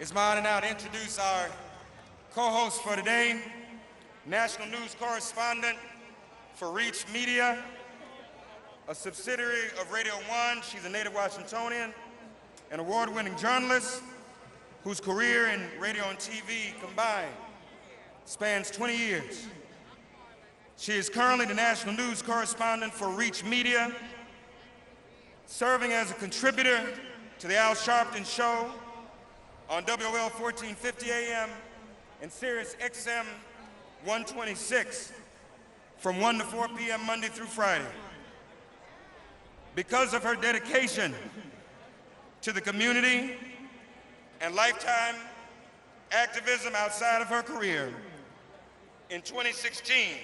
It's my honor now to introduce our co-host for today, national news correspondent for Reach Media, a subsidiary of Radio 1. She's a native Washingtonian, an award-winning journalist whose career in radio and TV combined spans 20 years. She is currently the national news correspondent for Reach Media, serving as a contributor to the Al Sharpton Show on WOL 1450 AM and Sirius XM 126 from 1 to 4 p.m. Monday through Friday. Because of her dedication to the community and lifetime activism outside of her career, in 2016,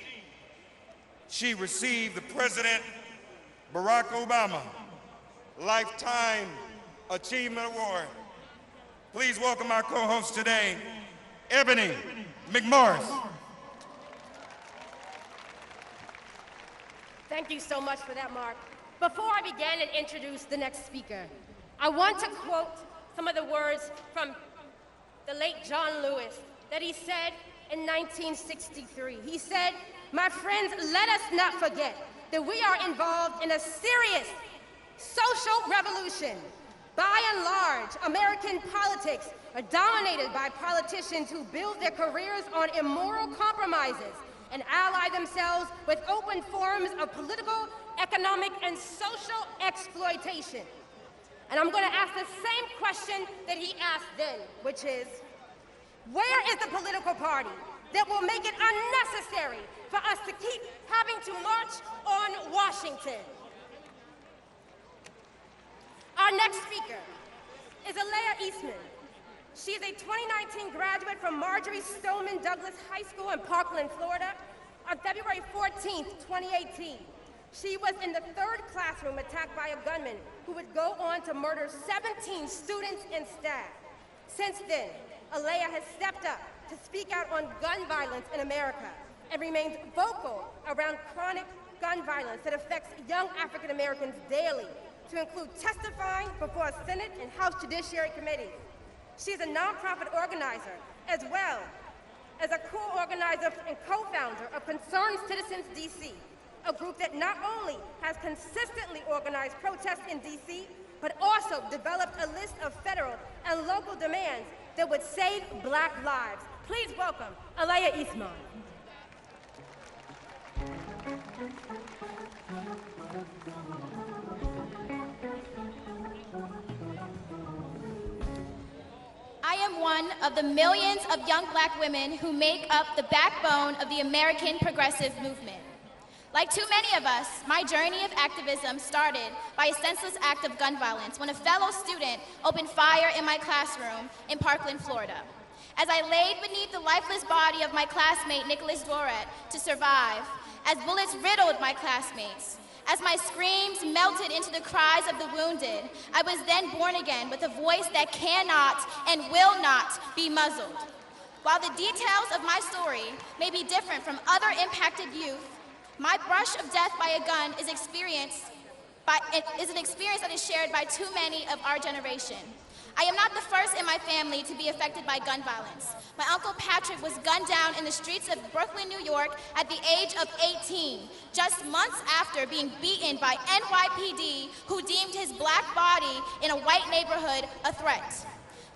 she received the President Barack Obama Lifetime Achievement Award. Please welcome our co-host today, Ebony McMorris. Thank you so much for that, Mark. Before I begin and introduce the next speaker, I want to quote some of the words from the late John Lewis that he said in 1963. He said, "My friends, let us not forget that we are involved in a serious social revolution. By and large, American politics are dominated by politicians who build their careers on immoral compromises and ally themselves with open forms of political, economic, and social exploitation." And I'm going to ask the same question that he asked then, which is, where is the political party that will make it unnecessary for us to keep having to march on Washington? Our next speaker is Aalayah Eastmond. She is a 2019 graduate from Marjorie Stoneman Douglas High School in Parkland, Florida. On February 14th, 2018, she was in the 3rd classroom attacked by a gunman who would go on to murder 17 students and staff. Since then, Aalayah has stepped up to speak out on gun violence in America and remains vocal around chronic gun violence that affects young African Americans daily, to include testifying before a Senate and House Judiciary Committee. She is a nonprofit organizer, as well as a co-organizer and co-founder of Concerned Citizens D.C., a group that not only has consistently organized protests in D.C., but also developed a list of federal and local demands that would save Black lives. Please welcome Aalayah Eastmond. I am one of the millions of young Black women who make up the backbone of the American progressive movement. Like too many of us, my journey of activism started by a senseless act of gun violence when a fellow student opened fire in my classroom in Parkland, Florida. As I laid beneath the lifeless body of my classmate, Nicholas Doret, to survive, as bullets riddled my classmates, as my screams melted into the cries of the wounded, I was then born again with a voice that cannot and will not be muzzled. While the details of my story may be different from other impacted youth, my brush of death by a gun is an experience that is shared by too many of our generation. I am not the first in my family to be affected by gun violence. My Uncle Patrick was gunned down in the streets of Brooklyn, New York at the age of 18, just months after being beaten by NYPD, who deemed his Black body in a white neighborhood a threat.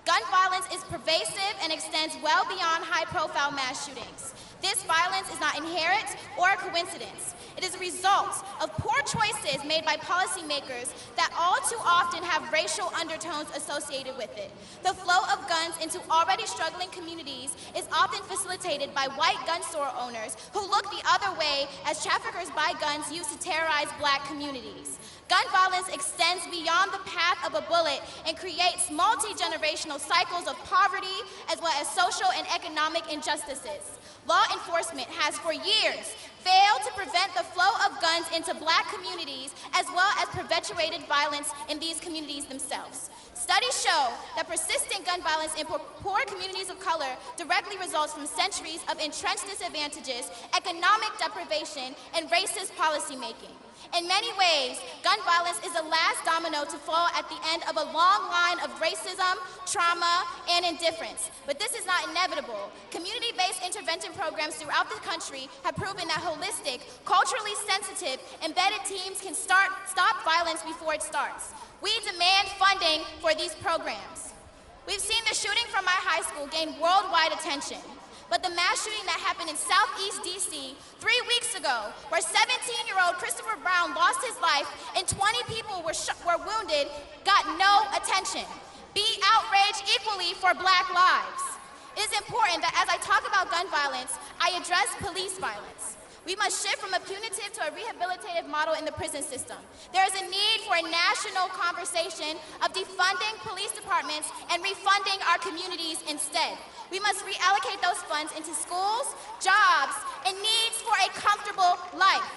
Gun violence is pervasive and extends well beyond high-profile mass shootings. This violence is not inherent or a coincidence. It is a result of poor choices made by policymakers that all too often have racial undertones associated with it. The flow of guns into already struggling communities is often facilitated by white gun store owners who look the other way as traffickers buy guns used to terrorize Black communities. Gun violence extends beyond the path of a bullet and creates multi-generational cycles of poverty as well as social and economic injustices. Law enforcement has for years failed to prevent the flow of guns into Black communities as well as perpetuated violence in these communities themselves. Studies show that persistent gun violence in poor communities of color directly results from centuries of entrenched disadvantages, economic deprivation, and racist policymaking. In many ways, gun violence is the last domino to fall at the end of a long line of racism, trauma, and indifference. But this is not inevitable. Community-based intervention programs throughout the country have proven that holistic, culturally sensitive, embedded teams can stop violence before it starts. We demand funding for these programs. We've seen the shooting from my high school gain worldwide attention. But the mass shooting that happened in Southeast D.C. 3 weeks ago, where 17-year-old Christopher Brown lost his life and 20 people were wounded, got no attention. Be outraged equally for Black lives. It is important that as I talk about gun violence, I address police violence. We must shift from a punitive to a rehabilitative model in the prison system. There is a need for a national conversation of defunding police departments and refunding our communities instead. We must reallocate those funds into schools, jobs, and needs for a comfortable life.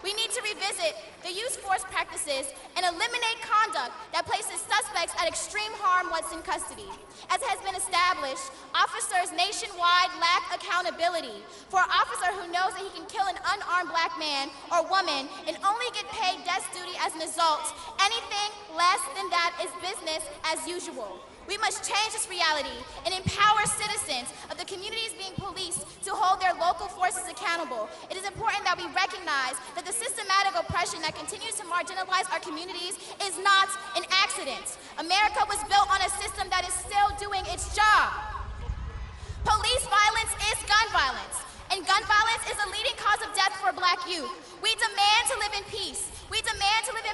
We need to revisit the use force practices and eliminate conduct that places suspects at extreme harm once in custody. As has been established, officers nationwide lack accountability. For an officer who knows that he can kill an unarmed Black man or woman and only get paid desk duty as an result, anything less than that is business as usual. We must change this reality and empower citizens of the communities being policed to hold their local forces accountable. It is important that we recognize that the systematic oppression that continues to marginalize our communities is not an accident. America was built on a system that is still doing its job. Police violence is gun violence, and gun violence is a leading cause of death for Black youth. We demand to live in peace. We demand to live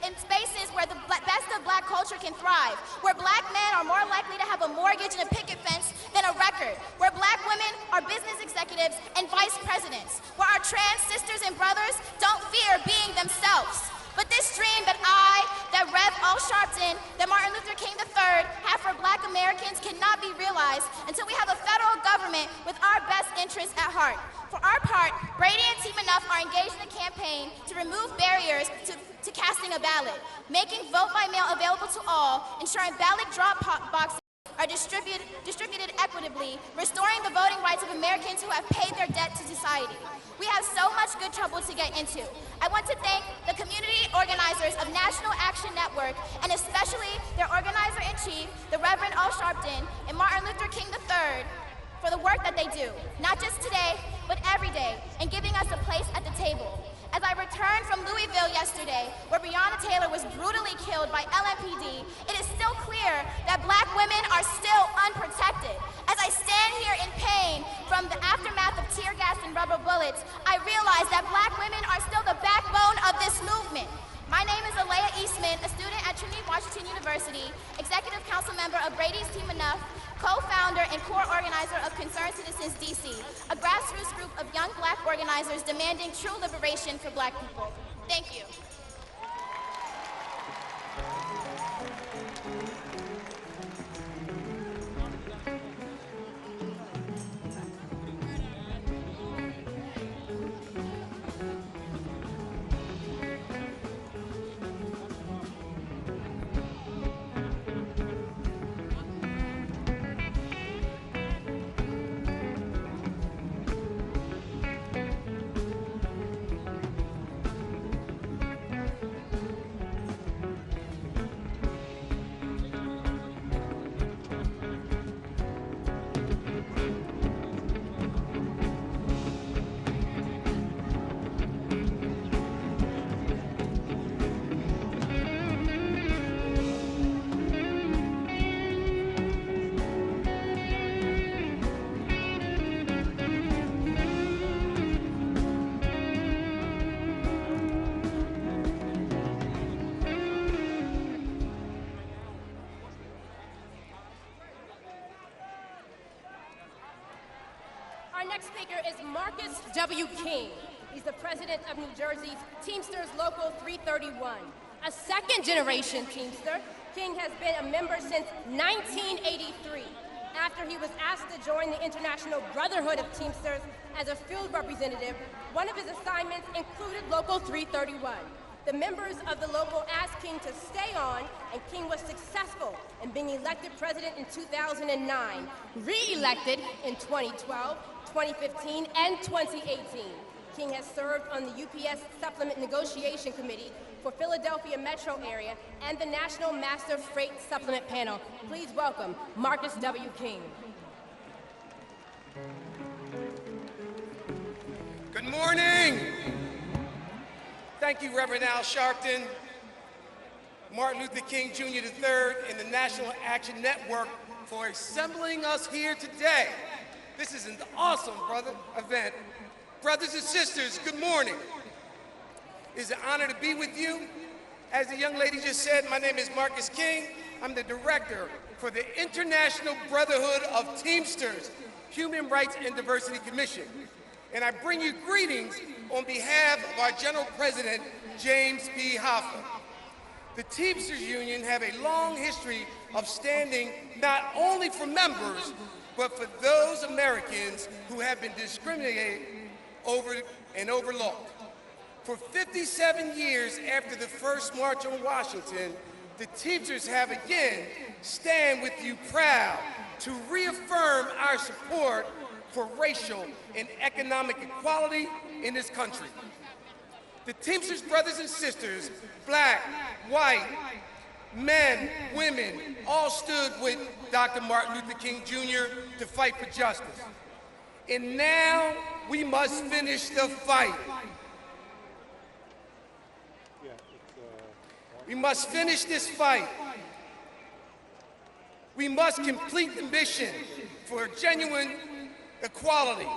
in spaces where the best of Black culture can thrive, where Black men are more likely to have a mortgage and a picket fence than a record, where Black women are business executives and vice presidents, where our trans sisters and brothers don't fear being themselves. But this dream that Rev. Sharpton, that Martin Luther King III have for Black Americans cannot be realized until we have a federal government with our best interests at heart. For our part, Brady and Team Enough are engaged in a campaign to remove barriers to casting a ballot, making vote by mail available to all, ensuring ballot drop boxes are distributed equitably, restoring the voting rights of Americans who have paid their debt to society. We have so much good trouble to get into. I want to thank the community organizers of National Action Network, and especially their organizer-in-chief, the Reverend Sharpton and Martin Luther King III, for the work that they do, not just today, but every day, and giving us a place at the table. As I returned from Louisville yesterday, where Breonna Taylor was brutally killed by LMPD, it is still clear that Black women are still unprotected. As I stand here in pain from the aftermath of tear gas and rubber bullets, I realize that Black women are still the backbone of this movement. My name is Aalayah Eastmond, a student at Trinity Washington University, executive council member of Brady's Team Enough, co-founder and core organizer of Concerned Citizens DC, a grassroots group of young Black organizers demanding true liberation for Black people. Thank you. W. King. He's the president of New Jersey's Teamsters Local 331. A second-generation Teamster, King has been a member since 1983. After he was asked to join the International Brotherhood of Teamsters as a field representative, one of his assignments included Local 331. The members of the local asked King to stay on, and King was successful in being elected president in 2009, re-elected in 2012, 2015, and 2018. King has served on the UPS Supplement Negotiation Committee for Philadelphia Metro Area and the National Master Freight Supplement Panel. Please welcome Marcus W. King. Good morning. Thank you, Reverend Al Sharpton, Martin Luther King Jr. III, and the National Action Network for assembling us here today. This is an awesome event. Brothers and sisters, good morning. It's an honor to be with you. As the young lady just said, my name is Marcus King. I'm the director for the International Brotherhood of Teamsters, Human Rights and Diversity Commission. And I bring you greetings on behalf of our General President, James P. Hoffa. The Teamsters Union have a long history of standing not only for members, but for those Americans who have been discriminated over and overlooked. For 57 years after the first March on Washington, the Teamsters have again stand with you proud to reaffirm our support for racial and economic equality in this country. The Teamsters brothers and sisters, black, white, men, women, all stood with Dr. Martin Luther King Jr. to fight for justice. And now we must finish the fight. We must finish this fight. We must complete the mission for genuine equality.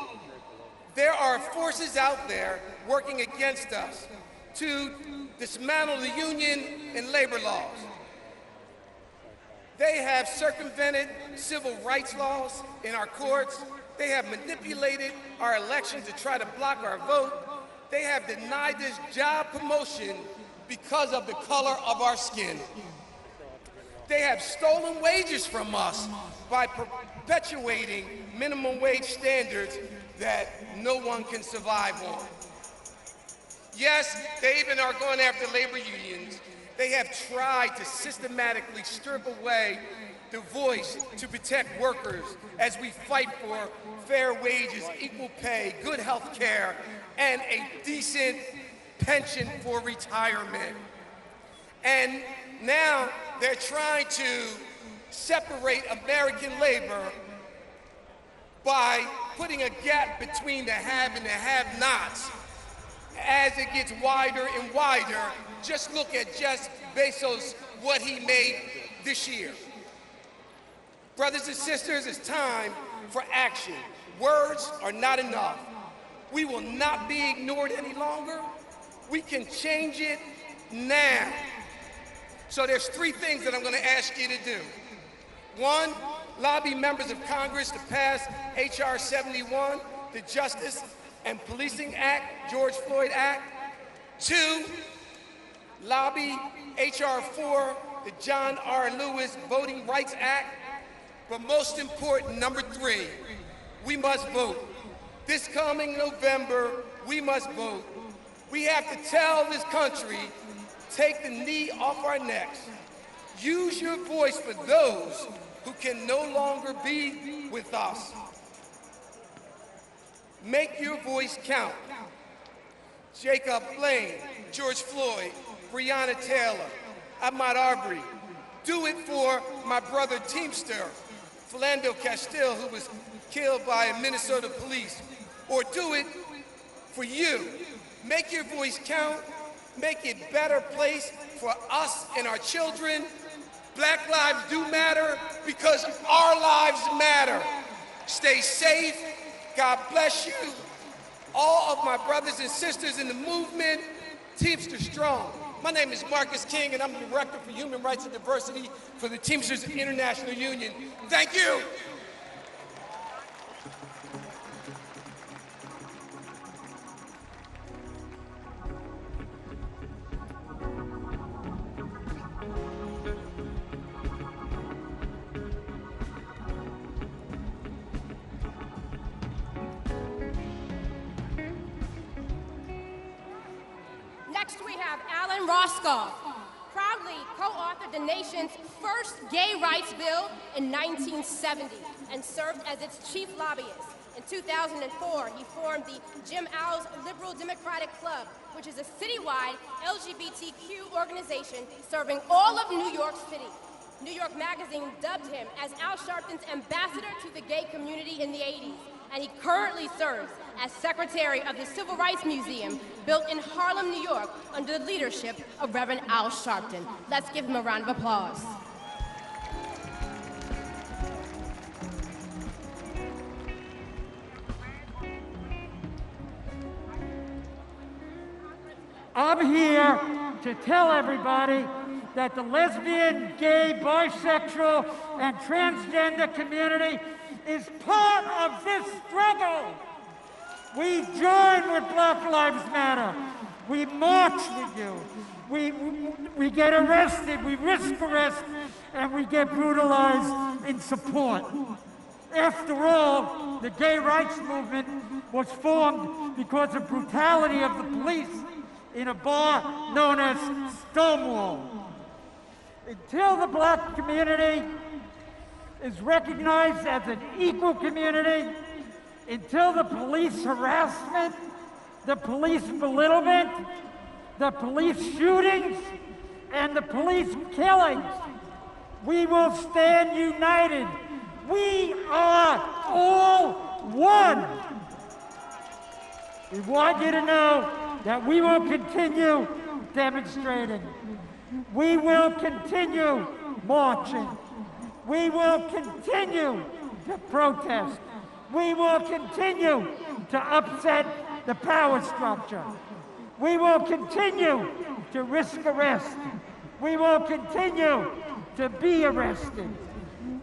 There are forces out there working against us to dismantle the union and labor laws. They have circumvented civil rights laws in our courts. They have manipulated our elections to try to block our vote. They have denied this job promotion because of the color of our skin. They have stolen wages from us by perpetuating minimum wage standards that no one can survive on. Yes, they even are going after labor unions. They have tried to systematically strip away the voice to protect workers as we fight for fair wages, equal pay, good health care, and a decent pension for retirement. And now they're trying to separate American labor by putting a gap between the have and the have-nots. As it gets wider and wider, just look at Jeff Bezos, what he made this year. Brothers and sisters, it's time for action. Words are not enough. We will not be ignored any longer. We can change it now. So there's three things that I'm going to ask you to do. One, lobby members of Congress to pass H.R. 71, the Justice and Policing Act, George Floyd Act. Two, lobby H.R. 4, the John R. Lewis Voting Rights Act. But most important, number three, we must vote. This coming November, we must vote. We have to tell this country, take the knee off our necks. Use your voice for those who can no longer be with us. Make your voice count. Jacob Blake, George Floyd, Breonna Taylor, Ahmaud Arbery. Do it for my brother Teamster, Philando Castile, who was killed by Minnesota police. Or do it for you. Make your voice count. Make it a better place for us and our children. Black lives do matter because our lives matter. Stay safe. God bless you. All of my brothers and sisters in the movement, Teamster Strong. My name is Marcus King, and I'm the Director for Human Rights and Diversity for the Teamsters International Union. Thank you. Alan Roskoff proudly co-authored the nation's first gay rights bill in 1970 and served as its chief lobbyist. In 2004, he formed the Jim Owls Liberal Democratic Club, which is a citywide LGBTQ organization serving all of New York City. New York Magazine dubbed him as Al Sharpton's ambassador to the gay community in the 80s, and he currently serves as secretary of the Civil Rights Museum, built in Harlem, New York, under the leadership of Reverend Al Sharpton. Let's give him a round of applause. I'm here to tell everybody that the lesbian, gay, bisexual, and transgender community is part of this struggle. We join with Black Lives Matter. We march with you. We get arrested, we risk arrest, and we get brutalized in support. After all, the gay rights movement was formed because of brutality of the police in a bar known as Stonewall. Until the black community is recognized as an equal community, until the police harassment, the police belittlement, the police shootings, and the police killings, we will stand united. We are all one. We want you to know that we will continue demonstrating. We will continue marching. We will continue to protest. We will continue to upset the power structure. We will continue to risk arrest. We will continue to be arrested.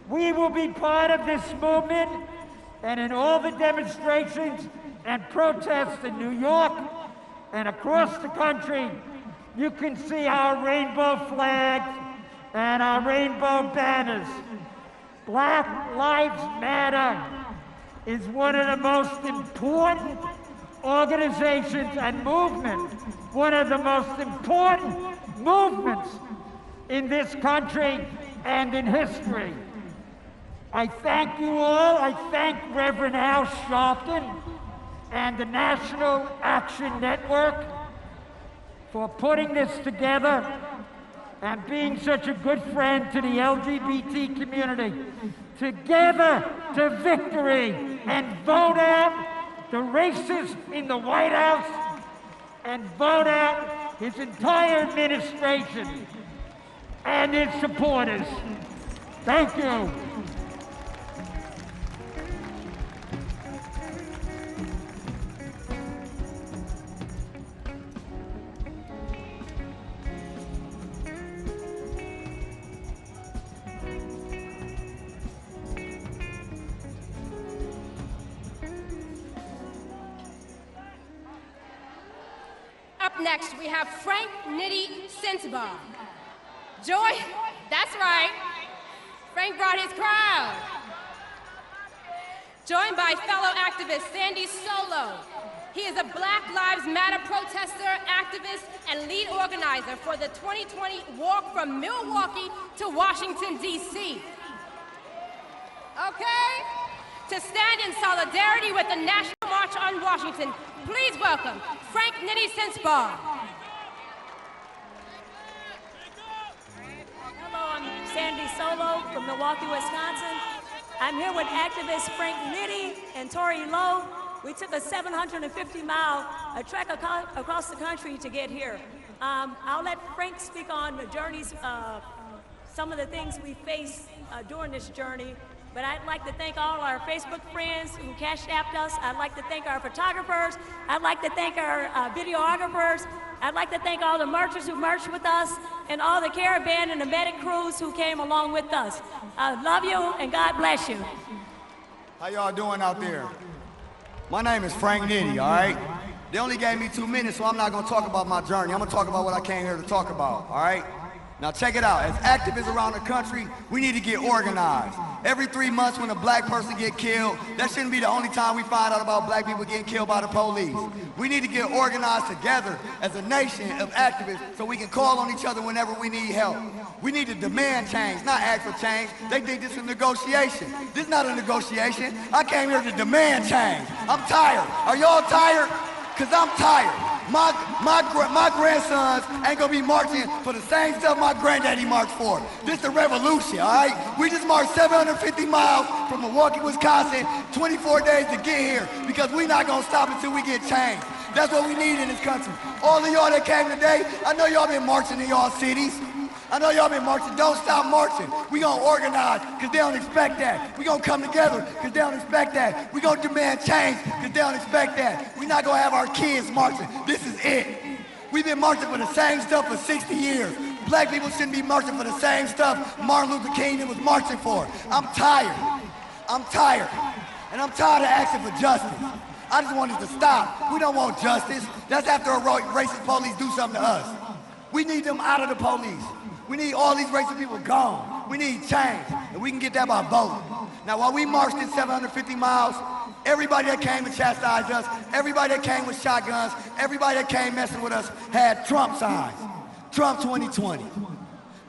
We will be part of this movement, and in all the demonstrations and protests in New York and across the country, you can see our rainbow flags and our rainbow banners. Black Lives Matter is one of the most important organizations and movements, one of the most important movements in this country and in history. I thank you all. I thank Reverend Al Sharpton and the National Action Network for putting this together and being such a good friend to the LGBT community. Together to victory, and vote out the racists in the White House and vote out his entire administration and his supporters. Thank you. Up next, we have Nitty Sensabaugh. Joy, that's right. Frank brought his crowd. Joined by fellow activist Sandy Solo. He is a Black Lives Matter protester, activist, and lead organizer for the 2020 walk from Milwaukee to Washington, D.C. Okay? To stand in solidarity with the National March on Washington, please welcome Frank Nitty Sensabaugh. Hello, I'm Sandy Solo from Milwaukee, Wisconsin. I'm here with activists Frank Nitty and Tori Lowe. We took a 750-mile trek across the country to get here. I'll let Frank speak on the journeys, some of the things we face during this journey. But I'd like to thank all our Facebook friends who cash-apped us. I'd like to thank our photographers. I'd like to thank our videographers. I'd like to thank all the marchers who marched with us and all the caravan and the medic crews who came along with us. I love you and God bless you. How y'all doing out there? My name is Frank Nitty, all right? They only gave me 2 minutes, so I'm not gonna talk about my journey. I'm gonna talk about what I came here to talk about, all right? Now check it out, as activists around the country, we need to get organized. Every 3 months when a black person get killed, that shouldn't be the only time we find out about black people getting killed by the police. We need to get organized together as a nation of activists so we can call on each other whenever we need help. We need to demand change, not ask for change. They think this is a negotiation. This is not a negotiation. I came here to demand change. I'm tired. Are y'all tired? Because I'm tired. My grandsons ain't gonna be marching for the same stuff my granddaddy marched for. This is the revolution, all right? We just marched 750 miles from Milwaukee, Wisconsin, 24 days to get here because we not gonna stop until we get change. That's what we need in this country. All of y'all that came today, I know y'all been marching in y'all cities. I know y'all been marching. Don't stop marching. We gonna organize because they don't expect that. We gonna come together because they don't expect that. We gonna demand change because they don't expect that. We not gonna have our kids marching. This is it. We've been marching for the same stuff for 60 years. Black people shouldn't be marching for the same stuff Martin Luther King was marching for. I'm tired. I'm tired. And I'm tired of asking for justice. I just want it to stop. We don't want justice. That's after a racist police do something to us. We need them out of the police. We need all these racist people gone. We need change, and we can get that by voting. Now, while we marched in 750 miles, everybody that came to chastise us, everybody that came with shotguns, everybody that came messing with us had Trump signs. Trump 2020.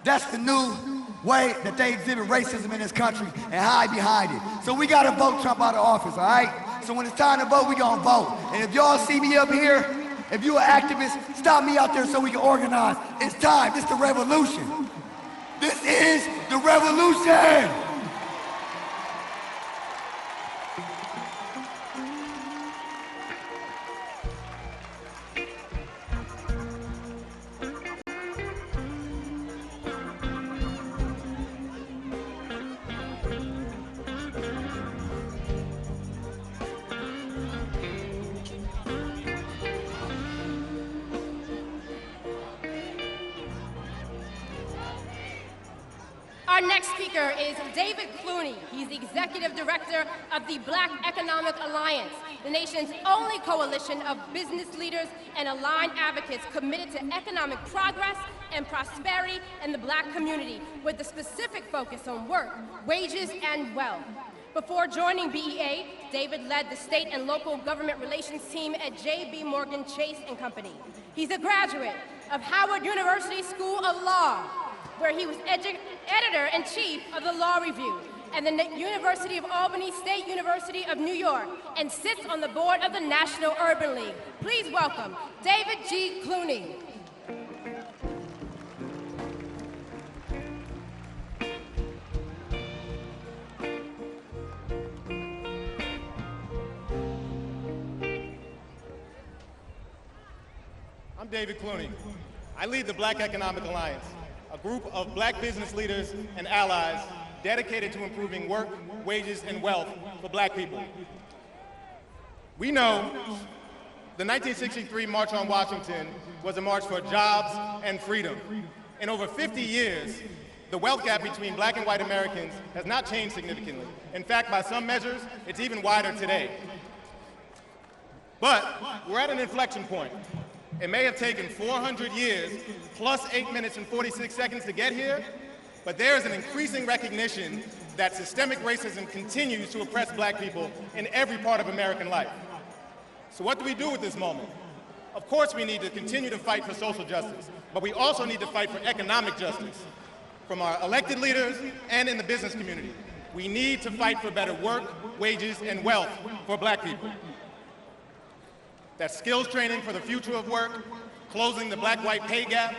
That's the new way that they exhibit racism in this country and hide behind it. So we gotta vote Trump out of office, all right? So when it's time to vote, we gonna vote. And if y'all see me up here, if you're an activist, stop me out there so we can organize. It's time. This is the revolution. This is the revolution. Our next speaker is David Clunie. He's the Executive Director of the Black Economic Alliance, the nation's only coalition of business leaders and aligned advocates committed to economic progress and prosperity in the Black community, with a specific focus on work, wages, and wealth. Before joining BEA, David led the state and local government relations team at J.B. Morgan Chase & Company. He's a graduate of Howard University School of Law, where he was editor-in-chief of the Law Review, and the University of Albany State University of New York, and sits on the board of the National Urban League. Please welcome David G. Clunie. I'm David Clunie. I lead the Black Economic Alliance, a group of black business leaders and allies dedicated to improving work, wages, and wealth for black people. We know the 1963 March on Washington was a march for jobs and freedom. In over 50 years, the wealth gap between black and white Americans has not changed significantly. In fact, by some measures, it's even wider today. But we're at an inflection point. It may have taken 400 years, plus 8 minutes and 46 seconds to get here, but there is an increasing recognition that systemic racism continues to oppress black people in every part of American life. So what do we do with this moment? Of course we need to continue to fight for social justice, but we also need to fight for economic justice from our elected leaders and in the business community. We need to fight for better work, wages, and wealth for black people. That's skills training for the future of work, closing the black-white pay gap,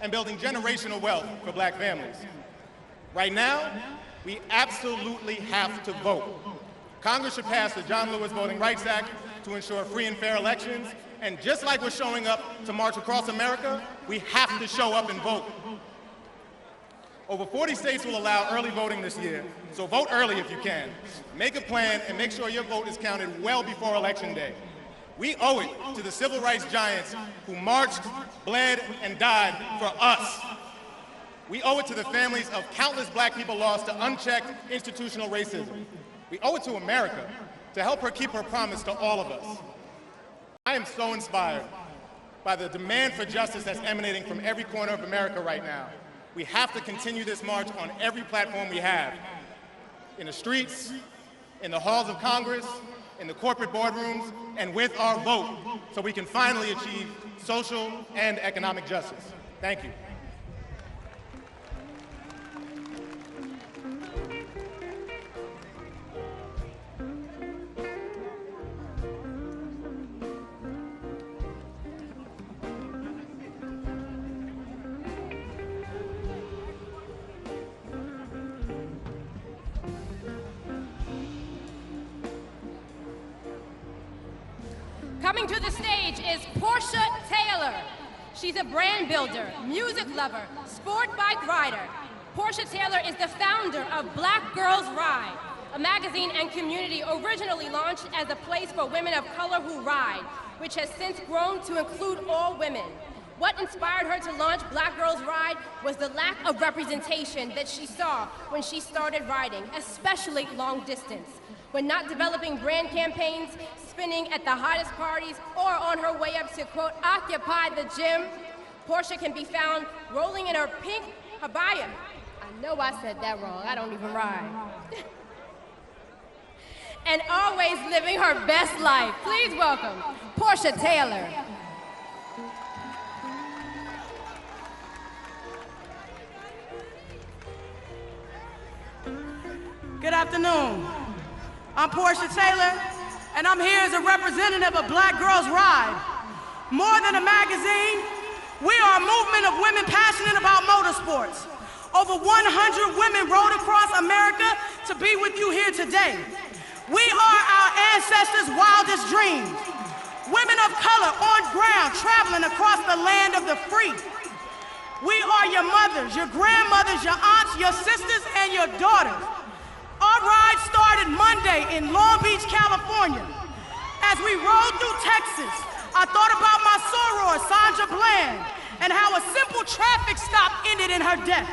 and building generational wealth for black families. Right now, we absolutely have to vote. Congress should pass the John Lewis Voting Rights Act to ensure free and fair elections, and just like we're showing up to march across America, we have to show up and vote. Over 40 states will allow early voting this year, so vote early if you can. Make a plan and make sure your vote is counted well before Election Day. We owe it to the civil rights giants who marched, bled, and died for us. We owe it to the families of countless black people lost to unchecked institutional racism. We owe it to America to help her keep her promise to all of us. I am so inspired by the demand for justice that's emanating from every corner of America right now. We have to continue this march on every platform we have. in the streets, in the halls of Congress, in the corporate boardrooms, and with our vote, so we can finally achieve social and economic justice. Thank you. Coming to the stage is Porsche Taylor. She's a brand builder, music lover, sport bike rider. Porsche Taylor is the founder of Black Girls Ride, a magazine and community originally launched as a place for women of color who ride, which has since grown to include all women. What inspired her to launch Black Girls Ride was the lack of representation that she saw when she started riding, especially long distance. When not developing brand campaigns, spinning at the hottest parties, or on her way up to, quote, occupy the gym, Porsche can be found rolling in her pink habaya. I know I said that wrong, I don't even ride. And always living her best life. Please welcome Porsche Taylor. Good afternoon. I'm Porsche Taylor, and I'm here as a representative of Black Girls Ride. More than a magazine, we are a movement of women passionate about motorsports. Over 100 women rode across America to be with you here today. We are our ancestors' wildest dreams. Women of color on ground traveling across the land of the free. We are your mothers, your grandmothers, your aunts, your sisters, and your daughters. Our ride started Monday in Long Beach, California. As we rode through Texas, I thought about my soror, Sandra Bland, and how a simple traffic stop ended in her death.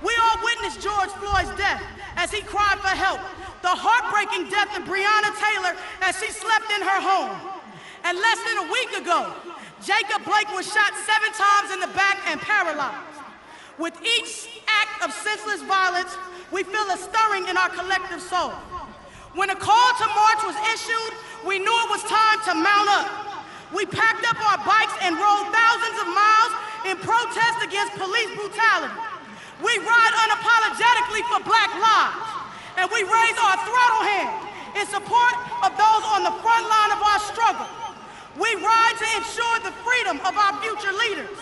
We all witnessed George Floyd's death as he cried for help, the heartbreaking death of Breonna Taylor as she slept in her home. And less than a week ago, Jacob Blake was shot 7 times in the back and paralyzed. With each act of senseless violence, we feel a stirring in our collective soul. When a call to march was issued, we knew it was time to mount up. We packed up our bikes and rode thousands of miles in protest against police brutality. We ride unapologetically for Black lives, and we raise our throttle hand in support of those on the front line of our struggle. We ride to ensure the freedom of our future leaders.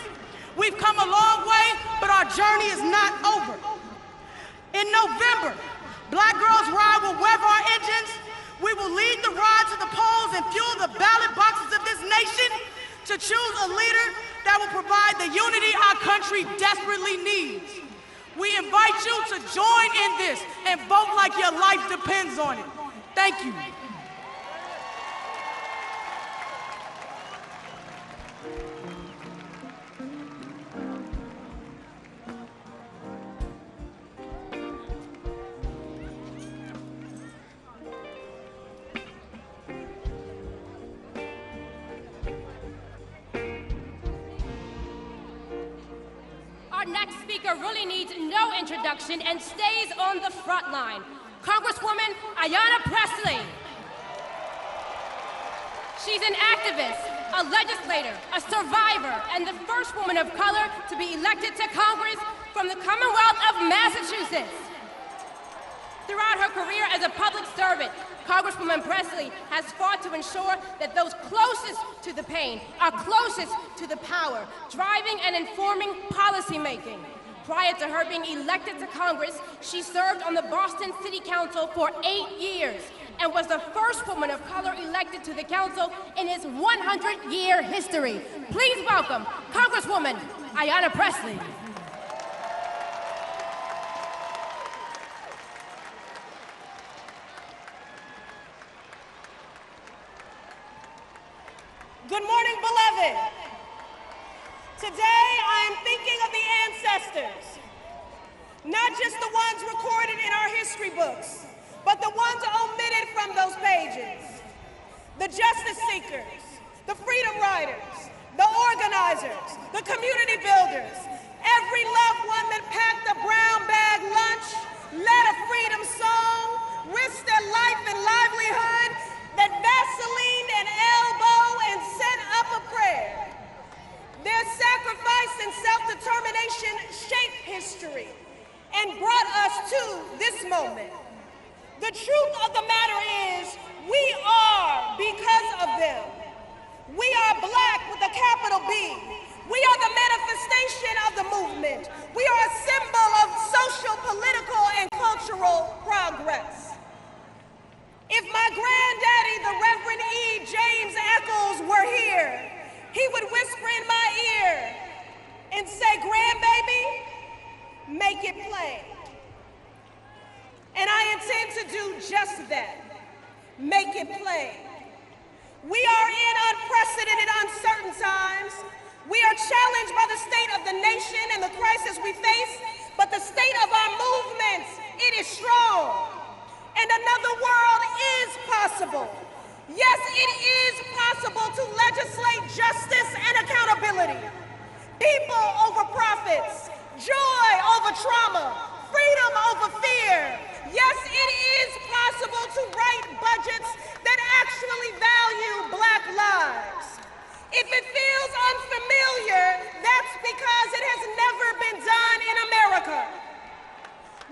We've come a long way, but our journey is not over. In November, Black Girls Ride will rev our engines. We will lead the ride to the polls and fuel the ballot boxes of this nation to choose a leader that will provide the unity our country desperately needs. We invite you to join in this and vote like your life depends on it. Thank you. Our next speaker really needs no introduction and stays on the front line. Congresswoman Ayanna Pressley. She's an activist, a legislator, a survivor, and the first woman of color to be elected to Congress from the Commonwealth of Massachusetts. Throughout her career as a public servant, Congresswoman Pressley has fought to ensure that those closest to the pain are closest to the power, driving and informing policymaking. Prior to her being elected to Congress, she served on the Boston City Council for 8 years and was the first woman of color elected to the council in its 100-year history. Please welcome Congresswoman Ayanna Pressley. Good morning, beloved. Today, I am thinking of the ancestors, not just the ones recorded in our history books, but the ones omitted from those pages. The justice seekers, the freedom riders, the organizers, the community builders, every loved one that packed a brown bag lunch, led a freedom song, The truth of the matter is, we are because of them. We are Black with a capital B. We are the manifestation of the movement. We are a symbol of social, political, and cultural progress. If my granddaddy, the Reverend E. James Eccles, were here, he would whisper in my ear and say, "Grandbaby, make it plain." And I intend to do just that, make it plain. We are in unprecedented, uncertain times. We are challenged by the state of the nation and the crisis we face, but the state of our movements, it is strong. And another world is possible. Yes, it is possible to legislate justice and accountability. People over profits, joy over trauma, freedom over fear. Yes, it is possible to write budgets that actually value Black lives. If it feels unfamiliar, that's because it has never been done in America.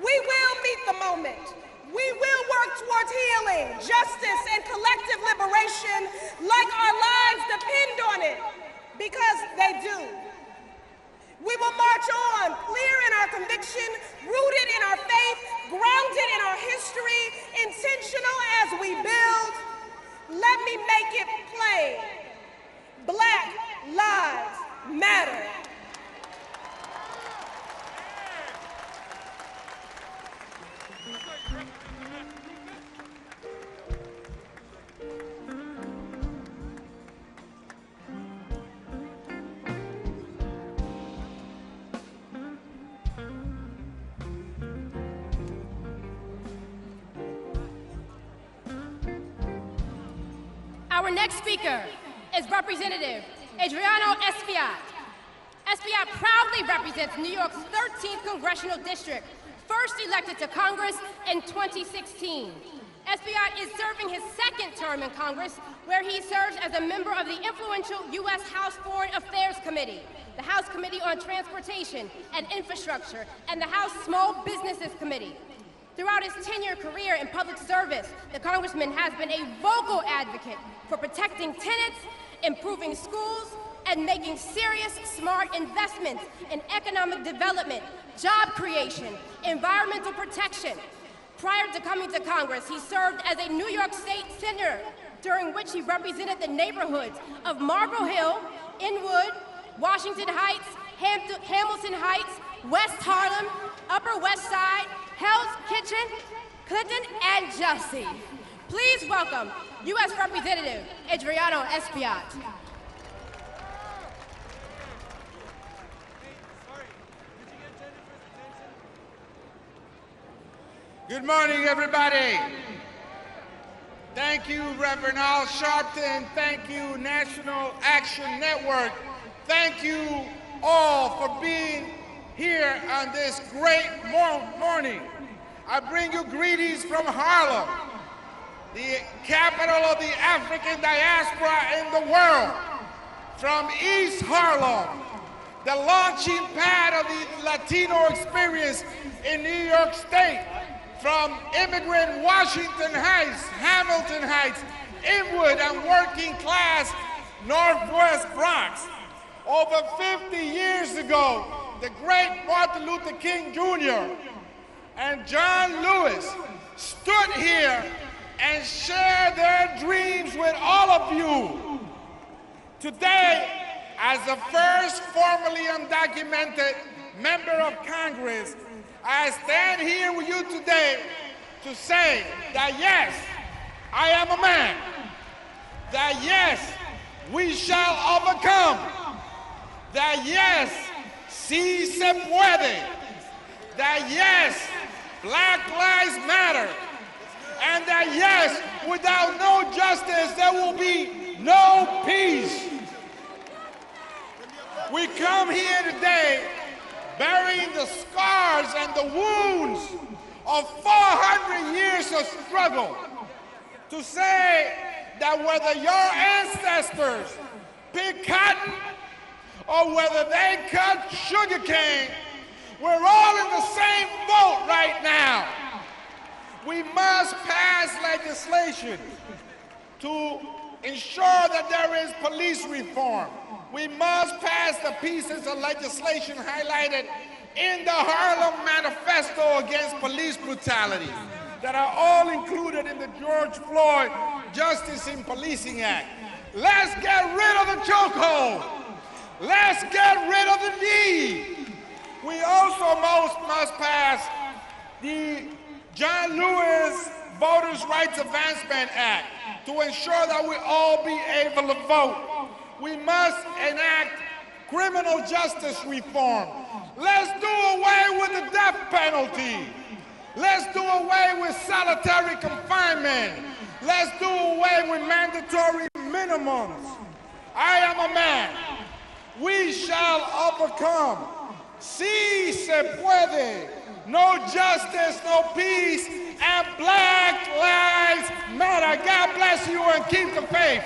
We will meet the moment. We will work towards healing, justice, and collective liberation like our lives depend on it, because they do. We will march on, clear in our conviction, rooted in our faith, grounded in our history, intentional as we build. Let me make it plain. Black lives matter. Our next speaker is Representative Adriano Espaillat. Espaillat proudly represents New York's 13th Congressional District, first elected to Congress in 2016. Espaillat is serving his second term in Congress, where he serves as a member of the influential U.S. House Foreign Affairs Committee, the House Committee on Transportation and Infrastructure, and the House Small Businesses Committee. Throughout his 10-year career in public service, the congressman has been a vocal advocate for protecting tenants, improving schools, and making serious, smart investments in economic development, job creation, environmental protection. Prior to coming to Congress, he served as a New York State Senator, during which he represented the neighborhoods of Marble Hill, Inwood, Washington Heights, Hamilton Heights, West Harlem, Upper West Side, Hell's Kitchen, Clinton, and Chelsea. Please welcome U.S. Representative Adriano Espaillat. Good morning, everybody. Thank you, Reverend Al Sharpton. Thank you, National Action Network. Thank you all for being here on this great morning. I bring you greetings from Harlem, the capital of the African diaspora in the world. From East Harlem, the launching pad of the Latino experience in New York State. From immigrant Washington Heights, Hamilton Heights, Inwood, and working class Northwest Bronx. Over 50 years ago, the great Martin Luther King Jr. and John Lewis stood here and shared their dreams with all of you. Today, as the first formally undocumented member of Congress, I stand here with you today to say that yes, I am a man. That yes, we shall overcome. That yes, sí se puede. That yes, Black Lives Matter. And that yes, without no justice, there will be no peace. We come here today burying the scars and the wounds of 400 years of struggle, to say that whether your ancestors picked cotton or whether they cut sugarcane, we're all in the same boat right now. We must pass legislation to ensure that there is police reform. We must pass the pieces of legislation highlighted in the Harlem Manifesto against police brutality that are all included in the George Floyd Justice in Policing Act. Let's get rid of the chokehold. Let's get rid of the knee. We also must pass the John Lewis Voters' Rights Advancement Act to ensure that we all be able to vote. We must enact criminal justice reform. Let's do away with the death penalty. Let's do away with solitary confinement. Let's do away with mandatory minimums. I am a man. We shall overcome. Sí se puede. No justice, no peace, and Black Lives Matter. God bless you and keep the faith.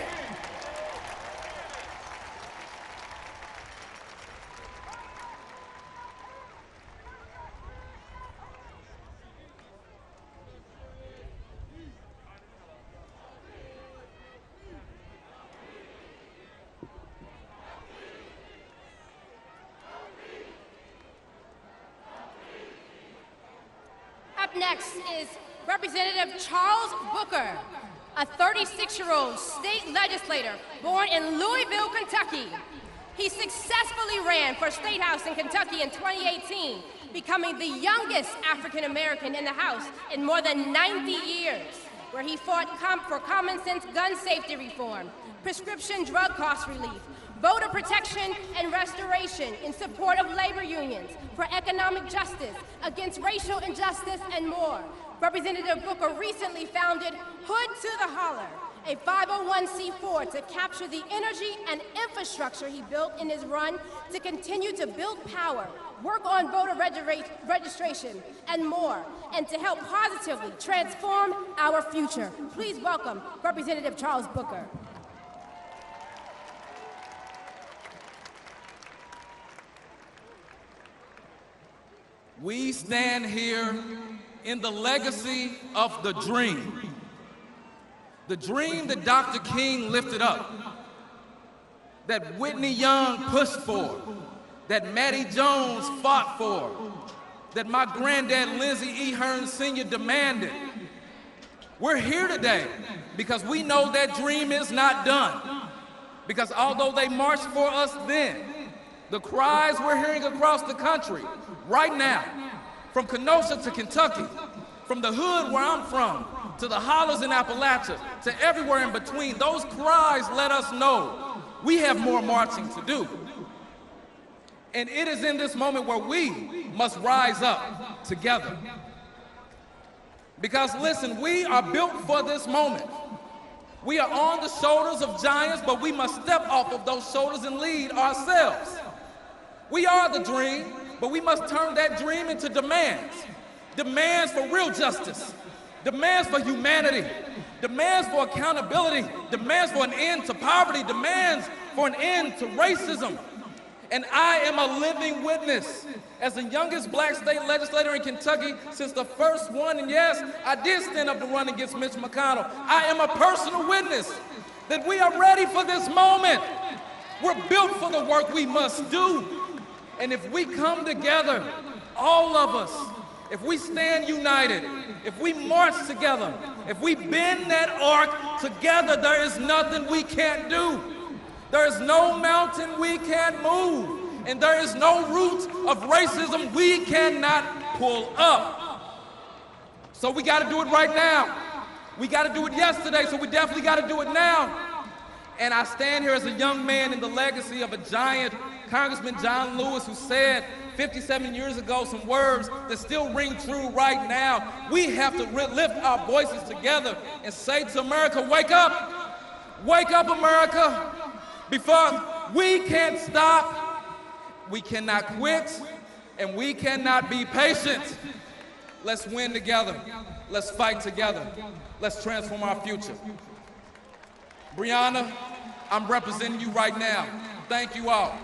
Next is Representative Charles Booker, a 36-year-old state legislator born in Louisville, Kentucky. He successfully ran for State House in Kentucky in 2018, becoming the youngest African-American in the House in more than 90 years, where he fought for common sense gun safety reform, prescription drug cost relief, voter protection and restoration in support of labor unions, for economic justice, against racial injustice, and more. Representative Booker recently founded Hood to the Holler, a 501c4 to capture the energy and infrastructure he built in his run to continue to build power, work on voter registration, and more, and to help positively transform our future. Please welcome Representative Charles Booker. We stand here in the legacy of the dream that Dr. King lifted up, that Whitney Young pushed for, that Mattie Jones fought for, that my granddad Lindsey E. Hearn Sr. demanded. We're here today because we know that dream is not done. Because although they marched for us then, the cries we're hearing across the country right now, from Kenosha to Kentucky, from the hood where I'm from, to the hollers in Appalachia, to everywhere in between, those cries let us know we have more marching to do. And it is in this moment where we must rise up together. Because listen, we are built for this moment. We are on the shoulders of giants, but we must step off of those shoulders and lead ourselves. We are the dream, but we must turn that dream into demands. Demands for real justice, demands for humanity, demands for accountability, demands for an end to poverty, demands for an end to racism. And I am a living witness as the youngest black state legislator in Kentucky since the first one, and yes, I did stand up to run against Mitch McConnell. I am a personal witness that we are ready for this moment. We're built for the work we must do. And if we come together, all of us, if we stand united, if we march together, if we bend that arc together, there is nothing we can't do. There is no mountain we can't move, and there is no root of racism we cannot pull up. So we gotta do it right now. We gotta do it yesterday, so we definitely gotta do it now. And I stand here as a young man in the legacy of a giant, Congressman John Lewis, who said 57 years ago some words that still ring true right now. We have to lift our voices together and say to America, wake up, America, because we can't stop, we cannot quit, and we cannot be patient. Let's win together, let's fight together, let's transform our future. Breonna, I'm representing you right now. Thank you all.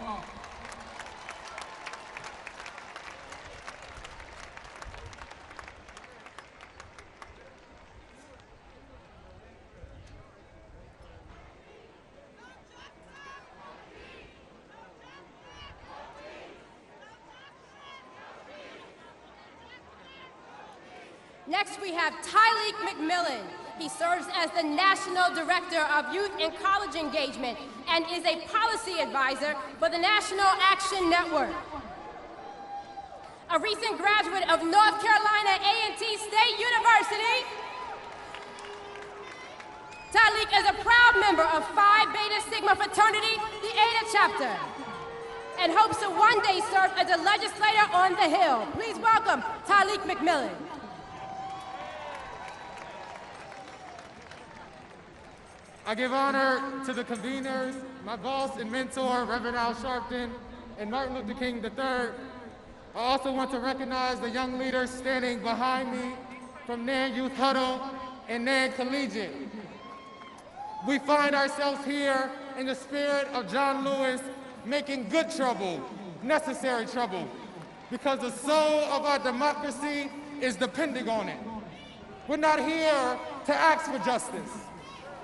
Next, we have Tylik McMillan. He serves as the National Director of Youth and College Engagement and is a policy advisor for the National Action Network. A recent graduate of North Carolina A&T State University, Tylik is a proud member of Phi Beta Sigma fraternity, the Ada chapter, and hopes to one day serve as a legislator on the Hill. Please welcome Tylik McMillan. I give honor to the conveners, my boss and mentor, Reverend Al Sharpton, and Martin Luther King III. I also want to recognize the young leaders standing behind me from Nan Youth Huddle and Nan Collegiate. We find ourselves here in the spirit of John Lewis, making good trouble, necessary trouble, because the soul of our democracy is depending on it. We're not here to ask for justice.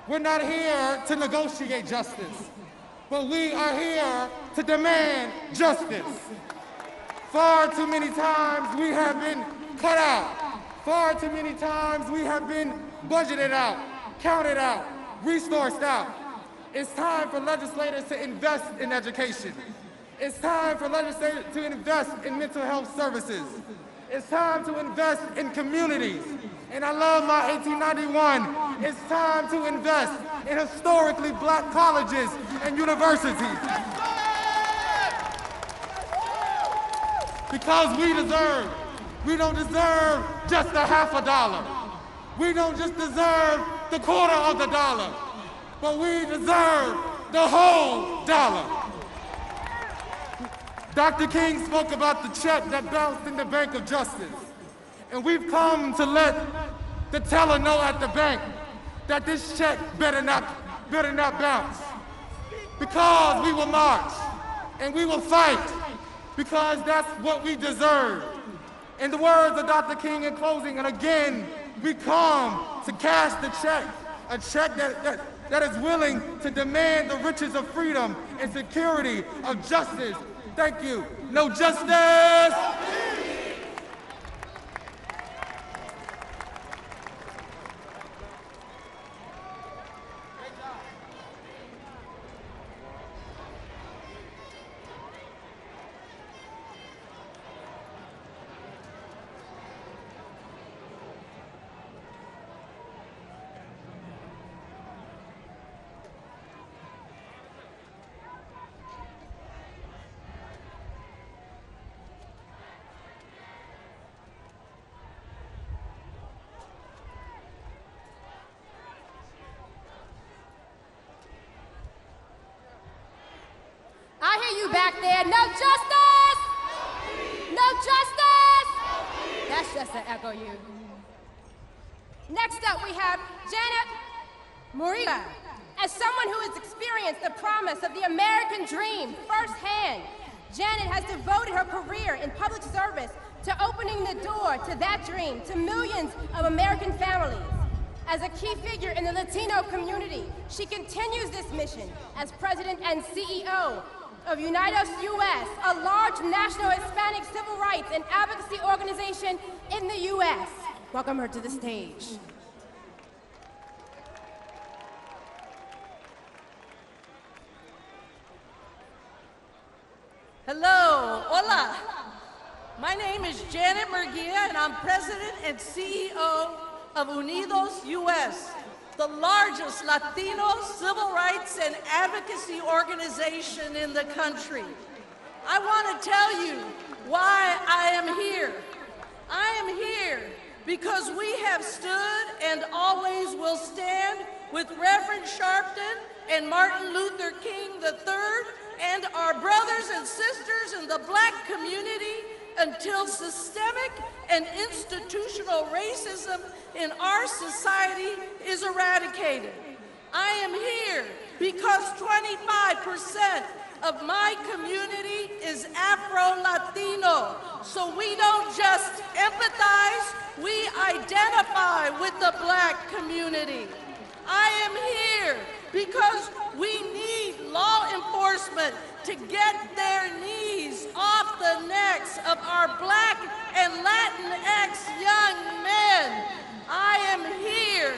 We're not here to negotiate justice, but we are here to demand justice. Far too many times we have been cut out. Far too many times we have been budgeted out, counted out, resourced out. It's time for legislators to invest in education. It's time for legislators to invest in mental health services. It's time to invest in communities. And I love my 1891. It's time to invest in historically black colleges and universities. Because we don't deserve just a half a dollar. We don't just deserve the quarter of the dollar, but we deserve the whole dollar. Dr. King spoke about the check that bounced in the bank of justice. And we've come to let the teller know at the bank that this check better not bounce. Because we will march and we will fight, because that's what we deserve. In the words of Dr. King in closing, and again, we come to cash the check, a check that is willing to demand the riches of freedom and security of justice. Thank you. No justice. I hear you back there. No justice! No justice! That's just to echo you. Next up, we have Janet Murguia. As someone who has experienced the promise of the American dream firsthand, Janet has devoted her career in public service to opening the door to that dream to millions of American families. As a key figure in the Latino community, she continues this mission as president and CEO of UnidosUS, a large national Hispanic civil rights and advocacy organization in the U.S. Welcome her to the stage. Hello, hola. My name is Janet Murguia, and I'm president and CEO of UnidosUS, the largest Latino civil rights and advocacy organization in the country. I want to tell you why I am here. I am here because we have stood and always will stand with Reverend Sharpton and Martin Luther King III and our brothers and sisters in the Black community until systemic and institutional racism in our society is eradicated. I am here because 25% of my community is Afro-Latino, so we don't just empathize, we identify with the Black community. I am here because we need law enforcement to get their knees off the necks of our Black and Latinx young men. I am here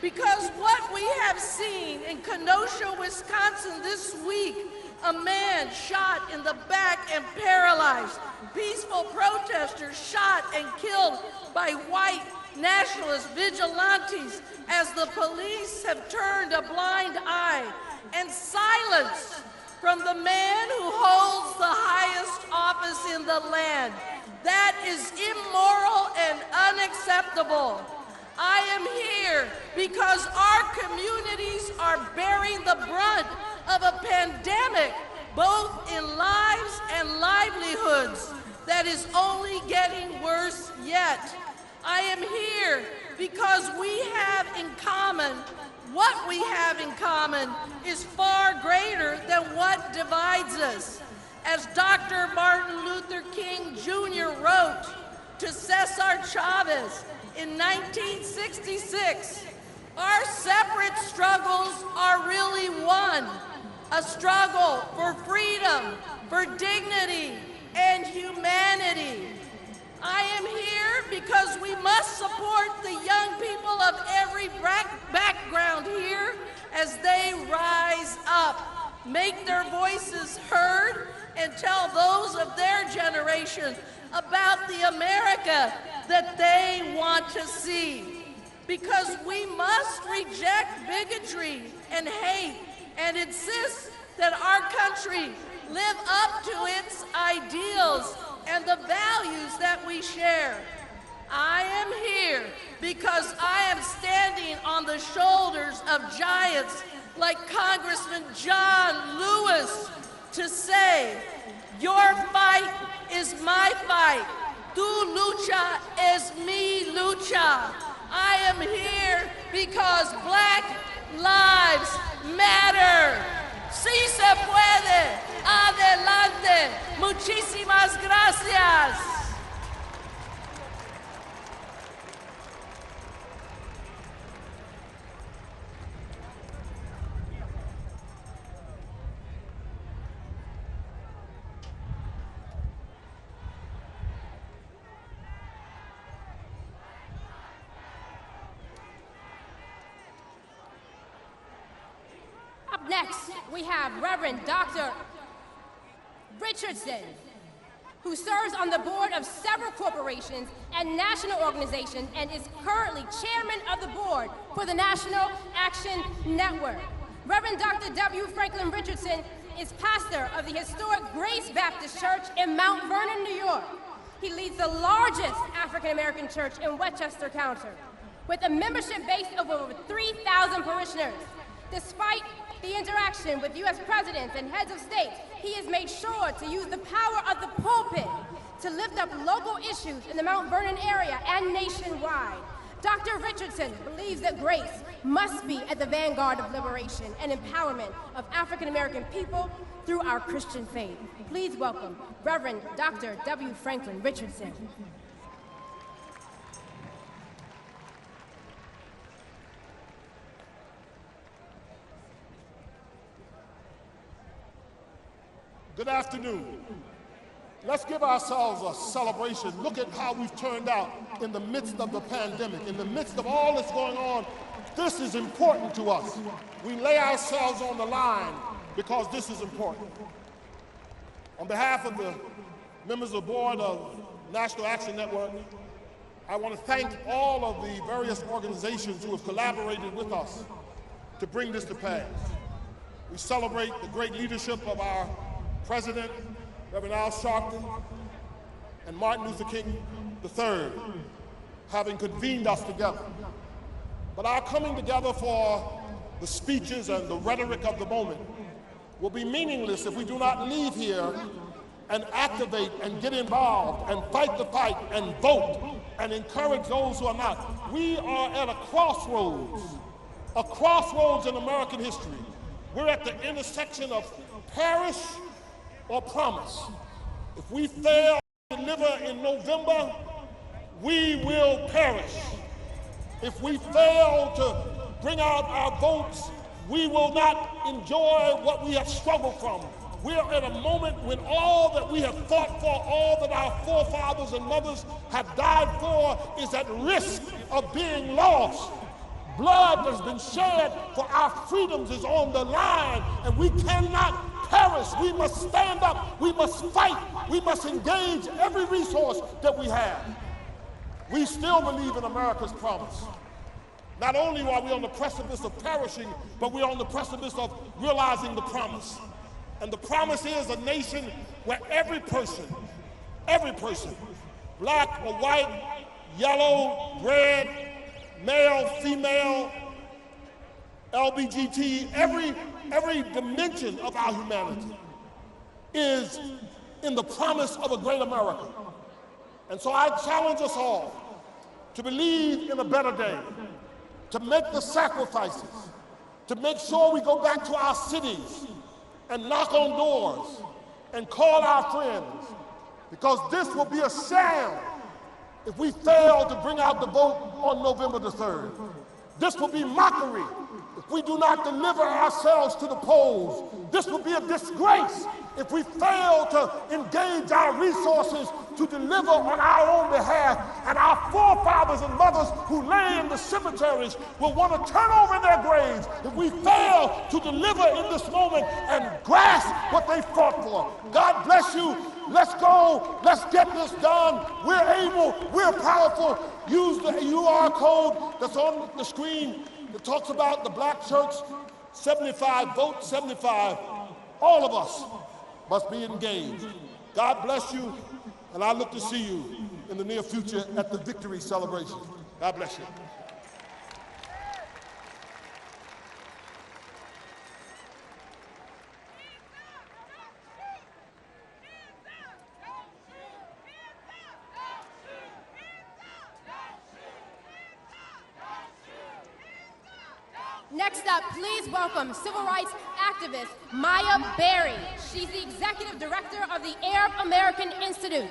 because what we have seen in Kenosha, Wisconsin this week, a man shot in the back and paralyzed, peaceful protesters shot and killed by white nationalist vigilantes as the police have turned a blind eye, and silence from the man who holds the highest office in the land. That is immoral and unacceptable. I am here because our communities are bearing the brunt of a pandemic, both in lives and livelihoods, that is only getting worse yet. I am here because we have in common, what we have in common is far greater than what divides us. As Dr. Martin Luther King Jr. wrote to Cesar Chavez in 1966, our separate struggles are really one, a struggle for freedom, for dignity, and humanity. I am here because we must support the young people of every background here as they rise up, make their voices heard, and tell those of their generation about the America that they want to see. Because we must reject bigotry and hate and insist that our country live up to its ideals and the values that we share. I am here because I am standing on the shoulders of giants like Congressman John Lewis to say, your fight is my fight. Tu lucha es mi lucha. I am here because Black lives matter. Sí se puede. Adelante. Muchísimas gracias. Up next, we have Reverend Dr. Richardson, who serves on the board of several corporations and national organizations and is currently chairman of the board for the National Action Network. Reverend Dr. W. Franklyn Richardson is pastor of the historic Grace Baptist Church in Mount Vernon, New York. He leads the largest African-American church in Westchester County, with a membership base of over 3,000 parishioners. Despite the interaction with U.S. presidents and heads of state, he has made sure to use the power of the pulpit to lift up local issues in the Mount Vernon area and nationwide. Dr. Richardson believes that grace must be at the vanguard of liberation and empowerment of African-American people through our Christian faith. Please welcome Reverend Dr. W. Franklyn Richardson. Good afternoon. Let's give ourselves a celebration. Look at how we've turned out in the midst of the pandemic, in the midst of all that's going on. This is important to us. We lay ourselves on the line because this is important. On behalf of the members of the board of National Action Network, I want to thank all of the various organizations who have collaborated with us to bring this to pass. We celebrate the great leadership of our President, Reverend Al Sharpton, and Martin Luther King III, having convened us together. But our coming together for the speeches and the rhetoric of the moment will be meaningless if we do not leave here and activate and get involved and fight the fight and vote and encourage those who are not. We are at a crossroads in American history. We're at the intersection of perish or promise. If we fail to deliver in November, we will perish. If we fail to bring out our votes we will not enjoy what we have struggled from. We are at a moment when all that we have fought for, all that our forefathers and mothers have died for is at risk of being lost. Blood that's been shed for our freedoms is on the line, and we cannot perish. We must stand up. We must fight. We must engage every resource that we have. We still believe in America's promise. Not only are we on the precipice of perishing, but we're on the precipice of realizing the promise. And the promise is a nation where every person, black or white, yellow, red, male, female, LGBT, every dimension of our humanity is in the promise of a great America. And so I challenge us all to believe in a better day, to make the sacrifices, to make sure we go back to our cities and knock on doors and call our friends, because this will be a sham if we fail to bring out the vote on November the 3rd. This will be mockery if we do not deliver ourselves to the polls. This will be a disgrace if we fail to engage our resources to deliver on our own behalf, and our forefathers and mothers who lay in the cemeteries will want to turn over in their graves if we fail to deliver in this moment and grasp what they fought for. God bless you. Let's go. Let's get this done. We're able. We're powerful. Use the UR code that's on the screen that talks about the Black Church 75, vote 75. All of us must be engaged. God bless you, and I look to see you in the near future at the victory celebration. God bless you. Next up, please welcome civil rights activist Maya Berry. She's the executive director of the Arab American Institute.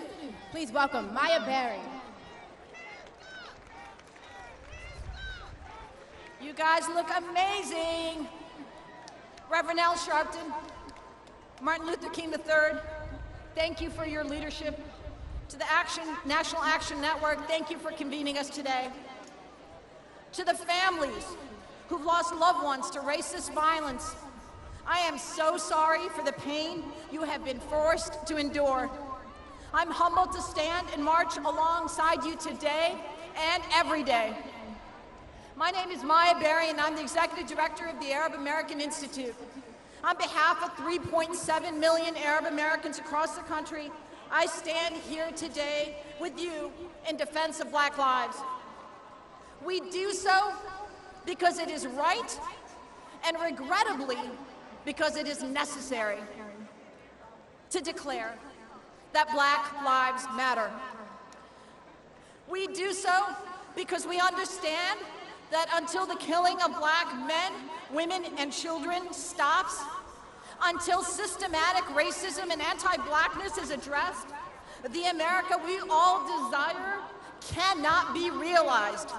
Please welcome Maya Berry. You guys look amazing. Reverend Al Sharpton, Martin Luther King III, thank you for your leadership. To the National Action Network, thank you for convening us today. To the families who've lost loved ones to racist violence, I am so sorry for the pain you have been forced to endure. I'm humbled to stand and march alongside you today and every day. My name is Maya Berry, and I'm the executive director of the Arab American Institute. On behalf of 3.7 million Arab Americans across the country, I stand here today with you in defense of Black lives. We do so because it is right, and regrettably, because it is necessary to declare that Black lives matter. We do so because we understand that until the killing of Black men, women, and children stops, until systematic racism and anti-Blackness is addressed, the America we all desire cannot be realized.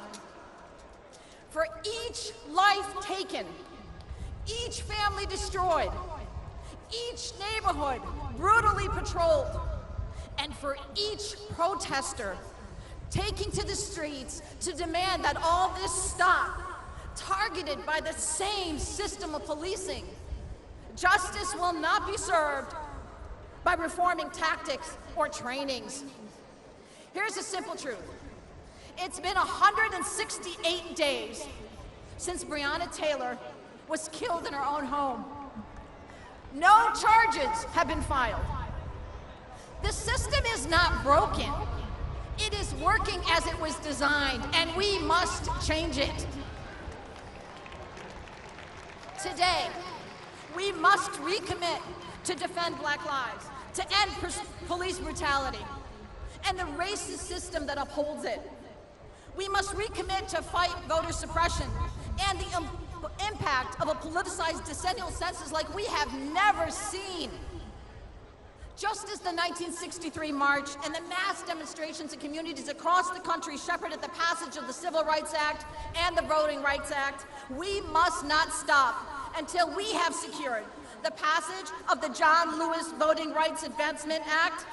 For each life taken, each family destroyed, each neighborhood brutally patrolled, and for each protester taking to the streets to demand that all this stop, targeted by the same system of policing, justice will not be served by reforming tactics or trainings. Here's the simple truth. It's been 168 days since Breonna Taylor was killed in her own home. No charges have been filed. The system is not broken. It is working as it was designed, and we must change it. Today, we must recommit to defend Black lives, to end police brutality, and the racist system that upholds it. We must recommit to fight voter suppression and the impact of a politicized decennial census like we have never seen. Just as the 1963 march and the mass demonstrations in communities across the country shepherded the passage of the Civil Rights Act and the Voting Rights Act, we must not stop until we have secured the passage of the John Lewis Voting Rights Advancement Act,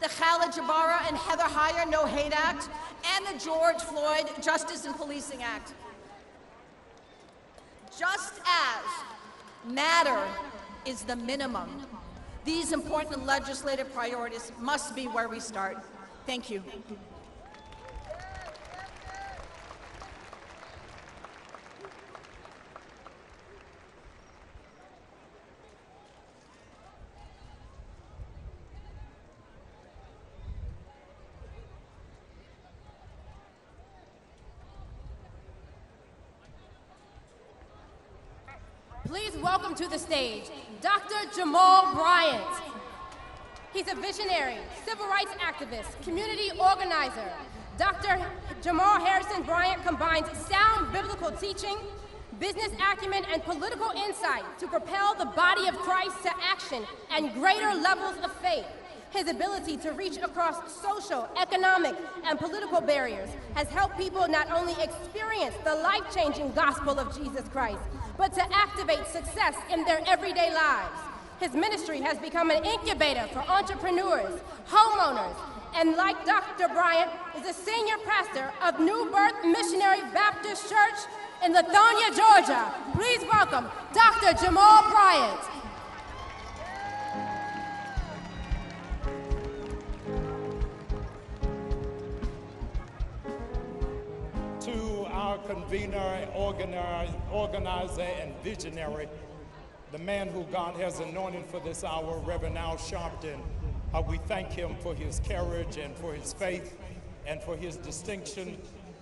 the Khaled Jabara and Heather Heyer No Hate Act, and the George Floyd Justice and Policing Act. Just as matter is the minimum, these important legislative priorities must be where we start. Thank you. Please welcome to the stage, Dr. Jamal Bryant. He's a visionary, civil rights activist, community organizer. Dr. Jamal Harrison Bryant combines sound biblical teaching, business acumen, and political insight to propel the body of Christ to action and greater levels of faith. His ability to reach across social, economic, and political barriers has helped people not only experience the life-changing gospel of Jesus Christ, but to activate success in their everyday lives. His ministry has become an incubator for entrepreneurs, homeowners, and like Dr. Bryant, is a senior pastor of New Birth Missionary Baptist Church in Lithonia, Georgia. Please welcome Dr. Jamal Bryant. To our convener, organizer, and visionary, the man who God has anointed for this hour, Reverend Al Sharpton, we thank him for his courage and for his faith and for his distinction,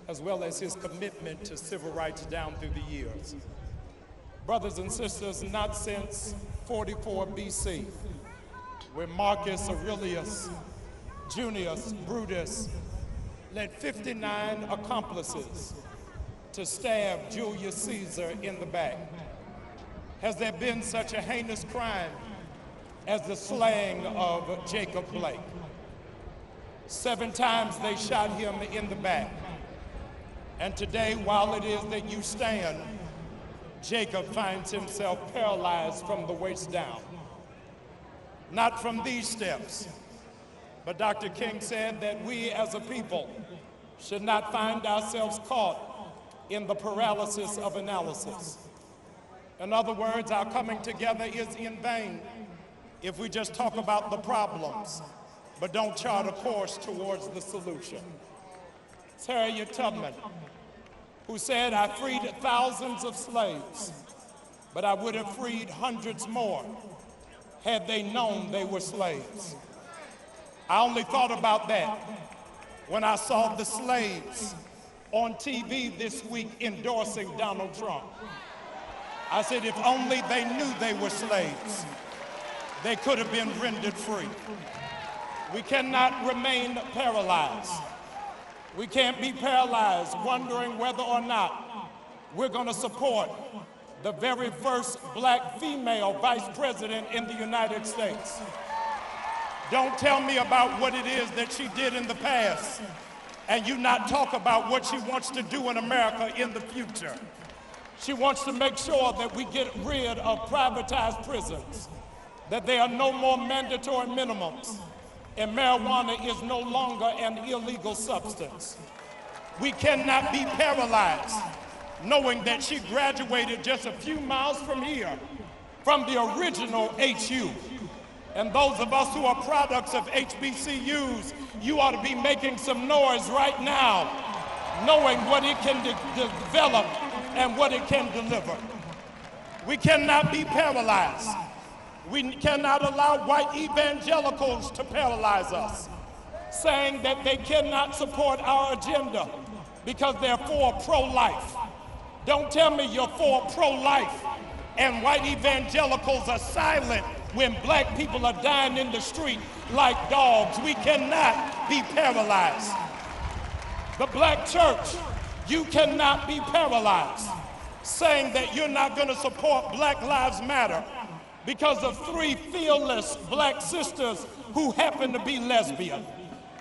as well as his commitment to civil rights down through the years. Brothers and sisters, not since 44 BC, where Marcus Aurelius Junius Brutus led 59 accomplices to stab Julius Caesar in the back, has there been such a heinous crime as the slaying of Jacob Blake. 7 times they shot him in the back. And today, while it is that you stand, Jacob finds himself paralyzed from the waist down. Not from these steps, but Dr. King said that we as a people should not find ourselves caught in the paralysis of analysis. In other words, our coming together is in vain if we just talk about the problems, but don't chart a course towards the solution. It's Harriet Tubman, who said, "I freed thousands of slaves, but I would have freed hundreds more had they known they were slaves." I only thought about that when I saw the slaves on TV this week endorsing Donald Trump. I said, if only they knew they were slaves, they could have been rendered free. We cannot remain paralyzed. We can't be paralyzed wondering whether or not we're going to support the very first black female vice president in the United States. Don't tell me about what it is that she did in the past and you not talk about what she wants to do in America in the future. She wants to make sure that we get rid of privatized prisons, that there are no more mandatory minimums, and marijuana is no longer an illegal substance. We cannot be paralyzed knowing that she graduated just a few miles from here, from the original HU. And those of us who are products of HBCUs, you ought to be making some noise right now, knowing what it can develop and what it can deliver. We cannot be paralyzed. We cannot allow white evangelicals to paralyze us, saying that they cannot support our agenda because they're for pro-life. Don't tell me you're for pro-life and white evangelicals are silent when black people are dying in the street like dogs. We cannot be paralyzed. The black church, you cannot be paralyzed, saying that you're not going to support Black Lives Matter because of 3 fearless black sisters who happen to be lesbian.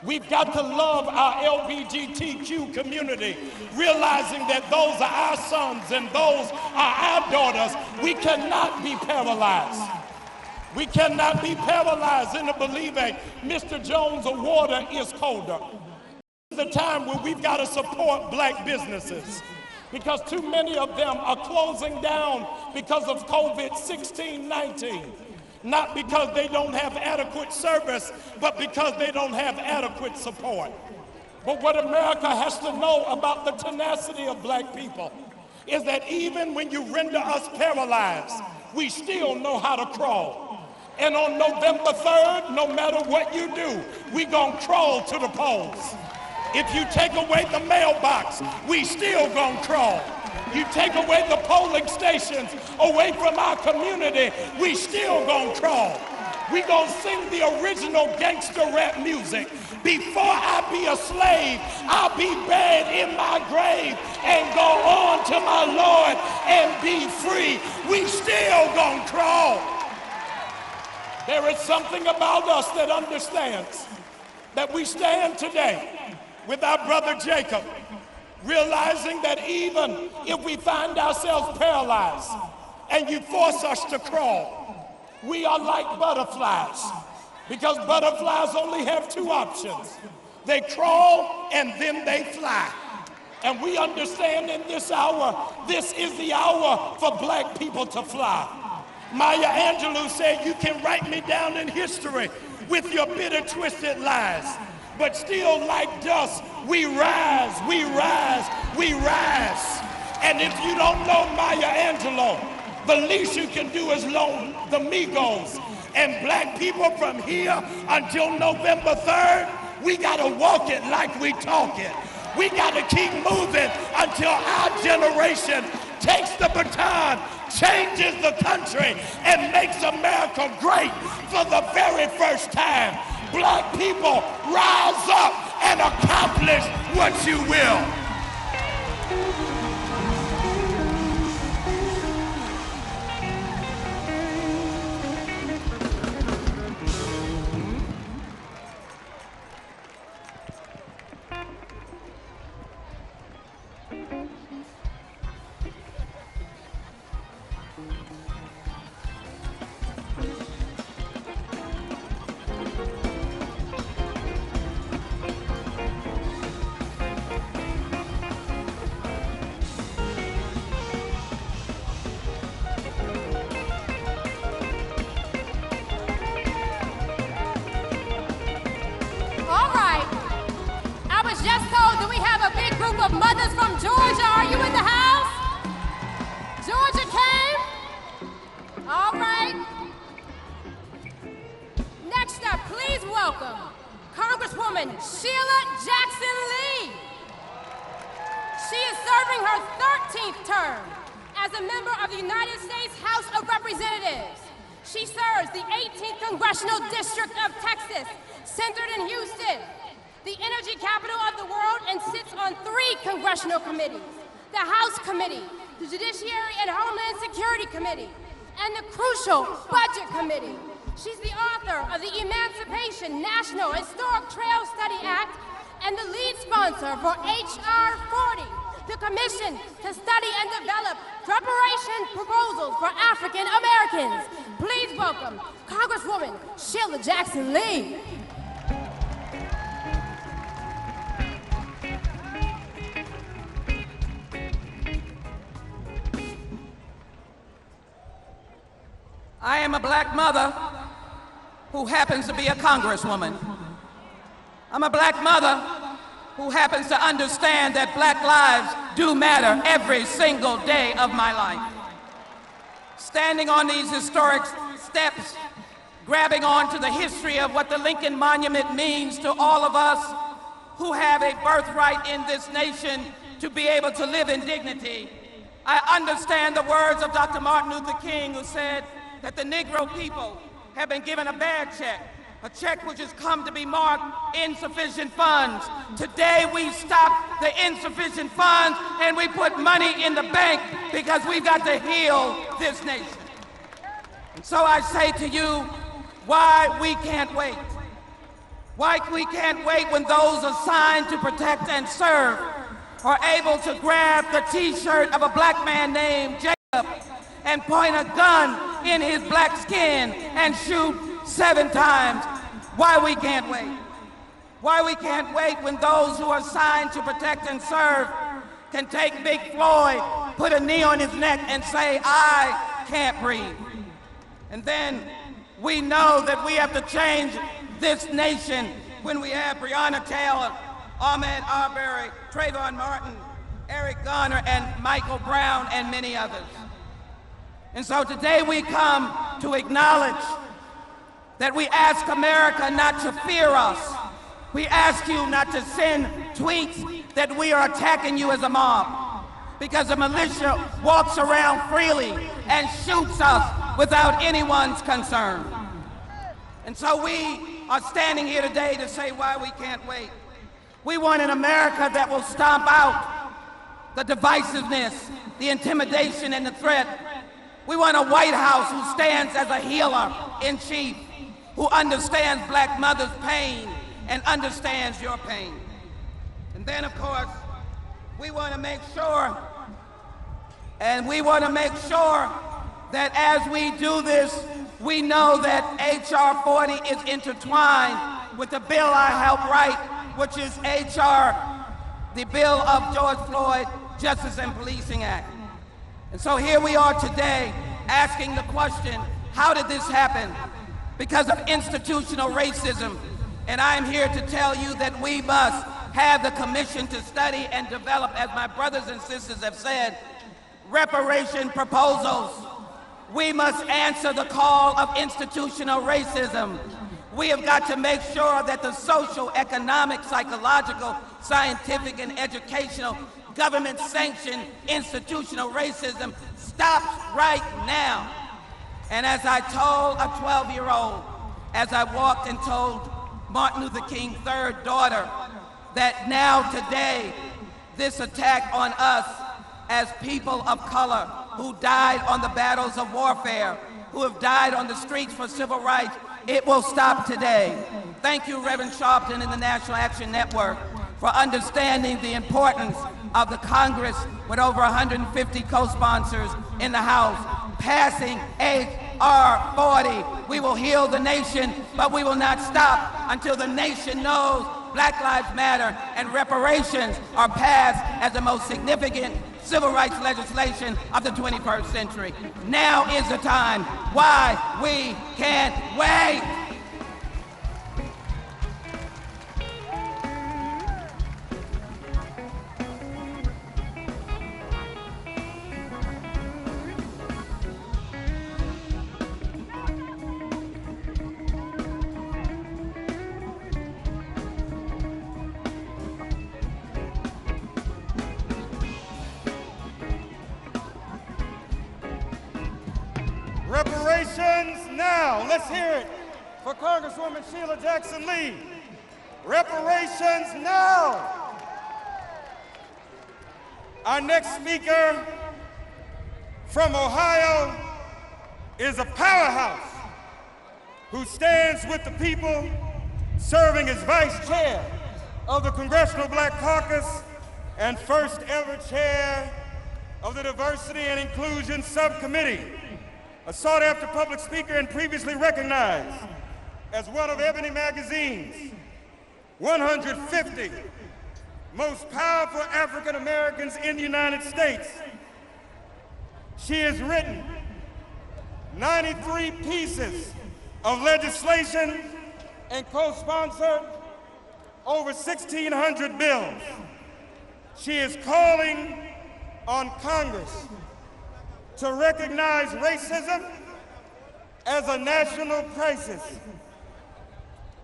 We've got to love our LGBTQ community, realizing that those are our sons and those are our daughters. We cannot be paralyzed. We cannot be paralyzed into believing Mr. Jones' water is colder. This is a time where we've got to support black businesses because too many of them are closing down because of COVID-19. Not because they don't have adequate service, but because they don't have adequate support. But what America has to know about the tenacity of black people is that even when you render us paralyzed, we still know how to crawl. And on November 3rd, no matter what you do, we gonna crawl to the polls. If you take away the mailbox, we still gonna crawl. You take away the polling stations away from our community, we still gonna crawl. We gonna sing the original gangster rap music. Before I be a slave, I'll be buried in my grave and go on to my Lord and be free. We still gonna crawl. There is something about us that understands that we stand today with our brother Jacob, realizing that even if we find ourselves paralyzed and you force us to crawl, we are like butterflies, because butterflies only have two options. They crawl and then they fly. And we understand in this hour, this is the hour for black people to fly. Maya Angelou said, you can write me down in history with your bitter, twisted lies. But still like dust, we rise, we rise, we rise. And if you don't know Maya Angelou, the least you can do is loan the Migos. And black people from here until November 3rd, we gotta walk it like we talk it. We gotta keep moving until our generation takes the baton, changes the country, and makes America great for the very first time. Black people, rise up and accomplish what you will. Of mothers from Georgia, are you in the house? Georgia came? All right. Next up, please welcome Congresswoman Sheila Jackson Lee. She is serving her 13th term as a member of the United States House of Representatives. She serves the 18th Congressional District of Texas, centered in Houston, the energy capital of the world, and sits on 3 congressional committees: the House Committee, the Judiciary and Homeland Security Committee, and the crucial Budget Committee. She's the author of the Emancipation National Historic Trail Study Act and the lead sponsor for H.R. 40, the Commission to Study and Develop Preparation Proposals for African Americans. Please welcome Congresswoman Sheila Jackson Lee. I am a black mother who happens to be a congresswoman. I'm a black mother who happens to understand that black lives do matter every single day of my life. Standing on these historic steps, grabbing onto the history of what the Lincoln Monument means to all of us who have a birthright in this nation to be able to live in dignity, I understand the words of Dr. Martin Luther King, who said that the Negro people have been given a bad check, a check which has come to be marked insufficient funds. Today we stop the insufficient funds and we put money in the bank because we've got to heal this nation. And so I say to you, why we can't wait. Why we can't wait when those assigned to protect and serve are able to grab the t-shirt of a black man named Jacob and point a gun in his black skin and shoot 7 times. Why we can't wait? Why we can't wait when those who are assigned to protect and serve can take Big Floyd, put a knee on his neck and say, I can't breathe. And then we know that we have to change this nation when we have Breonna Taylor, Ahmaud Arbery, Trayvon Martin, Eric Garner, and Michael Brown, and many others. And so today we come to acknowledge that we ask America not to fear us. We ask you not to send tweets that we are attacking you as a mob, because the militia walks around freely and shoots us without anyone's concern. And so we are standing here today to say why we can't wait. We want an America that will stomp out the divisiveness, the intimidation, and the threat. We want a White House who stands as a healer in chief, who understands black mothers' pain and understands your pain. And then, of course, we want to make sure, that as we do this, we know that H.R. 40 is intertwined with the bill I helped write, which is the bill of George Floyd, Justice and Policing Act. And so here we are today asking the question, how did this happen? Because of institutional racism. And I'm here to tell you that we must have the commission to study and develop, as my brothers and sisters have said, reparation proposals. We must answer the call of institutional racism. We have got to make sure that the social, economic, psychological, scientific, and educational government-sanctioned institutional racism stops right now. And as I told a 12-year-old, as I walked and told Martin Luther King's third daughter, that now today, this attack on us as people of color who died on the battles of warfare, who have died on the streets for civil rights, it will stop today. Thank you, Reverend Sharpton and the National Action Network, for understanding the importance of the Congress with over 150 co-sponsors in the House, passing H.R. 40. We will heal the nation, but we will not stop until the nation knows Black Lives Matter and reparations are passed as the most significant civil rights legislation of the 21st century. Now is the time. Why we can't wait. Reparations now. Let's hear it for Congresswoman Sheila Jackson Lee. Reparations now. Our next speaker from Ohio is a powerhouse who stands with the people, serving as vice chair of the Congressional Black Caucus and first ever chair of the Diversity and Inclusion Subcommittee. A sought-after public speaker and previously recognized as one of Ebony magazine's 150 most powerful African Americans in the United States. She has written 93 pieces of legislation and co-sponsored over 1,600 bills. She is calling on Congress to recognize racism as a national crisis.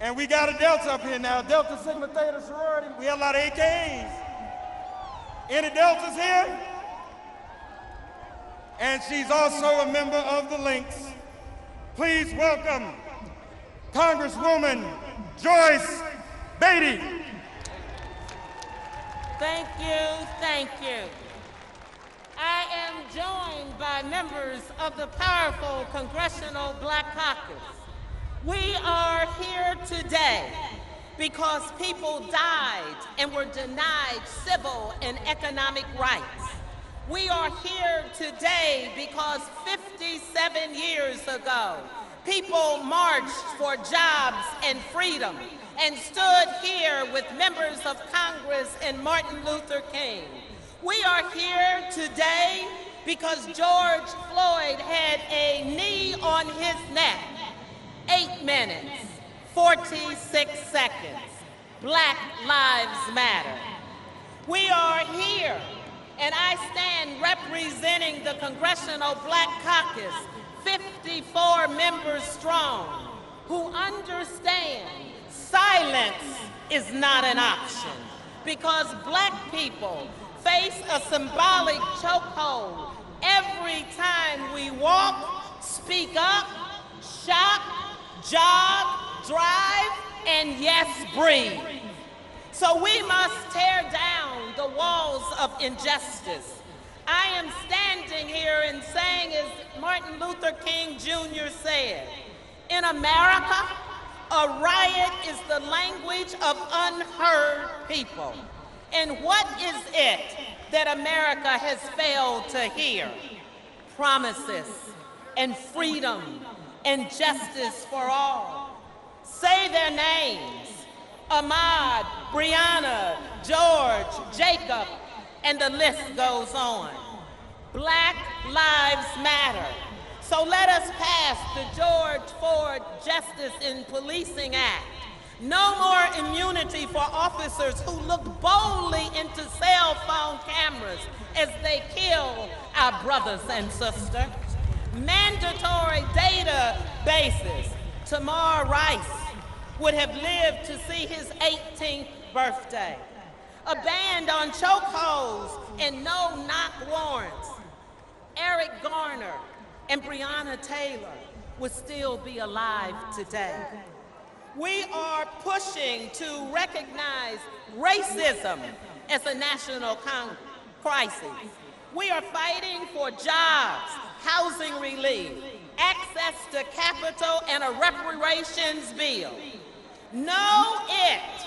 And we got a Delta up here now, Delta Sigma Theta sorority. We have a lot of AKAs. Any Deltas here? And she's also a member of the Lynx. Please welcome Congresswoman Joyce Beatty. Thank you, thank you. I am joined by members of the powerful Congressional Black Caucus. We are here today because people died and were denied civil and economic rights. We are here today because 57 years ago, people marched for jobs and freedom and stood here with members of Congress and Martin Luther King. We are here today because George Floyd had a knee on his neck. 8 minutes, 46 seconds. Black Lives Matter. We are here, and I stand representing the Congressional Black Caucus, 54 members strong, who understand silence is not an option because Black people face a symbolic chokehold every time we walk, speak up, shop, jog, drive, and yes, breathe. So we must tear down the walls of injustice. I am standing here and saying, as Martin Luther King Jr. said, in America, a riot is the language of unheard people. And what is it that America has failed to hear? Promises and freedom and justice for all. Say their names: Ahmaud, Breonna, George, Jacob, and the list goes on. Black Lives Matter. So let us pass the George Floyd Justice in Policing Act. No more immunity for officers who look boldly into cell phone cameras as they kill our brothers and sisters. Mandatory databases. Tamar Rice would have lived to see his 18th birthday. A ban on chokeholds and no-knock warrants. Eric Garner and Breonna Taylor would still be alive today. We are pushing to recognize racism as a national crisis. We are fighting for jobs, housing relief, access to capital, and a reparations bill. No, it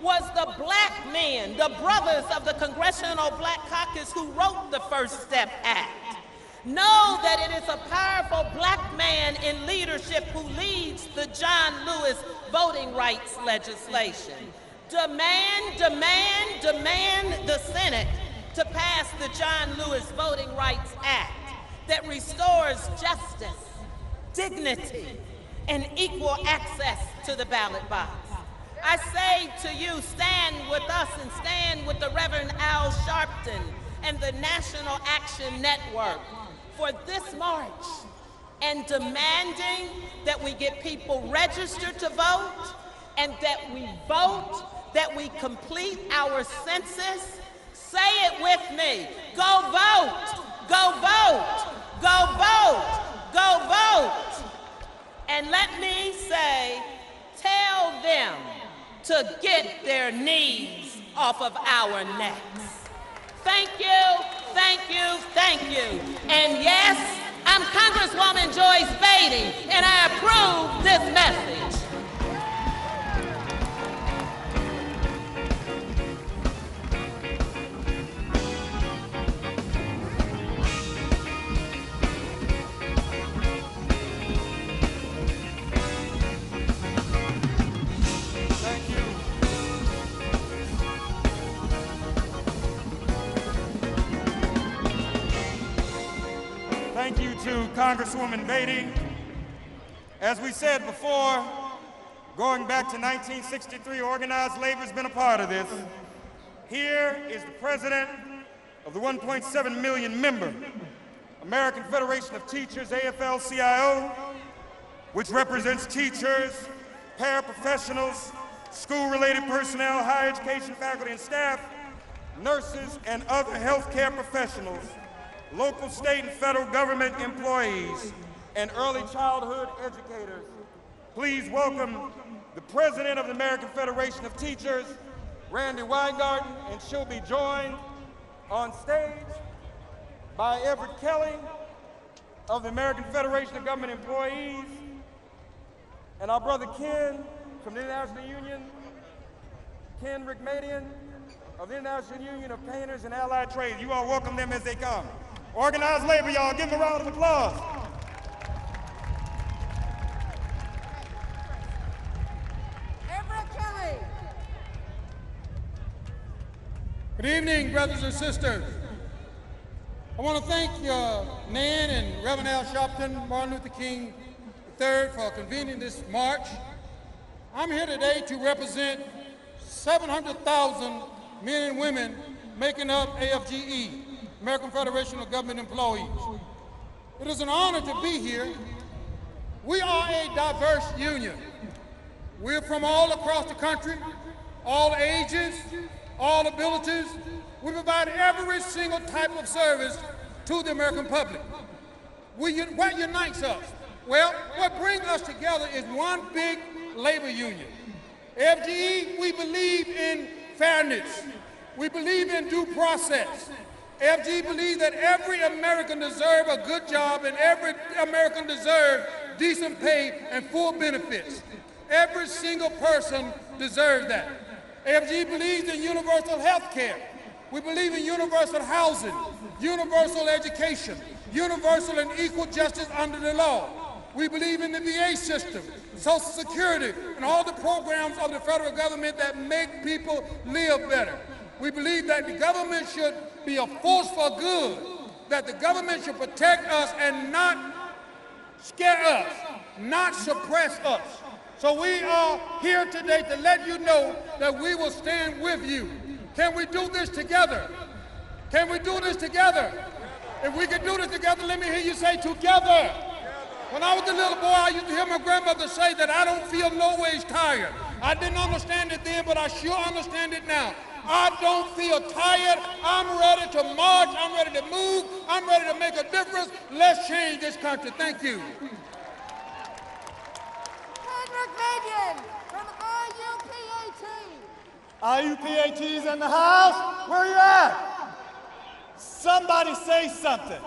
was the Black men, the brothers of the Congressional Black Caucus, who wrote the First Step Act. Know that it is a powerful Black man in leadership who leads the John Lewis voting rights legislation. Demand, demand, demand the Senate to pass the John Lewis Voting Rights Act that restores justice, dignity, and equal access to the ballot box. I say to you, stand with us and stand with the Reverend Al Sharpton and the National Action Network for this march and demanding that we get people registered to vote and that we vote, that we complete our census. Say it with me. Go vote, go vote, go vote, go vote. And let me say, tell them to get their knees off of our necks. Thank you, thank you, thank you. And yes, I'm Congresswoman Joyce Beatty, and I approve this message. Thank you to Congresswoman Beatty. As we said before, going back to 1963, organized labor's been a part of this. Here is the president of the 1.7 million member American Federation of Teachers, AFL-CIO, which represents teachers, paraprofessionals, school-related personnel, higher education faculty and staff, nurses, and other healthcare professionals, local, state, and federal government employees, and early childhood educators. Please welcome the president of the American Federation of Teachers, Randi Weingarten, and she'll be joined on stage by Everett Kelley of the American Federation of Government Employees, and our brother Ken from the International Union Ken Rickmadian of the International Union of Painters and Allied Trades. You all welcome them as they come. Organized labor, y'all, give them a round of applause. Everett Kelley. Good evening, brothers and sisters. I want to thank Nan and Reverend Al Sharpton, Martin Luther King III for convening this march. I'm here today to represent 700,000 men and women making up AFGE, American Federation of Government Employees. It is an honor to be here. We are a diverse union. We're from all across the country, all ages, all abilities. We provide every single type of service to the American public. What unites us? Well, what brings us together is one big labor union. FGE, we believe in fairness. We believe in due process. FGE believes that every American deserves a good job and every American deserves decent pay and full benefits. Every single person deserves that. FGE believes in universal health care. We believe in universal housing, universal education, universal and equal justice under the law. We believe in the VA system, Social Security, and all the programs of the federal government that make people live better. We believe that the government should be a force for good, that the government should protect us and not scare us, not suppress us. So we are here today to let you know that we will stand with you. Can we do this together? Can we do this together? If we can do this together, let me hear you say together. When I was a little boy, I used to hear my grandmother say that I don't feel no ways tired. I didn't understand it then, but I sure understand it now. I don't feel tired. I'm ready to march. I'm ready to move. I'm ready to make a difference. Let's change this country. Thank you. Rickmadian from IUPAT. IUPAT's in the house? Where you at? Somebody say something.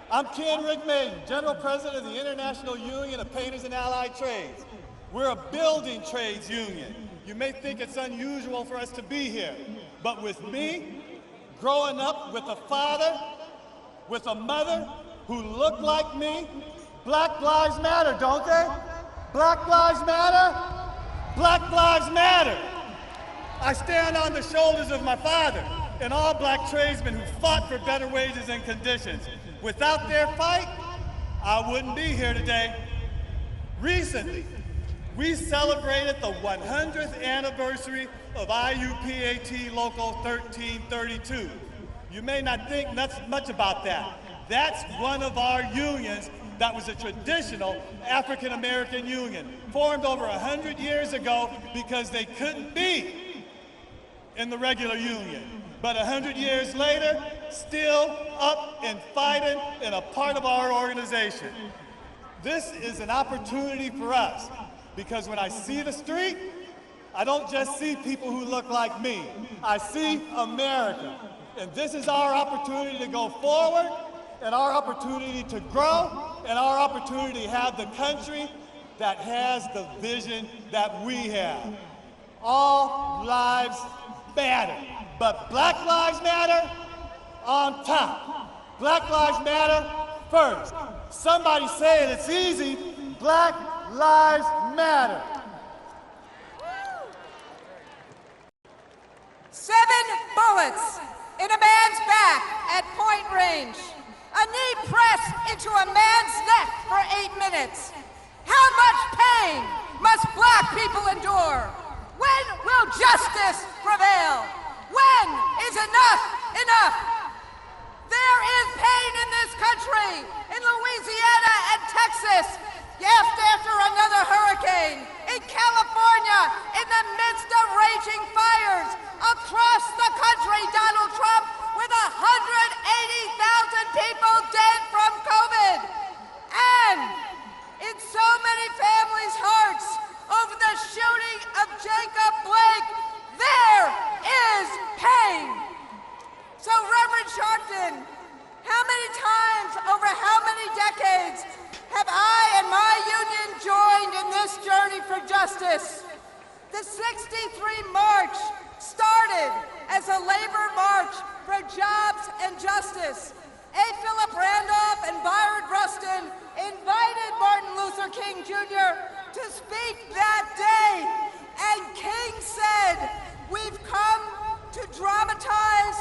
I'm Ken Rickmadian, General President of the International Union of Painters and Allied Trades. We're a building trades union. You may think it's unusual for us to be here, but with me, growing up with a father, with a mother who looked like me, Black Lives Matter, don't they? Black Lives Matter? Black Lives Matter. I stand on the shoulders of my father and all black tradesmen who fought for better wages and conditions. Without their fight, I wouldn't be here today. Recently, we celebrated the 100th anniversary of IUPAT Local 1332. You may not think much about that. That's one of our unions that was a traditional African-American union, formed over 100 years ago because they couldn't be in the regular union. But 100 years later, still up and fighting and a part of our organization. This is an opportunity for us because when I see the street, I don't just see people who look like me. I see America. And this is our opportunity to go forward and our opportunity to grow and our opportunity to have the country that has the vision that we have. All lives matter, but Black Lives Matter on top. Black Lives Matter first. Somebody say it, it's easy. Black Lives Matter. 7 bullets in a man's back at point range. A knee pressed into a man's neck for 8 minutes. How much pain must black people endure? When will justice prevail? When is enough enough? There is pain in this country, in Louisiana and Texas, after another hurricane, in California, in the midst of raging fires, across the country, Donald Trump, with 180,000 people dead from COVID. And in so many families' hearts over the shooting of Jacob Blake, there is pain. So Reverend Sharpton, how many times over how many decades have I and my union joined in this journey for justice? The 63 March started as a labor march for jobs and justice. A. Philip Randolph and Byron Rustin invited Martin Luther King Jr. to speak that day, and King said, "We've come to dramatize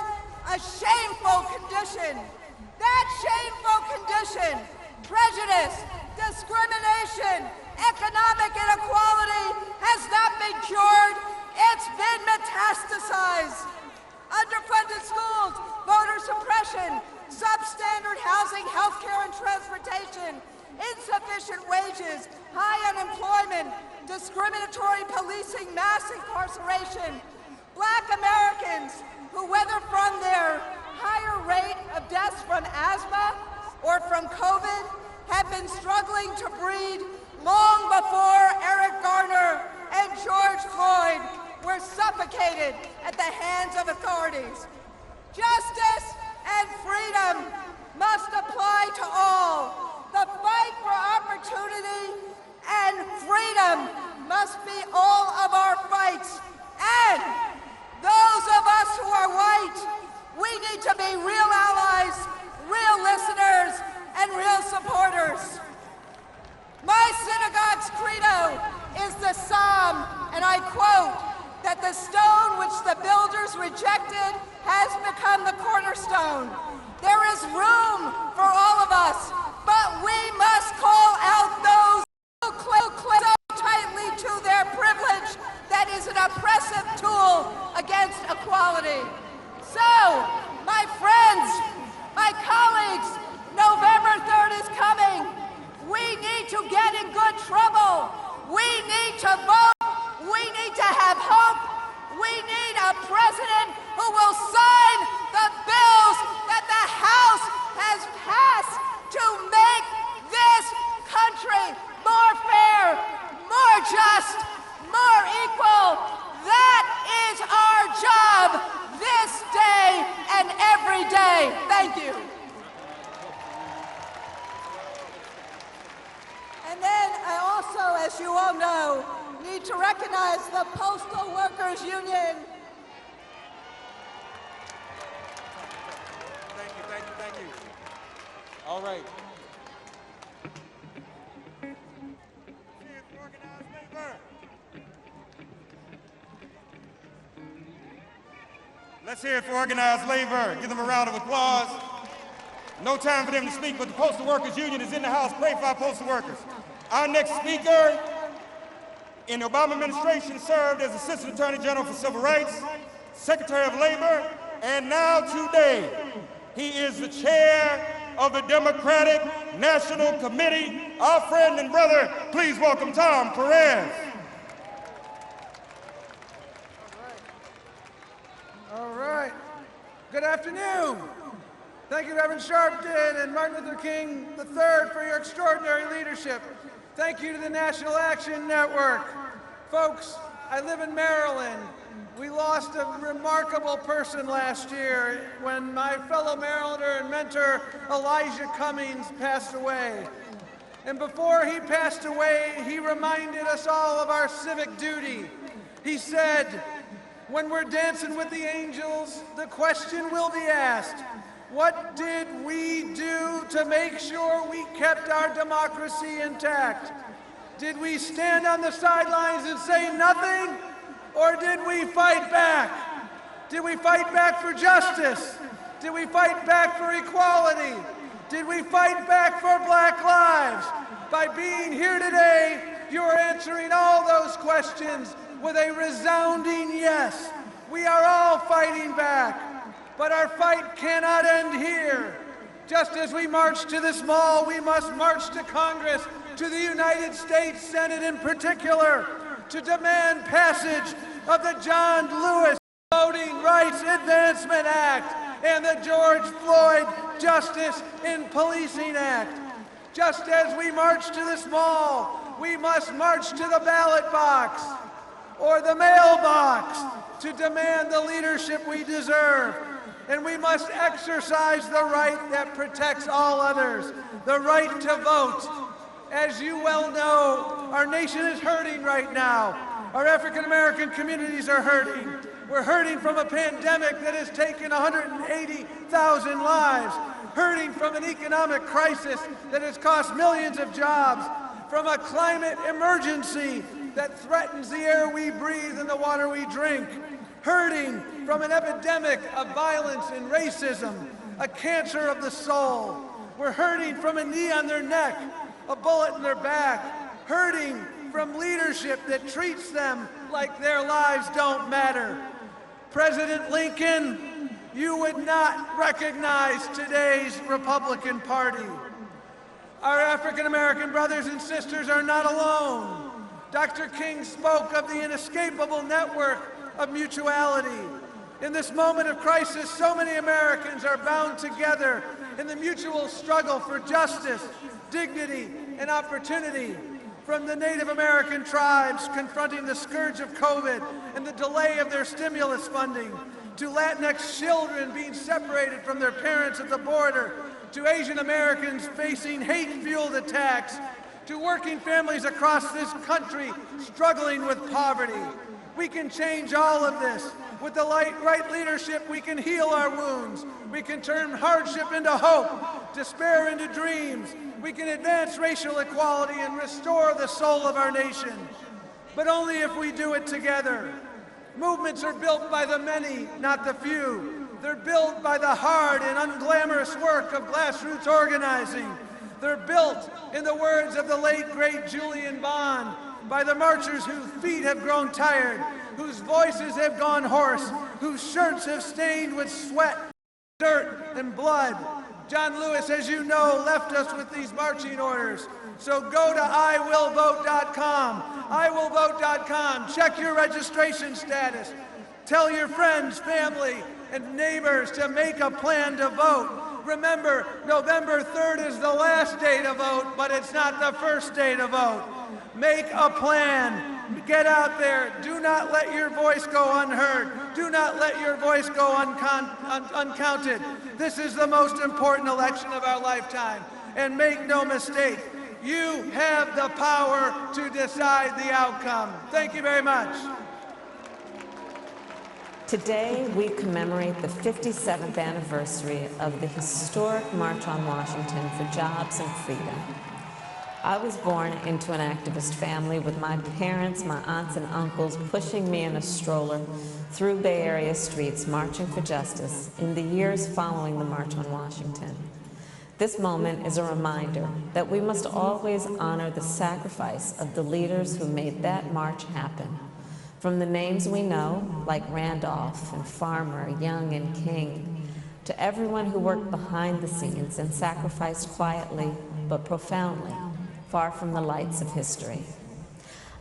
a shameful condition." That shameful condition, prejudice, discrimination, economic inequality, has not been cured, it's been metastasized. Underfunded schools, voter suppression, substandard housing, healthcare, and transportation, insufficient wages, high unemployment, discriminatory policing, mass incarceration. Black Americans who, whether from their higher rate of deaths from asthma or from COVID, have been struggling to breathe long before Eric Garner and George Floyd were suffocated at the hands of authorities. Justice and freedom must apply to all. The fight for opportunity and freedom must be all of our fights. And those of us who are white, we need to be real allies, real listeners, and real supporters. My synagogue's credo is the Psalm, and I quote, that the stone which the builders rejected has become the cornerstone. There is room for all of us, but we must call out those who cling so tightly to their privilege that is an oppressive tool against equality. So, my friends, my colleagues, November 3rd is coming. We need to get in good trouble. We need to vote. We need to have hope. We need a president who will sign the bills that the House has passed to make this country more fair, more just, more equal. That is our job this day and every day. Thank you. And then I also, as you all know, need to recognize the Postal Workers Union. Thank you. All right. Let's hear it for organized labor. Give them a round of applause. No time for them to speak, but the Postal Workers Union is in the house. Pray for our postal workers. Our next speaker in the Obama administration served as Assistant Attorney General for Civil Rights, Secretary of Labor, and now today, he is the chair of the Democratic National Committee. Our friend and brother, please welcome Tom Perez. All right. Good afternoon. Thank you, Reverend Sharpton and Martin Luther King III for your extraordinary leadership. Thank you to the National Action Network. Folks, I live in Maryland. We lost a remarkable person last year when my fellow Marylander and mentor, Elijah Cummings, passed away. And before he passed away, he reminded us all of our civic duty. He said, when we're dancing with the angels, the question will be asked, what did we do to make sure we kept our democracy intact? Did we stand on the sidelines and say nothing, or did we fight back? Did we fight back for justice? Did we fight back for equality? Did we fight back for Black lives? By being here today, you are answering all those questions with a resounding yes. We are all fighting back. But our fight cannot end here. Just as we march to this mall, we must march to Congress, to the United States Senate in particular, to demand passage of the John Lewis Voting Rights Advancement Act and the George Floyd Justice in Policing Act. Just as we march to this mall, we must march to the ballot box or the mailbox to demand the leadership we deserve. And we must exercise the right that protects all others, the right to vote. As you well know, our nation is hurting right now. Our African American communities are hurting. We're hurting from a pandemic that has taken 180,000 lives, hurting from an economic crisis that has cost millions of jobs, from a climate emergency that threatens the air we breathe and the water we drink, hurting from an epidemic of violence and racism, a cancer of the soul. We're hurting from a knee on their neck, a bullet in their back, hurting from leadership that treats them like their lives don't matter. President Lincoln, you would not recognize today's Republican Party. Our African American brothers and sisters are not alone. Dr. King spoke of the inescapable network of mutuality. In this moment of crisis, so many Americans are bound together in the mutual struggle for justice, dignity, and opportunity. From the Native American tribes confronting the scourge of COVID and the delay of their stimulus funding, to Latinx children being separated from their parents at the border, to Asian Americans facing hate-fueled attacks, to working families across this country struggling with poverty. We can change all of this. With the right leadership, we can heal our wounds. We can turn hardship into hope, despair into dreams. We can advance racial equality and restore the soul of our nation. But only if we do it together. Movements are built by the many, not the few. They're built by the hard and unglamorous work of grassroots organizing. They're built, in the words of the late, great Julian Bond, by the marchers whose feet have grown tired, whose voices have gone hoarse, whose shirts have stained with sweat, dirt, and blood. John Lewis, as you know, left us with these marching orders. So go to iwillvote.com, iwillvote.com, check your registration status. Tell your friends, family, and neighbors to make a plan to vote. Remember, November 3rd is the last day to vote, but it's not the first day to vote. Make a plan. Get out there. Do not let your voice go unheard. Do not let your voice go uncounted. This is the most important election of our lifetime. And make no mistake, you have the power to decide the outcome. Thank you very much. Today, we commemorate the 57th anniversary of the historic March on Washington for Jobs and Freedom. I was born into an activist family with my parents, my aunts and uncles pushing me in a stroller through Bay Area streets marching for justice in the years following the March on Washington. This moment is a reminder that we must always honor the sacrifice of the leaders who made that march happen. From the names we know, like Randolph and Farmer, Young and King, to everyone who worked behind the scenes and sacrificed quietly but profoundly, far from the lights of history.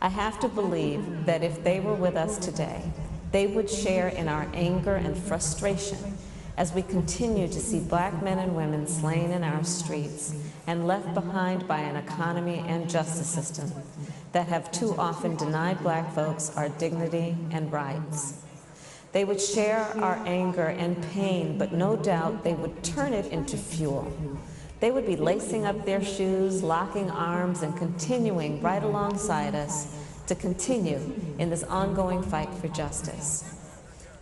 I have to believe that if they were with us today, they would share in our anger and frustration as we continue to see Black men and women slain in our streets and left behind by an economy and justice system that have too often denied Black folks our dignity and rights. They would share our anger and pain, but no doubt they would turn it into fuel. They would be lacing up their shoes, locking arms, and continuing right alongside us to continue in this ongoing fight for justice.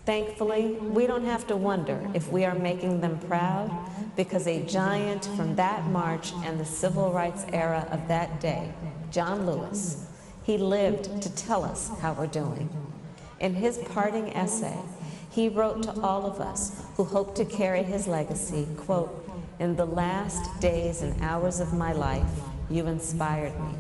Thankfully, we don't have to wonder if we are making them proud, because a giant from that march and the civil rights era of that day, John Lewis, he lived to tell us how we're doing. In his parting essay, he wrote to all of us who hope to carry his legacy, quote, "In the last days and hours of my life, you inspired me.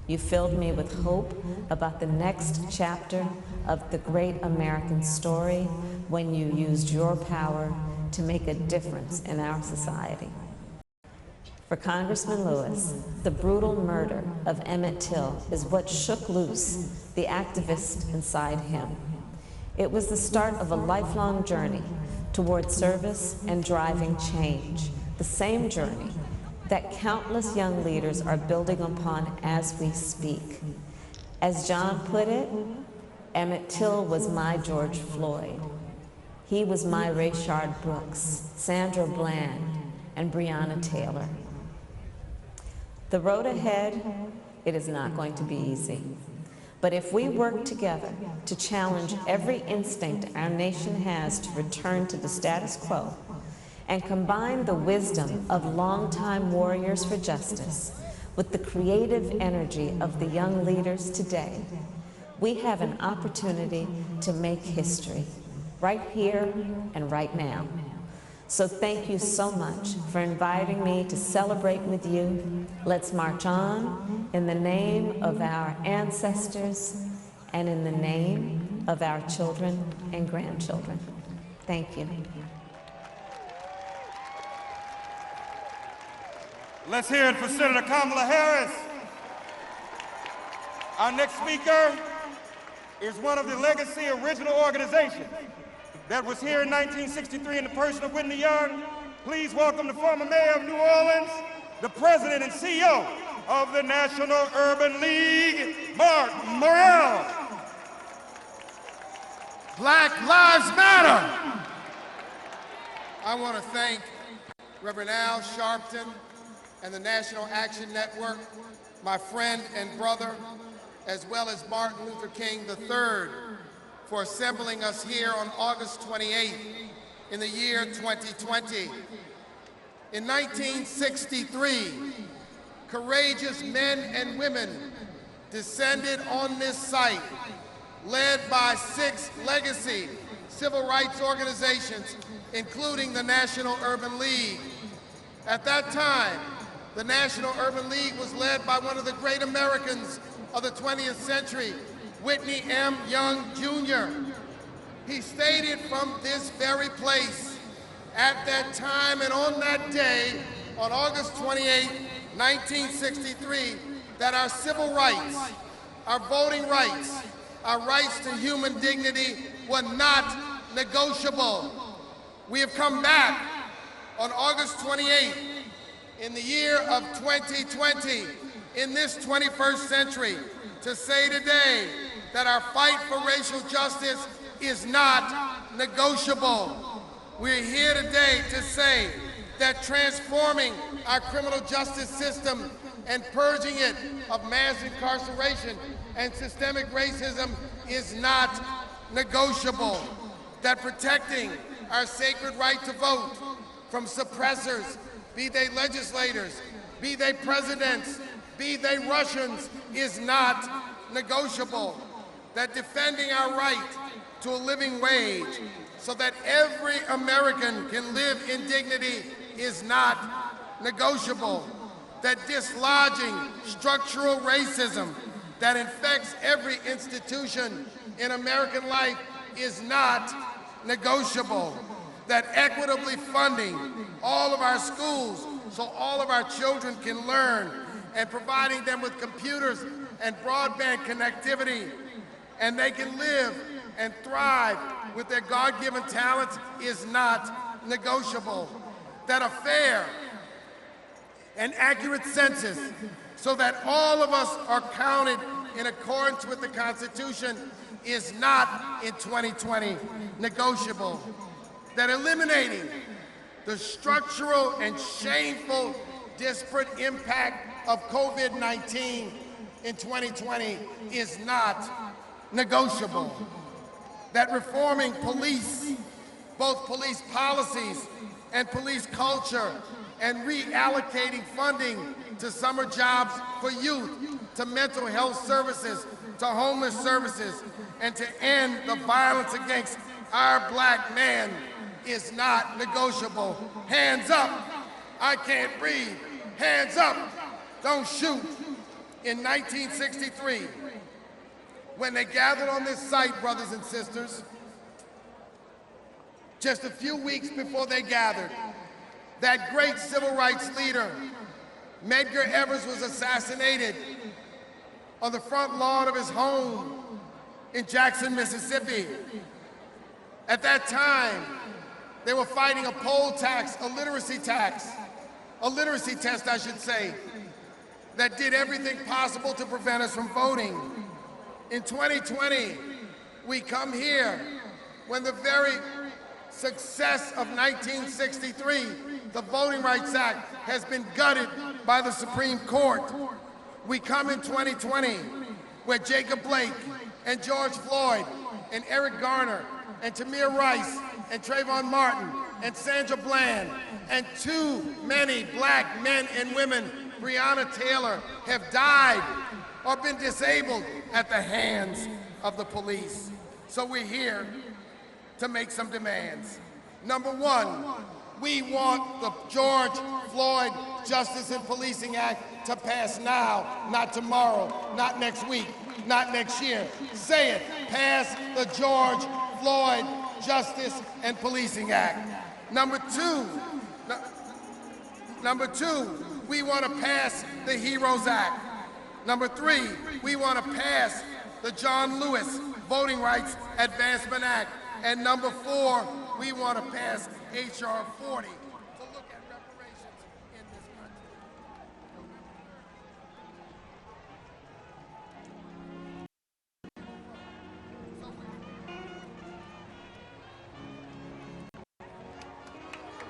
You filled me with hope about the next chapter of the great American story when you used your power to make a difference in our society." For Congressman Lewis, the brutal murder of Emmett Till is what shook loose the activist inside him. It was the start of a lifelong journey toward service and driving change, the same journey that countless young leaders are building upon as we speak. As John put it, Emmett Till was my George Floyd. He was my Rayshard Brooks, Sandra Bland, and Breonna Taylor. The road ahead, it is not going to be easy. But if we work together to challenge every instinct our nation has to return to the status quo and combine the wisdom of longtime warriors for justice with the creative energy of the young leaders today, we have an opportunity to make history right here and right now. So thank you so much for inviting me to celebrate with you. Let's march on in the name of our ancestors and in the name of our children and grandchildren. Thank you. Let's hear it for Senator Kamala Harris. Our next speaker is one of the legacy original organizations that was here in 1963 in the person of Whitney Young. Please welcome the former mayor of New Orleans, the president and CEO of the National Urban League, Mark Morrell. Black Lives Matter. I want to thank Reverend Al Sharpton and the National Action Network, my friend and brother, as well as Martin Luther King III, for assembling us here on August 28th in the year 2020. In 1963, courageous men and women descended on this site, led by 6 legacy civil rights organizations, including the National Urban League. At that time, the National Urban League was led by one of the great Americans of the 20th century, Whitney M. Young, Jr. He stated from this very place at that time and on that day, on August 28, 1963, that our civil rights, our voting rights, our rights to human dignity were not negotiable. We have come back on August 28th in the year of 2020, in this 21st century, to say today that our fight for racial justice is not negotiable. We're here today to say that transforming our criminal justice system and purging it of mass incarceration and systemic racism is not negotiable. That protecting our sacred right to vote from suppressors, be they legislators, be they presidents, be they Russians, is not negotiable. That defending our right to a living wage so that every American can live in dignity is not negotiable. That dislodging structural racism that infects every institution in American life is not negotiable. That equitably funding all of our schools so all of our children can learn, and providing them with computers and broadband connectivity, and they can live and thrive with their God-given talents is not negotiable. That a fair and accurate census so that all of us are counted in accordance with the Constitution is not, in 2020, negotiable. That eliminating the structural and shameful disparate impact of COVID-19 in 2020 is not negotiable. That reforming police, both police policies and police culture, and reallocating funding to summer jobs for youth, to mental health services, to homeless services, and to end the violence against our black man is not negotiable. Hands up, I can't breathe. Hands up, don't shoot. In 1963, when they gathered on this site, brothers and sisters, just a few weeks before they gathered, that great civil rights leader, Medgar Evers, was assassinated on the front lawn of his home in Jackson, Mississippi. At that time, they were fighting a poll tax, a literacy test, I should say, that did everything possible to prevent us from voting. In 2020, we come here when the very success of 1963, the Voting Rights Act, has been gutted by the Supreme Court. We come in 2020 where Jacob Blake and George Floyd and Eric Garner and Tamir Rice and Trayvon Martin and Sandra Bland and too many black men and women, Breonna Taylor, have died or been disabled at the hands of the police. So we're here to make some demands. Number one, we want the George Floyd Justice and Policing Act to pass now, not tomorrow, not next week, not next year. Say it, pass the George Floyd Justice and Policing Act. Number two, we want to pass the HEROES Act. Number three, we want to pass the John Lewis Voting Rights Advancement Act. And number four, we want to pass H.R. 40 to look at reparations in this country.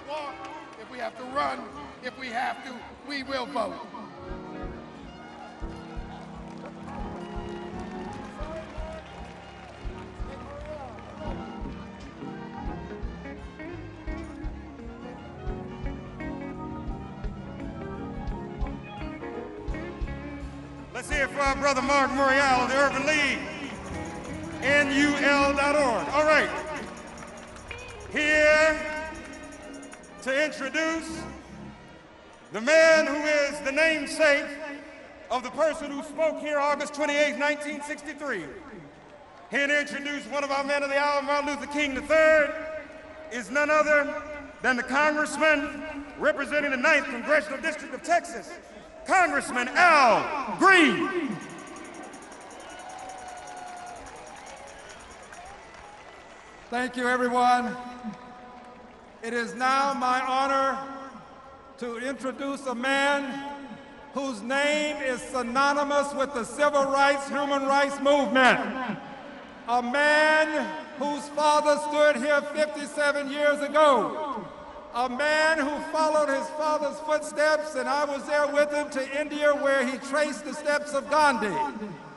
Walk, if we have to run, if we have to, we will vote. Let's hear it for our brother Mark Murguia of the Urban League, NUL.org. All right, here to introduce the man who is the namesake of the person who spoke here August 28, 1963. Here to introduce one of our men of the hour, Martin Luther King III, is none other than the Congressman representing the 9th Congressional District of Texas, Congressman Al Green. Thank you, everyone. It is now my honor to introduce a man whose name is synonymous with the civil rights, human rights movement. A man whose father stood here 57 years ago. A man who followed his father's footsteps, and I was there with him to India where he traced the steps of Gandhi.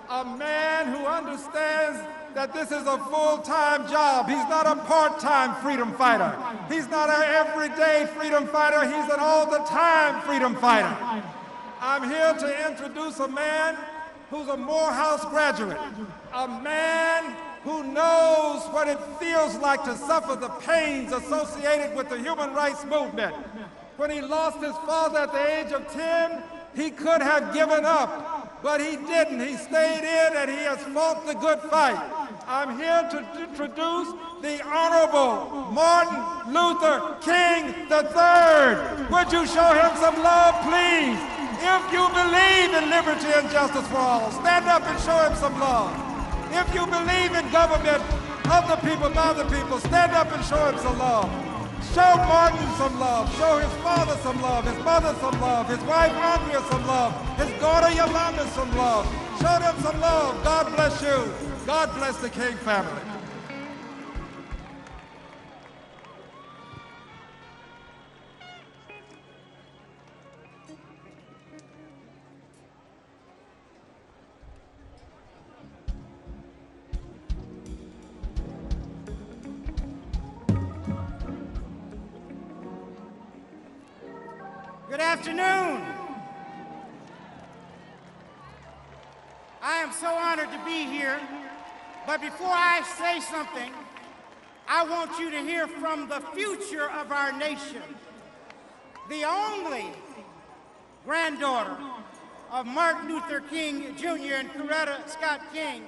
A man who understands that this is a full-time job. He's not a part-time freedom fighter. He's not an everyday freedom fighter. He's an all-the-time freedom fighter. I'm here to introduce a man who's a Morehouse graduate, a man who knows what it feels like to suffer the pains associated with the human rights movement. When he lost his father at the age of 10, he could have given up, but he didn't. He stayed in and he has fought the good fight. I'm here to introduce the Honorable Martin Luther King III. Would you show him some love, please? If you believe in liberty and justice for all, stand up and show him some love. If you believe in government of the people, by the people, stand up and show him some love. Show Martin some love. Show his father some love, his mother some love, his wife Andrea some love, his daughter Yolanda some love. Show them some love. God bless you. God bless the King family. Good afternoon. I am so honored to be here, but before I say something, I want you to hear from the future of our nation, the only granddaughter of Martin Luther King Jr. and Coretta Scott King,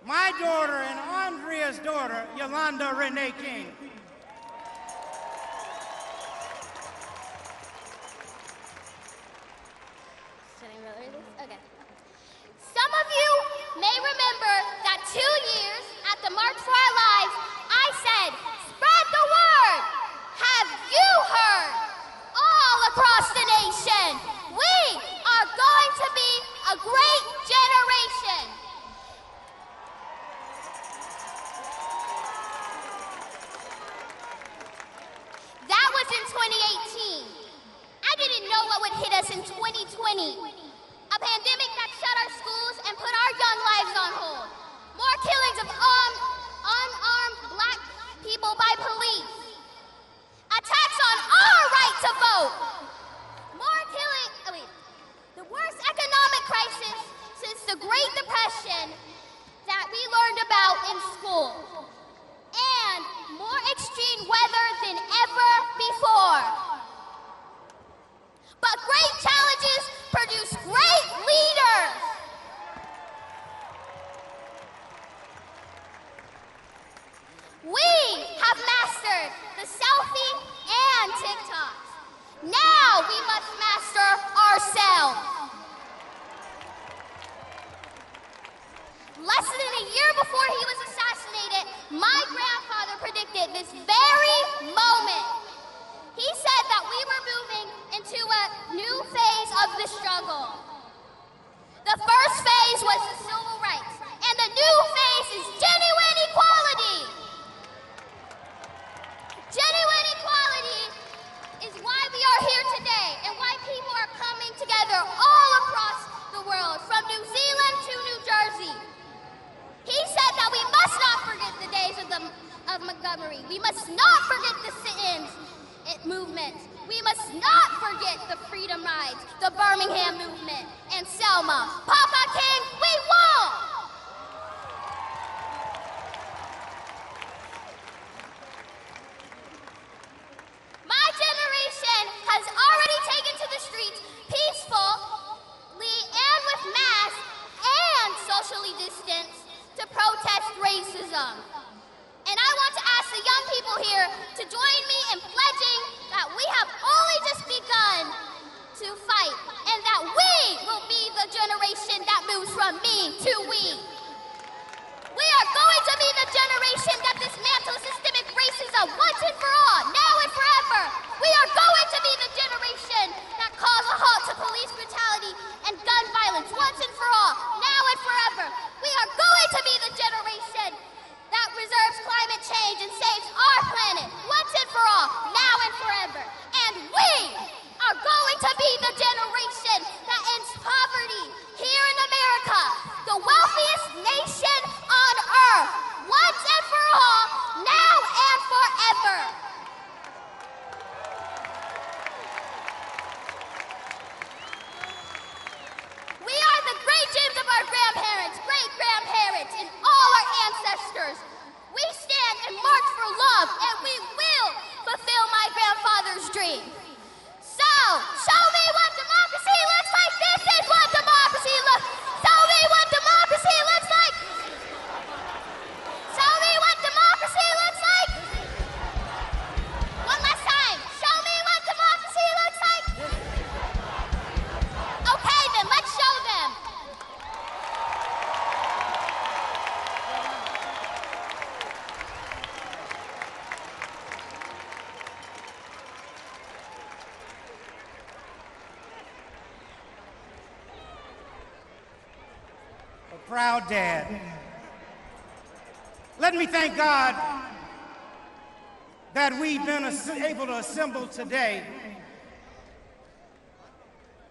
my daughter and Andrea's daughter, Yolanda Renee King. Some of you may remember that 2 years at the March for Our Lives, I said, spread the word. Have you heard? All across the nation, we are going to be a great generation. That was in 2018. I didn't know what would hit us in 2020. A pandemic that shut our schools killings of unarmed black people by police. Attacks on our right to vote. The worst economic crisis since the Great Depression that we learned about in school. And more extreme weather than ever before. But great challenges produce great leaders. We have mastered the selfie and TikToks. Now we must master ourselves. Less than a year before he was assassinated, my grandfather predicted this very moment. He said that we were moving into a new phase of the struggle. The first phase was the civil rights, and the new phase is genuine equality. Genuine equality is why we are here today and why people are coming together all across the world, from New Zealand to New Jersey. He said that we must not forget the days of Montgomery. We must not forget the sit-ins movement. We must not forget the freedom rides, the Birmingham movement, and Selma. Papa King, we won't! My generation has already taken to the streets peacefully and with masks and socially distanced to protest racism. And I want to ask the young people here to join me in pledging that we have only just begun to fight and that we will be the generation that moves from me to we. We are going to be the generation that dismantles systemic racism once and for all, now and forever. We are going to be the generation that calls a halt to police brutality and gun violence once and for all, now and forever. We are going to be the generation that preserves climate change and saves our planet once and for all, now and forever. And we are going to be the generation that ends poverty here in America, the wealthiest nation on earth, once and for all, now and forever. We are the great dreams of our grandparents, great-grandparents, and all our ancestors. We stand and march for love, and we will fulfill my grandfather's dream. So, show me what democracy looks like. This is what democracy looks like. Show me what democracy looks like. Show me what democracy looks like. One last time. Show me what democracy looks like. Okay, then let's show them. Proud dad. Let me thank God that we've been able to assemble today,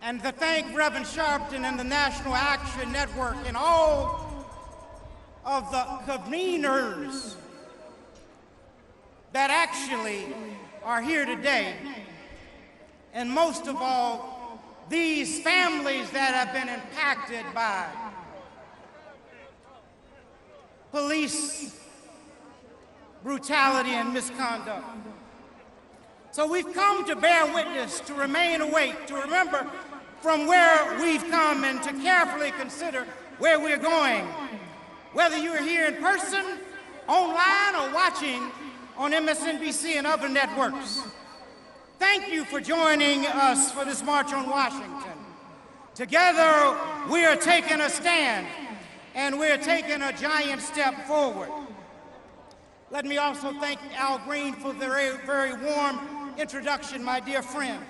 and to thank Reverend Sharpton and the National Action Network and all of the conveners that actually are here today, and most of all, these families that have been impacted by police brutality and misconduct. So we've come to bear witness, to remain awake, to remember from where we've come, and to carefully consider where we're going. Whether you're here in person, online, or watching on MSNBC and other networks. Thank you for joining us for this March on Washington. Together, we are taking a stand, and we're taking a giant step forward. Let me also thank Al Green for the very warm introduction, my dear friend.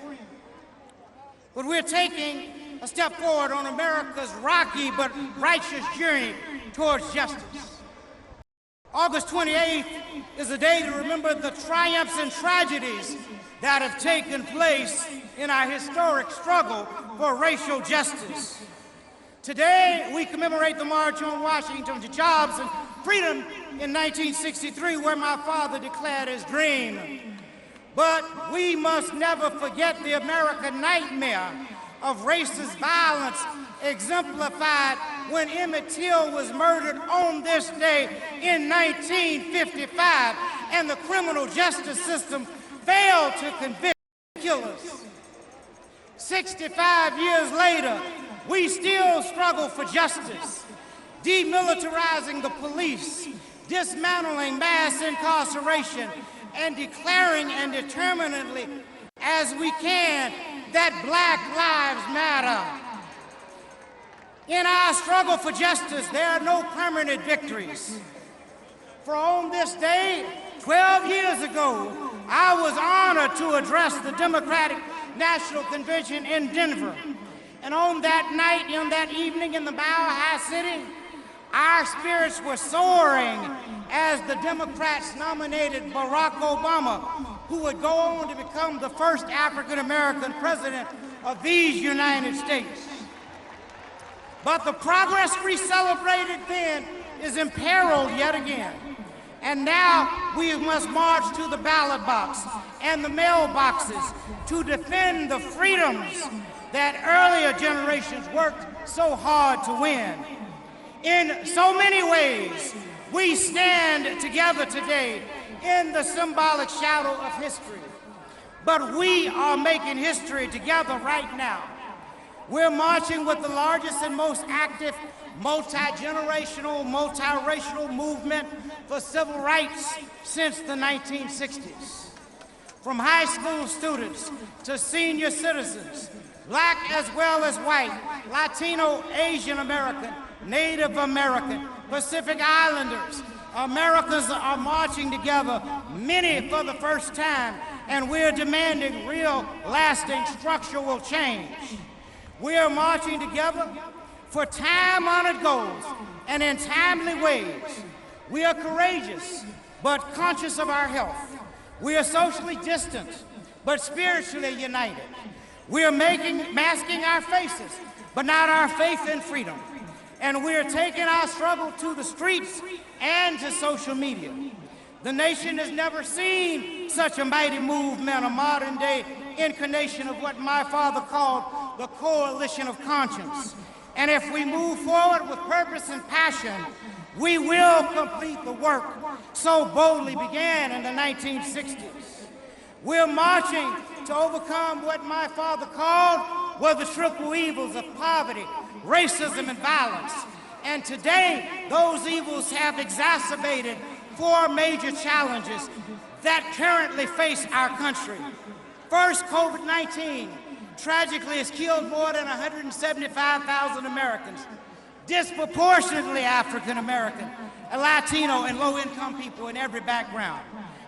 But we're taking a step forward on America's rocky but righteous journey towards justice. August 28th is a day to remember the triumphs and tragedies that have taken place in our historic struggle for racial justice. Today, we commemorate the March on Washington to jobs and freedom in 1963, where my father declared his dream. But we must never forget the American nightmare of racist violence exemplified when Emmett Till was murdered on this day in 1955, and the criminal justice system failed to convict killers. 65 years later, we still struggle for justice, demilitarizing the police, dismantling mass incarceration, and declaring and determinedly as we can that Black Lives Matter. In our struggle for justice, there are no permanent victories. For on this day, 12 years ago, I was honored to address the Democratic National Convention in Denver. And on that night, on that evening in the Mile High City, our spirits were soaring as the Democrats nominated Barack Obama, who would go on to become the first African-American president of these United States. But the progress we celebrated then is imperiled yet again. And now we must march to the ballot box and the mailboxes to defend the freedoms that earlier generations worked so hard to win. In so many ways, we stand together today in the symbolic shadow of history. But we are making history together right now. We're marching with the largest and most active multi-generational, multiracial movement for civil rights since the 1960s. From high school students to senior citizens, Black as well as white, Latino, Asian American, Native American, Pacific Islanders, Americans are marching together, many for the first time, and we're demanding real, lasting, structural change. We are marching together for time-honored goals and in timely ways. We are courageous, but conscious of our health. We are socially distant, but spiritually united. We are masking our faces, but not our faith in freedom. And we are taking our struggle to the streets and to social media. The nation has never seen such a mighty movement, a modern-day incarnation of what my father called the coalition of conscience. And if we move forward with purpose and passion, we will complete the work so boldly began in the 1960s. We're marching to overcome what my father called were the triple evils of poverty, racism, and violence. And today, those evils have exacerbated 4 major challenges that currently face our country. First, COVID-19 tragically has killed more than 175,000 Americans, disproportionately African American, Latino, and low-income people in every background.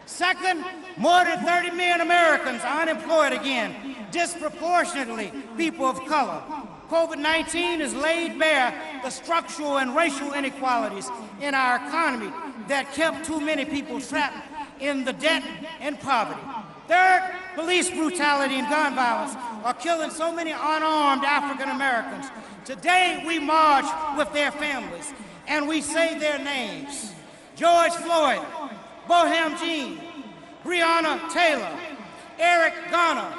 Second, more than 30 million Americans are unemployed again, disproportionately people of color. COVID-19 has laid bare the structural and racial inequalities in our economy that kept too many people trapped in the debt and poverty. Third, police brutality and gun violence are killing so many unarmed African Americans. Today, we march with their families and we say their names. George Floyd, Bohem Jean, Breonna Taylor, Eric Garner,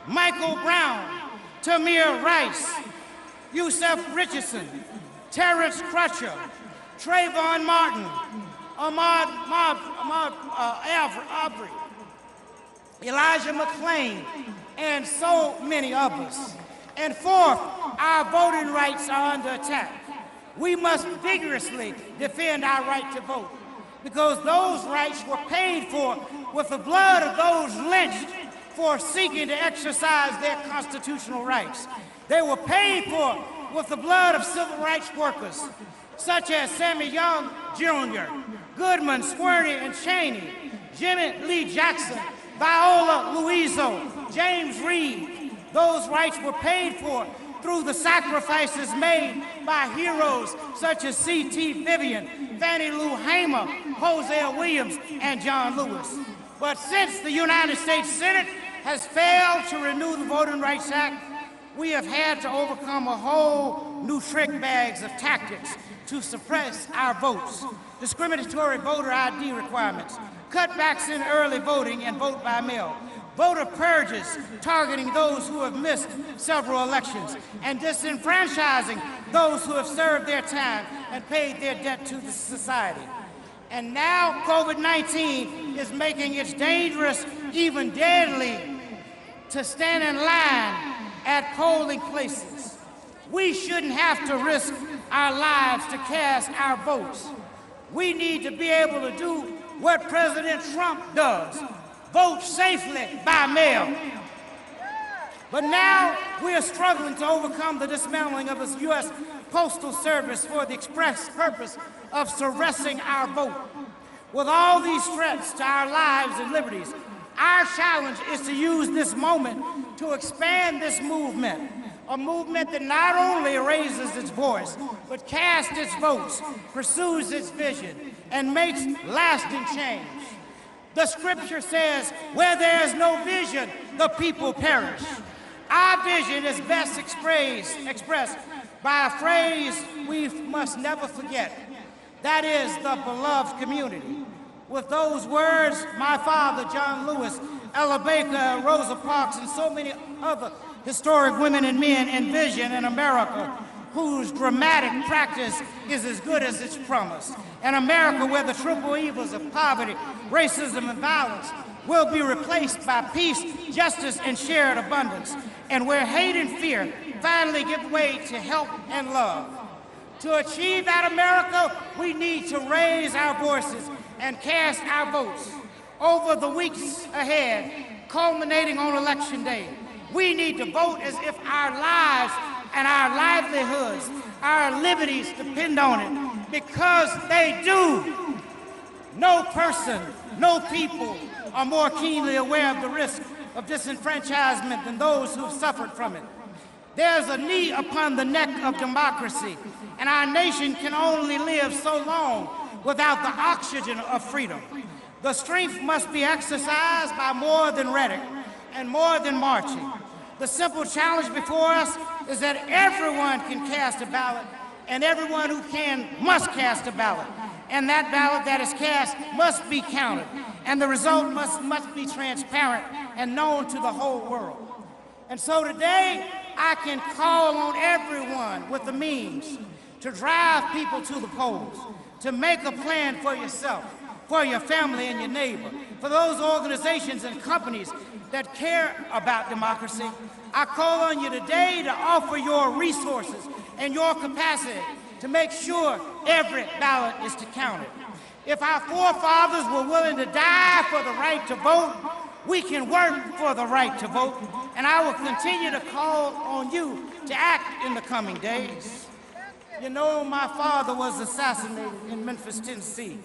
Michael Brown, Tamir Rice, Yusef Richardson, Terrence Crutcher, Trayvon Martin, Ahmaud Arbery, Elijah McClain, and so many others. And fourth, our voting rights are under attack. We must vigorously defend our right to vote because those rights were paid for with the blood of those lynched for seeking to exercise their constitutional rights. They were paid for with the blood of civil rights workers, such as Sammy Young Jr., Goodman, Swerney, and Cheney, Jimmy Lee Jackson, Viola Luiso, James Reed. Those rights were paid for through the sacrifices made by heroes such as C.T. Vivian, Fannie Lou Hamer, Hosea Williams, and John Lewis. But since the United States Senate has failed to renew the Voting Rights Act, we have had to overcome a whole new trick bags of tactics to suppress our votes, discriminatory voter ID requirements, cutbacks in early voting and vote by mail, voter purges targeting those who have missed several elections, and disenfranchising those who have served their time and paid their debt to the society. And now COVID-19 is making it dangerous, even deadly, to stand in line at polling places. We shouldn't have to risk our lives to cast our votes. We need to be able to do what President Trump does, vote safely by mail. But now we are struggling to overcome the dismantling of the U.S. Postal Service for the express purpose of suppressing our vote. With all these threats to our lives and liberties, our challenge is to use this moment to expand this movement, a movement that not only raises its voice, but casts its votes, pursues its vision, and makes lasting change. The scripture says, where there is no vision, the people perish. Our vision is best expressed by a phrase we must never forget. That is the beloved community. With those words, my father, John Lewis, Ella Baker, Rosa Parks, and so many other historic women and men envision an America whose dramatic practice is as good as its promise. An America where the triple evils of poverty, racism, and violence will be replaced by peace, justice, and shared abundance, and where hate and fear finally give way to help and love. To achieve that America, we need to raise our voices and cast our votes. Over the weeks ahead, culminating on Election Day, we need to vote as if our lives and our livelihoods, our liberties depend on it, because they do. No person, no people are more keenly aware of the risk of disenfranchisement than those who've suffered from it. There's a knee upon the neck of democracy, and our nation can only live so long without the oxygen of freedom. The strength must be exercised by more than rhetoric and more than marching. The simple challenge before us is that everyone can cast a ballot, and everyone who can must cast a ballot. And that ballot that is cast must be counted, and the result must be transparent and known to the whole world. And so today, I can call on everyone with the means to drive people to the polls, to make a plan for yourself, for your family and your neighbor, for those organizations and companies that care about democracy. I call on you today to offer your resources and your capacity to make sure every ballot is to count it. If our forefathers were willing to die for the right to vote, we can work for the right to vote, and I will continue to call on you to act in the coming days. You know, my father was assassinated in Memphis, Tennessee,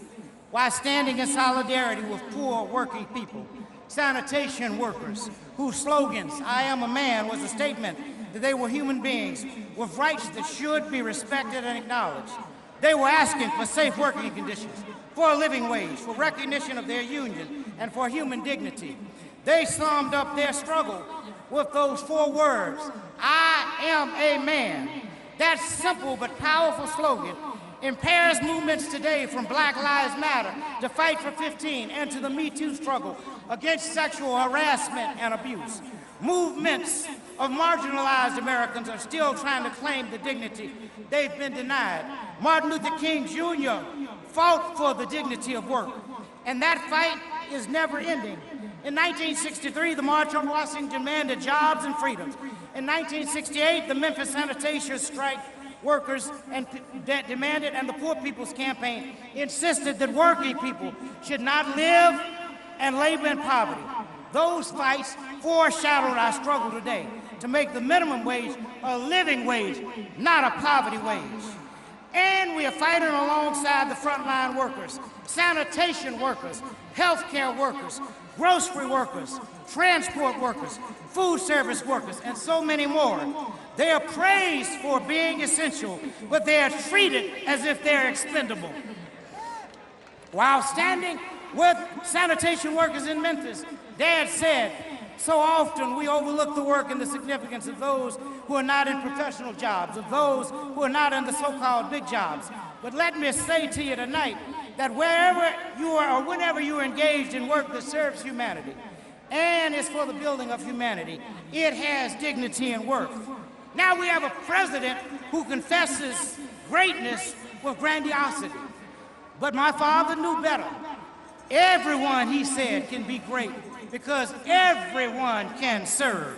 while standing in solidarity with poor working people, sanitation workers, whose slogans, "I am a man," was a statement that they were human beings with rights that should be respected and acknowledged. They were asking for safe working conditions, for a living wage, for recognition of their union, and for human dignity. They summed up their struggle with those 4 words, "I am a man." That simple but powerful slogan impairs movements today, from Black Lives Matter to Fight for 15 and to the Me Too struggle against sexual harassment and abuse. Movements of marginalized Americans are still trying to claim the dignity they've been denied. Martin Luther King Jr. fought for the dignity of work, and that fight is never ending. In 1963, the March on Washington demanded jobs and freedoms. In 1968, the Memphis sanitation strike workers that demanded, and the Poor People's Campaign insisted that working people should not live and labor in poverty. Those fights foreshadowed our struggle today to make the minimum wage a living wage, not a poverty wage. And we are fighting alongside the frontline workers, sanitation workers, healthcare workers, grocery workers, transport workers, food service workers, and so many more. They are praised for being essential, but they are treated as if they're expendable. While standing with sanitation workers in Memphis, Dad said, So often we overlook the work and the significance of those who are not in professional jobs, of those who are not in the so-called big jobs. But let me say to you tonight that wherever you are or whenever you are engaged in work that serves humanity and is for the building of humanity, it has dignity and worth. Now we have a president who confesses greatness with grandiosity. But my father knew better. Everyone, he said, can be great because everyone can serve.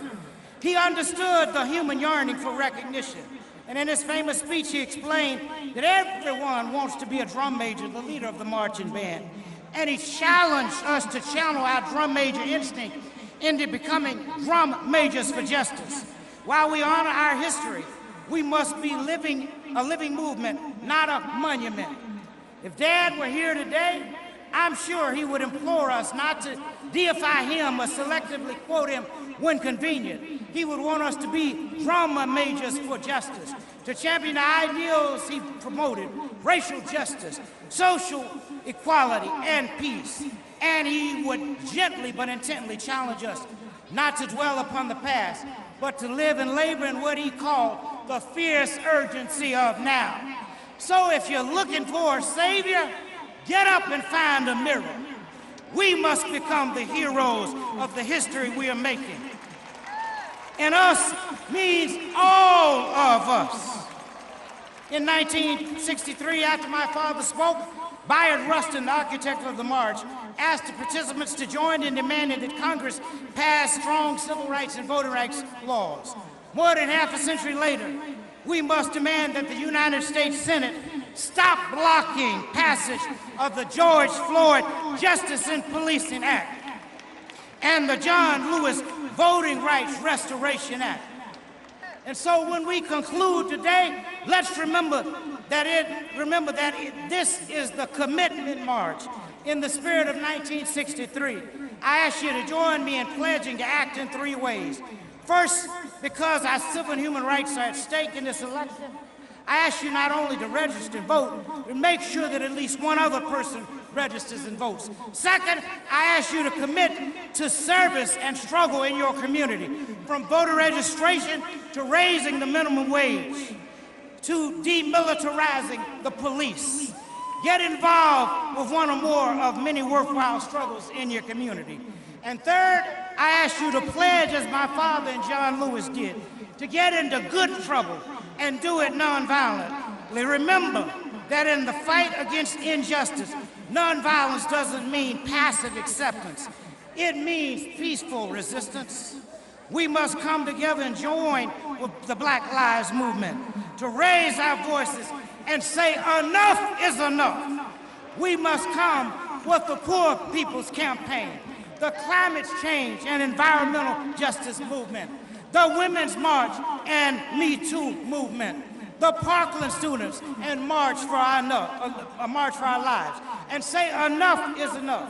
He understood the human yearning for recognition. And in his famous speech, he explained that everyone wants to be a drum major, the leader of the marching band. And he challenged us to channel our drum major instinct into becoming drum majors for justice. While we honor our history, we must be a living movement, not a monument. If Dad were here today, I'm sure he would implore us not to deify him or selectively quote him when convenient. He would want us to be drama majors for justice, to champion the ideals he promoted, racial justice, social equality, and peace. And he would gently but intently challenge us not to dwell upon the past, but to live and labor in what he called the fierce urgency of now. So if you're looking for a savior, get up and find a mirror. We must become the heroes of the history we are making. And us means all of us. In 1963, after my father spoke, Bayard Rustin, the architect of the march, asked the participants to join in demanding that Congress pass strong civil rights and voting rights laws. More than half a century later, we must demand that the United States Senate stop blocking passage of the George Floyd Justice in Policing Act and the John Lewis Voting Rights Restoration Act. And so when we conclude today, let's remember that this is the commitment march in the spirit of 1963. I ask you to join me in pledging to act in 3 ways. First, because our civil and human rights are at stake in this election, I ask you not only to register and vote, but make sure that at least one other person registers and votes. Second, I ask you to commit to service and struggle in your community, from voter registration to raising the minimum wage, to demilitarizing the police. Get involved with one or more of many worthwhile struggles in your community. And third, I ask you to pledge, as my father and John Lewis did, to get into good trouble and do it nonviolently. Remember that in the fight against injustice, nonviolence doesn't mean passive acceptance. It means peaceful resistance. We must come together and join with the Black Lives Movement to raise our voices and say enough is enough. We must come with the Poor People's Campaign, the Climate Change and Environmental Justice Movement, the Women's March and Me Too movement, the Parkland students and March for Our Lives, and say enough is enough.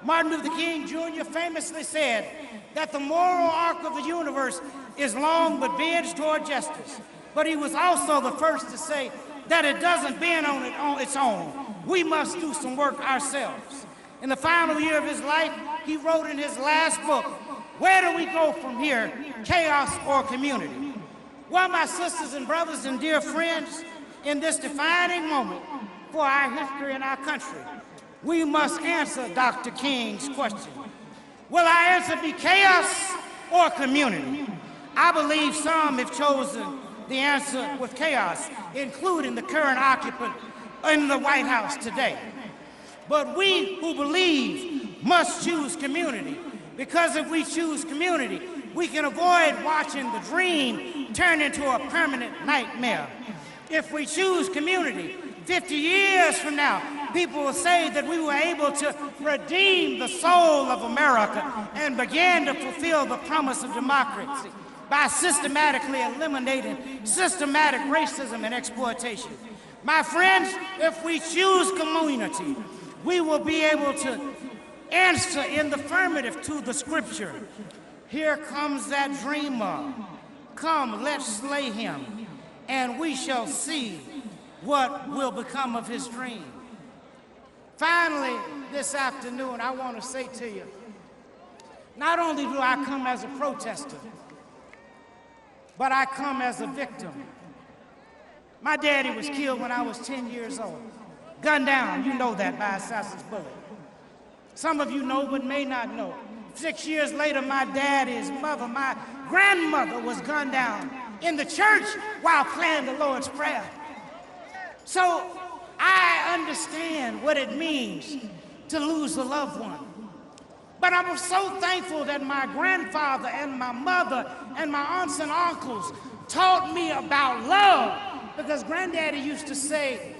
Martin Luther King Jr. famously said that the moral arc of the universe is long but bends toward justice. But he was also the first to say that it doesn't bend on its own. We must do some work ourselves. In the final year of his life, he wrote in his last book, "Where do we go from here, chaos or community?" Well, my sisters and brothers and dear friends, in this defining moment for our history and our country, we must answer Dr. King's question. Will our answer be chaos or community? I believe some have chosen the answer with chaos, including the current occupant in the White House today. But we who believe must choose community, because if we choose community, we can avoid watching the dream turn into a permanent nightmare. If we choose community, 50 years from now, people will say that we were able to redeem the soul of America and begin to fulfill the promise of democracy by systematically eliminating systematic racism and exploitation. My friends, if we choose community, we will be able to answer in the affirmative to the scripture. Here comes that dreamer. Come, let's slay him, and we shall see what will become of his dream. Finally, this afternoon, I want to say to you Not only do I come as a protester, but I come as a victim. My daddy was killed when I was 10 years old. Gunned down, you know that, by assassin's bullet. Some of you know but may not know. 6 years later, my daddy's mother, my grandmother, was gunned down in the church while praying the Lord's Prayer. So I understand what it means to lose a loved one. But I'm so thankful that my grandfather and my mother and my aunts and uncles taught me about love, because Granddaddy used to say,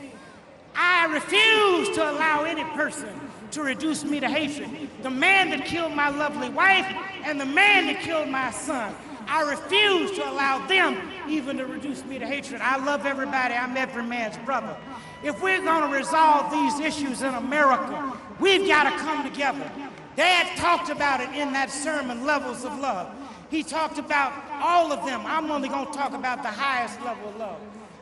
I refuse to allow any person to reduce me to hatred. The man that killed my lovely wife and the man that killed my son, I refuse to allow them even to reduce me to hatred. I love everybody. I'm every man's brother. If we're going to resolve these issues in America, we've got to come together. Dad talked about it in that sermon, Levels of Love. He talked about all of them. I'm only going to talk about the highest level of love.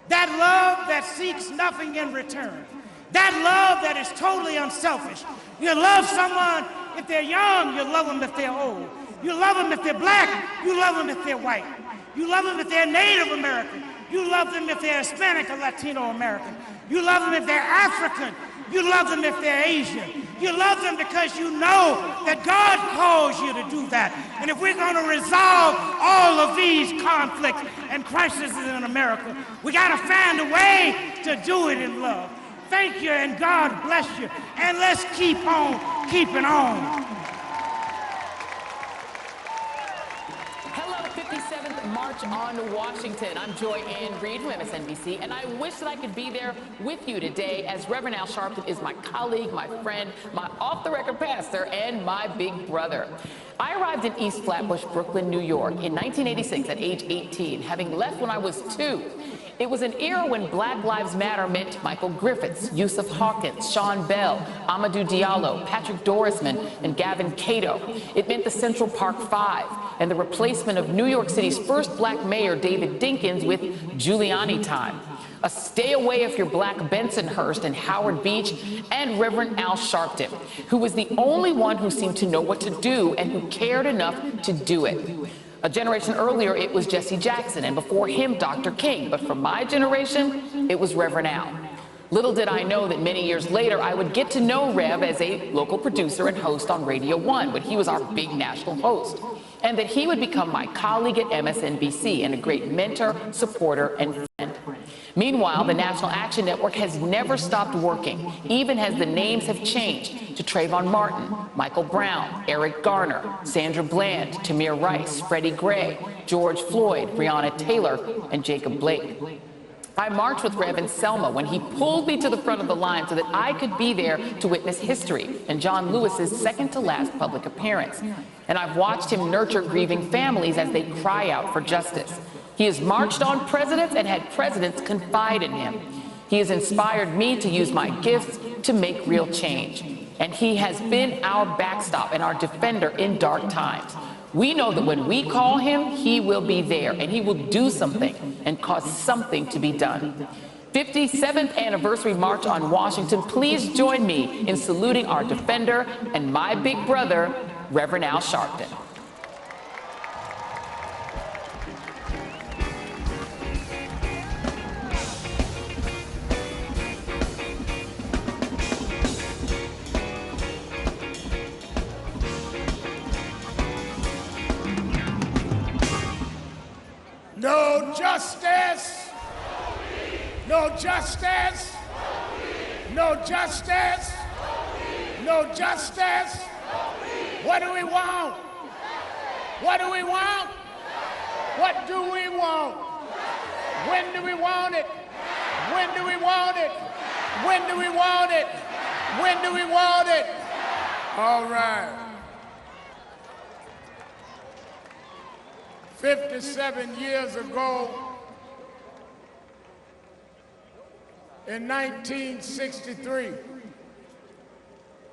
That love that seeks nothing in return. That love that is totally unselfish. You love someone if they're young, you love them if they're old. You love them if they're black, you love them if they're white. You love them if they're Native American. You love them if they're Hispanic or Latino American. You love them if they're African. You love them if they're Asian. You love them because you know that God calls you to do that. And if we're going to resolve all of these conflicts and crises in America, we got to find a way to do it in love. Thank you, and God bless you. And let's keep on keeping on. Hello, 57th March on Washington. I'm Joy Ann Reid from MSNBC, and I wish that I could be there with you today, as Reverend Al Sharpton is my colleague, my friend, my off-the-record pastor, and my big brother. I arrived in East Flatbush, Brooklyn, New York in 1986 at age 18, having left when I was 2. It was an era when Black Lives Matter meant Michael Griffiths, Yusuf Hawkins, Sean Bell, Amadou Diallo, Patrick Dorisman, and Gavin Cato. It meant the Central Park Five and the replacement of New York City's first black mayor, David Dinkins, with Giuliani time. A stay away if you're black Bensonhurst and Howard Beach, and Reverend Al Sharpton, who was the only one who seemed to know what to do and who cared enough to do it. A generation earlier, it was Jesse Jackson, and before him, Dr. King. But for my generation, it was Reverend Al. Little did I know that many years later, I would get to know Rev as a local producer and host on Radio 1, when he was our big national host, and that he would become my colleague at MSNBC and a great mentor, supporter, and friend. Meanwhile, the National Action Network has never stopped working, even as the names have changed to Trayvon Martin, Michael Brown, Eric Garner, Sandra Bland, Tamir Rice, Freddie Gray, George Floyd, Breonna Taylor, and Jacob Blake. I marched with Rev in Selma when he pulled me to the front of the line so that I could be there to witness history and John Lewis's second-to-last public appearance. And I've watched him nurture grieving families as they cry out for justice. He has marched on presidents and had presidents confide in him. He has inspired me to use my gifts to make real change. And he has been our backstop and our defender in dark times. We know that when we call him, he will be there, and he will do something and cause something to be done. 57th Anniversary March on Washington, please join me in saluting our defender and my big brother, Reverend Al Sharpton. No justice. No justice. No justice. No justice. What do we want? What do we want? What do we want? When do we want it? When do we want it? When do we want it? When do we want it? All right. 57 years ago, in 1963,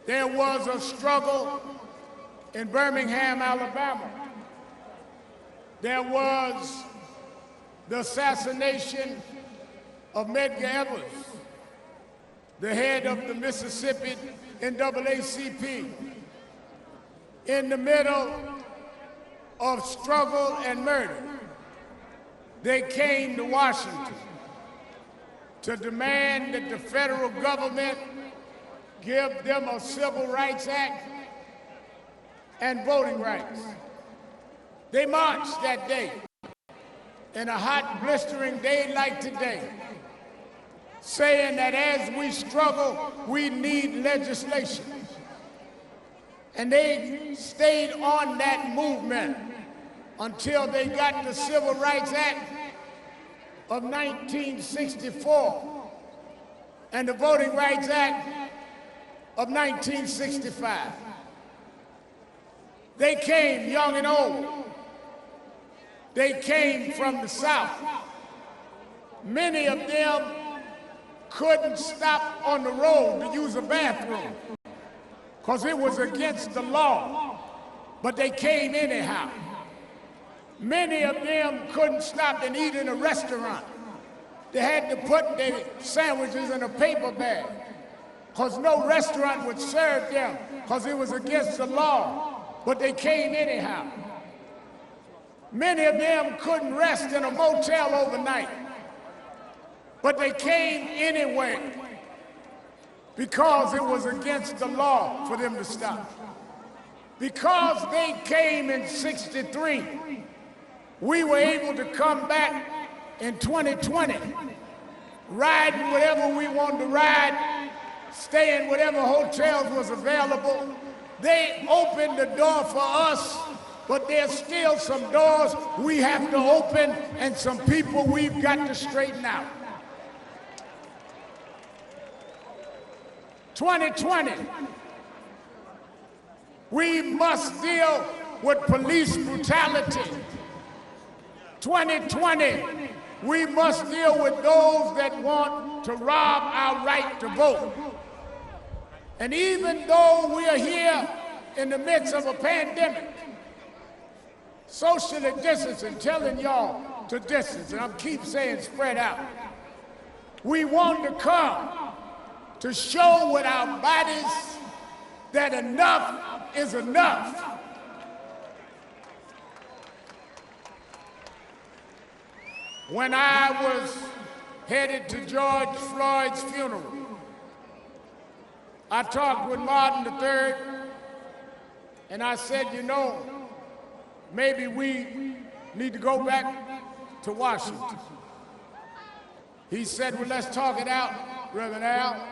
there was a struggle in Birmingham, Alabama. There was the assassination of Medgar Evers, the head of the Mississippi NAACP. In the middle of struggle and murder, they came to Washington to demand that the federal government give them a Civil Rights Act and voting rights. They marched that day, in a hot, blistering day like today, saying that as we struggle, we need legislation. And they stayed on that movement until they got the Civil Rights Act of 1964 and the Voting Rights Act of 1965. They came young and old. They came from the South. Many of them couldn't stop on the road to use a bathroom because it was against the law, but they came anyhow. Many of them couldn't stop and eat in a restaurant. They had to put their sandwiches in a paper bag because no restaurant would serve them because it was against the law, but they came anyhow. Many of them couldn't rest in a motel overnight, but they came anyway because it was against the law for them to stop. Because they came in '63, we were able to come back in 2020, riding whatever we wanted to ride, stay in whatever hotels was available. They opened the door for us, but there's still some doors we have to open and some people we've got to straighten out. 2020, we must deal with police brutality. 2020, we must deal with those that want to rob our right to vote. And even though we are here in the midst of a pandemic, socially distancing, telling y'all to distance, and I keep saying spread out, we want to come to show with our bodies that enough is enough. When I was headed to George Floyd's funeral, I talked with Martin III, and I said, you know, maybe we need to go back to Washington. He said, well, let's talk it out, Reverend Al.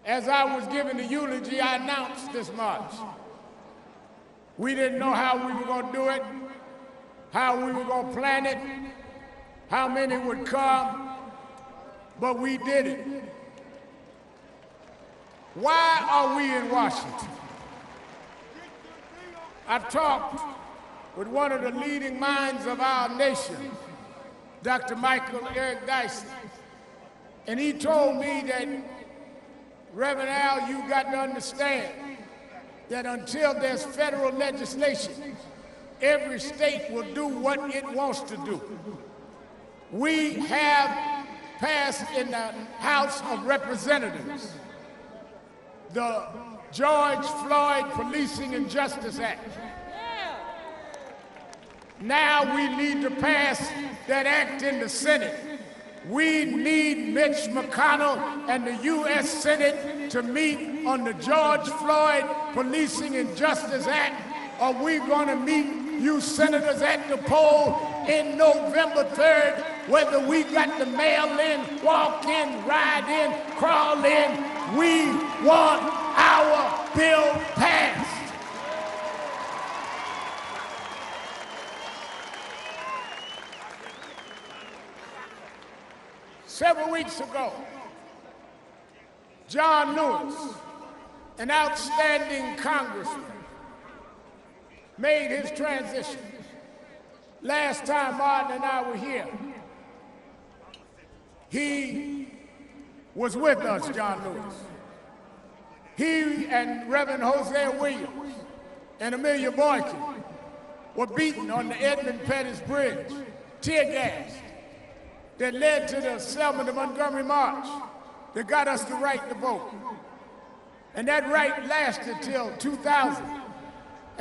As I was giving the eulogy, I announced this march. We didn't know how we were going to do it, how we were going to plan it, how many would come, but we did it. Why are we in Washington? I've talked with one of the leading minds of our nation, Dr. Michael Eric Dyson, and he told me that, Reverend Al, you got to understand that until there's federal legislation, every state will do what it wants to do. We have passed in the House of Representatives the George Floyd Policing and Justice Act. Now we need to pass that act in the Senate. We need Mitch McConnell and the U.S. Senate to meet on the George Floyd Policing and Justice Act, or we're going to meet you senators at the poll in November 3rd, whether we got to mail in, walk in, ride in, crawl in. We want our bill passed. Several weeks ago, John Lewis, an outstanding congressman, made his transition. Last time Martin and I were here, he was with us, John Lewis. He and Reverend Hosea Williams and Amelia Boykin were beaten on the Edmund Pettus Bridge, tear gas, that led to the Selma to Montgomery March that got us the right to vote. And that right lasted till 2000.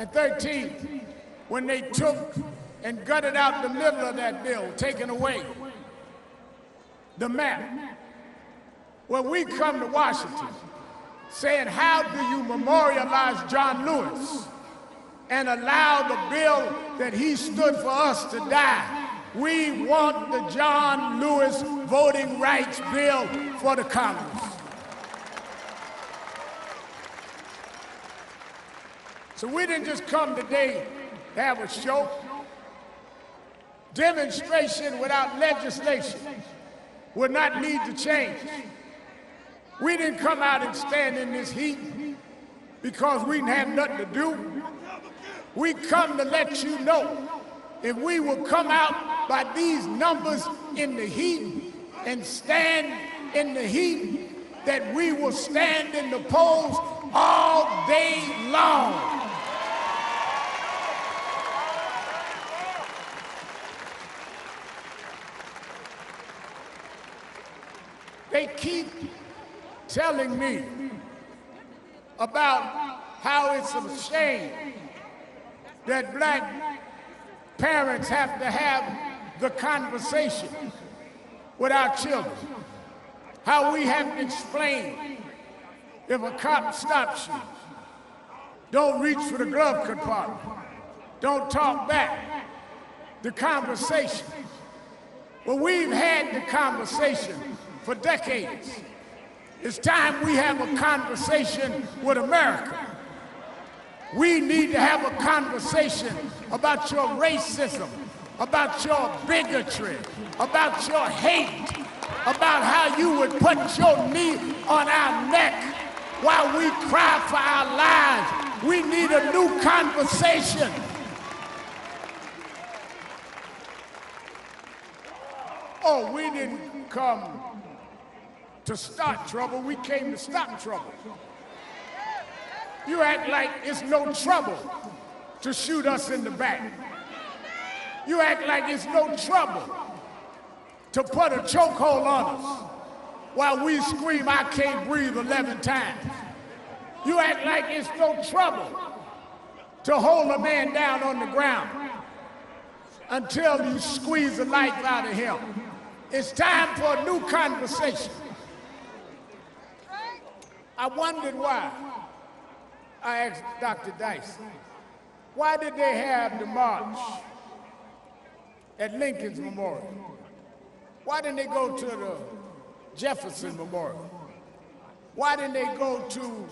and 13, when they took and gutted out the middle of that bill, taking away the map. Well, we come to Washington saying, how do you memorialize John Lewis and allow the bill that he stood for us to die? We want the John Lewis Voting Rights Bill for the Congress. So we didn't just come today to have a show. Demonstration without legislation would not lead to change. We didn't come out and stand in this heat because we didn't have nothing to do. We come to let you know if we will come out by these numbers in the heat and stand in the heat, that we will stand in the polls all day long. They keep telling me about how it's a shame that black parents have to have the conversation with our children. How we have to explain if a cop stops you, don't reach for the glove compartment, don't talk back, the conversation. Well, we've had the conversation for decades. It's time we have a conversation with America. We need to have a conversation about your racism, about your bigotry, about your hate, about how you would put your knee on our neck while we cry for our lives. We need a new conversation. Oh, we didn't come to start trouble, we came to stop trouble. You act like it's no trouble to shoot us in the back. You act like it's no trouble to put a chokehold on us while we scream, I can't breathe 11 times. You act like it's no trouble to hold a man down on the ground until you squeeze the life out of him. It's time for a new conversation. I wondered why. I asked Dr. Dice, why did they have the march at Lincoln's Memorial? Why didn't they go to the Jefferson Memorial? Why didn't they go to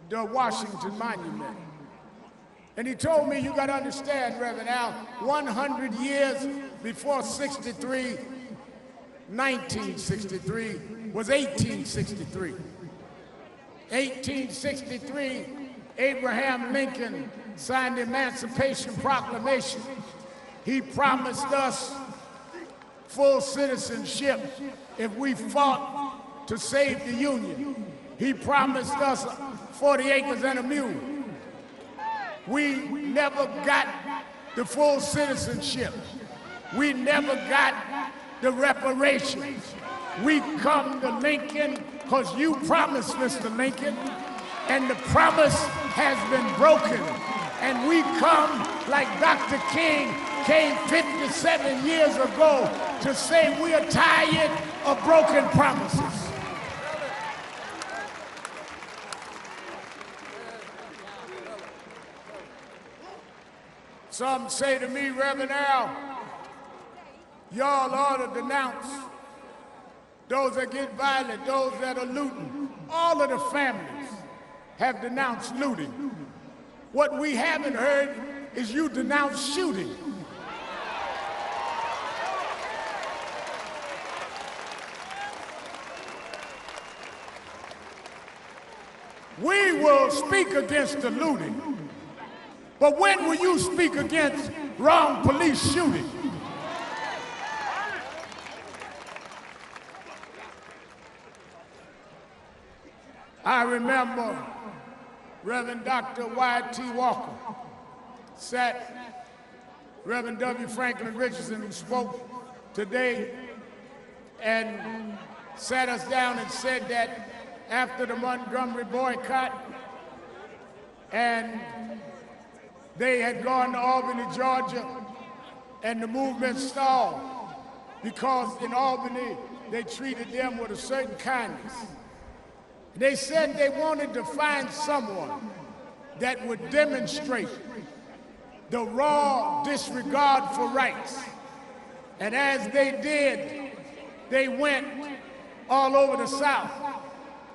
the Washington Monument? And he told me, you got to understand, Reverend Al, 100 years before 63, 1963 was 1863. 1863, Abraham Lincoln signed the Emancipation Proclamation. He promised us full citizenship if we fought to save the Union. He promised us 40 acres and a mule. We never got the full citizenship. We never got the reparations. We come to Lincoln because you promised, Mr. Lincoln, and the promise has been broken. And we come like Dr. King came 57 years ago to say we are tired of broken promises. Some say to me, Reverend Al, y'all ought to denounce those that get violent, those that are looting. All of the families have denounced looting. What we haven't heard is you denounce shooting. We will speak against the looting, but when will you speak against wrong police shooting? I remember Reverend Dr. Y.T. Walker sat, Reverend W. Franklyn Richardson, who spoke today, and sat us down and said that after the Montgomery boycott, and they had gone to Albany, Georgia, and the movement stalled because in Albany, they treated them with a certain kindness. They said they wanted to find someone that would demonstrate the raw disregard for rights. And as they did, they went all over the South.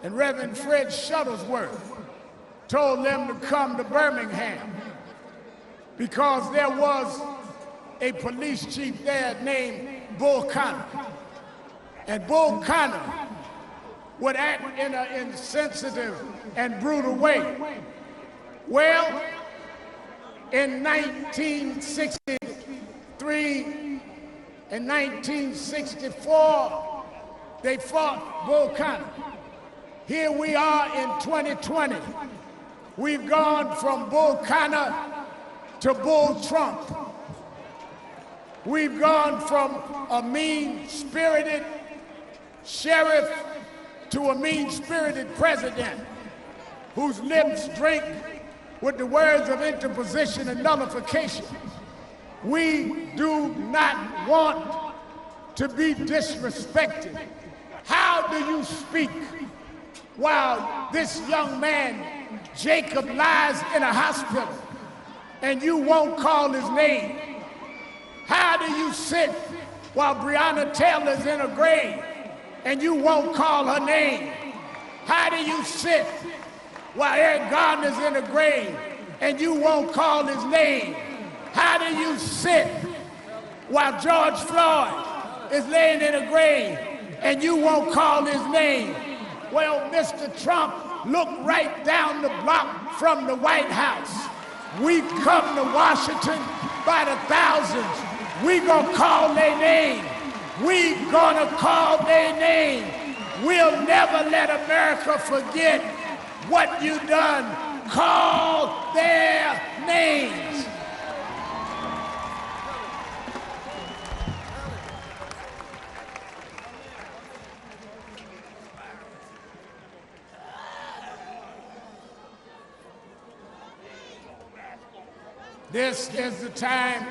And Reverend Fred Shuttlesworth told them to come to Birmingham because there was a police chief there named Bull Connor. And Bull Connor would act in an insensitive and brutal way. Well, in 1963 and 1964, they fought Bull Connor. Here we are in 2020. We've gone from Bull Connor to Bull Trump. We've gone from a mean-spirited sheriff to a mean-spirited president whose lips drink with the words of interposition and nullification. We do not want to be disrespected. How do you speak while this young man, Jacob, lies in a hospital and you won't call his name? How do you sit while Breonna Taylor's in a grave and you won't call her name? How do you sit while Eric Garner's in a grave and you won't call his name? How do you sit while George Floyd is laying in a grave and you won't call his name? Well, Mr. Trump, look right down the block from the White House. We come to Washington by the thousands. We gonna call their name. We gonna call their name. We'll never let America forget what you done. Call their names. This is the time.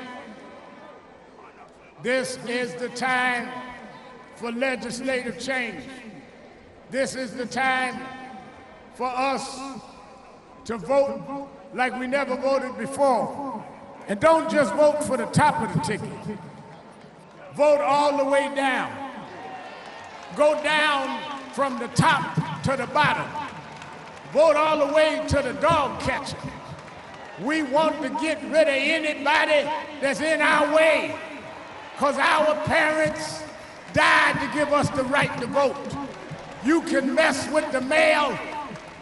This is the time for legislative change. This is the time for us to vote like we never voted before. And don't just vote for the top of the ticket. Vote all the way down. Go down from the top to the bottom. Vote all the way to the dog catcher. We want to get rid of anybody that's in our way, because our parents died to give us the right to vote. You can mess with the mail,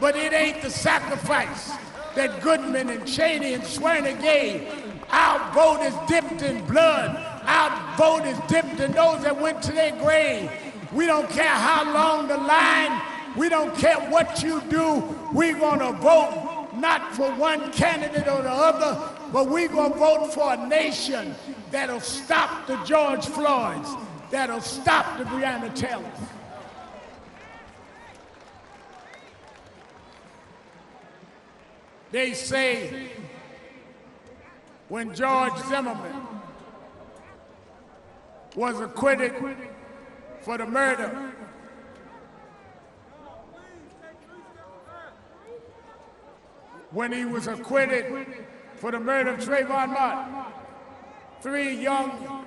but it ain't the sacrifice that Goodman and Cheney and Swerner gave. Our vote is dipped in blood. Our vote is dipped in those that went to their grave. We don't care how long the line. We don't care what you do. We're gonna vote not for one candidate or the other, but we're gonna vote for a nation that'll stop the George Floyds, that'll stop the Breonna Taylors. They say when George Zimmerman was acquitted for the murder when he was acquitted for the murder of Trayvon Martin, 3 young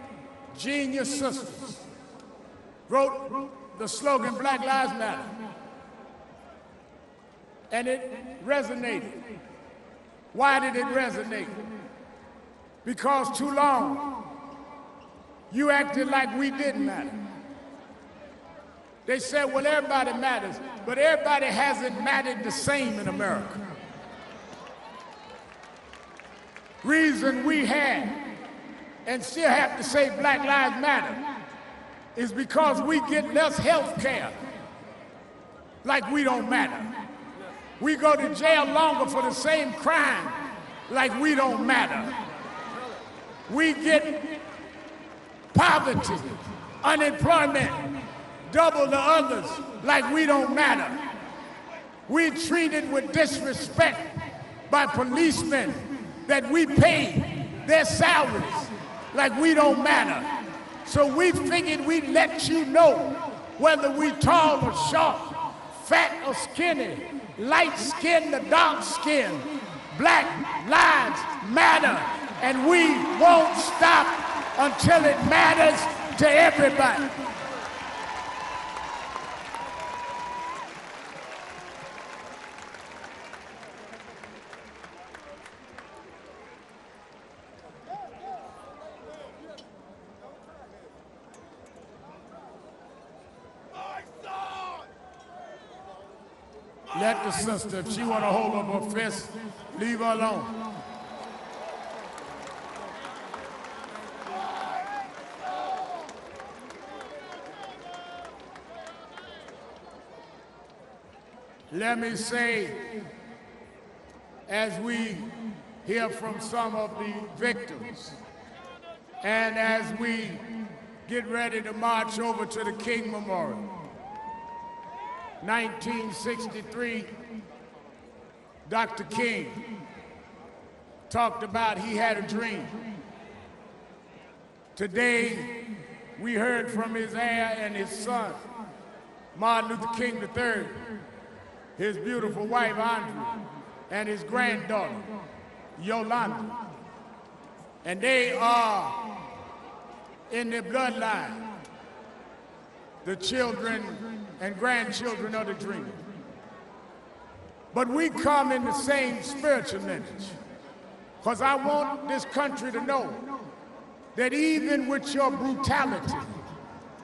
genius sisters wrote the slogan, Black Lives Matter. And it resonated. Why did it resonate? Because too long, you acted like we didn't matter. They said, well, everybody matters, but everybody hasn't mattered the same in America. Reason we had, and still have to say Black Lives Matter, is because we get less health care like we don't matter. We go to jail longer for the same crime like we don't matter. We get poverty, unemployment, double the others like we don't matter. We treated with disrespect by policemen that we pay their salaries like we don't matter. So we figured we'd let you know whether we tall or short, fat or skinny, light skinned or dark skinned, Black lives matter, and we won't stop until it matters to everybody. Let the sister, if she want to hold up her fist, leave her alone. Let me say, as we hear from some of the victims, and as we get ready to march over to the King Memorial, 1963, Dr. King talked about he had a dream. Today, we heard from his heir and his son, Martin Luther King III, his beautiful wife, Andrea, and his granddaughter, Yolanda. And they are in their bloodline, the children and grandchildren of the dreamer. But we come in the same spiritual lineage, because I want this country to know that even with your brutality,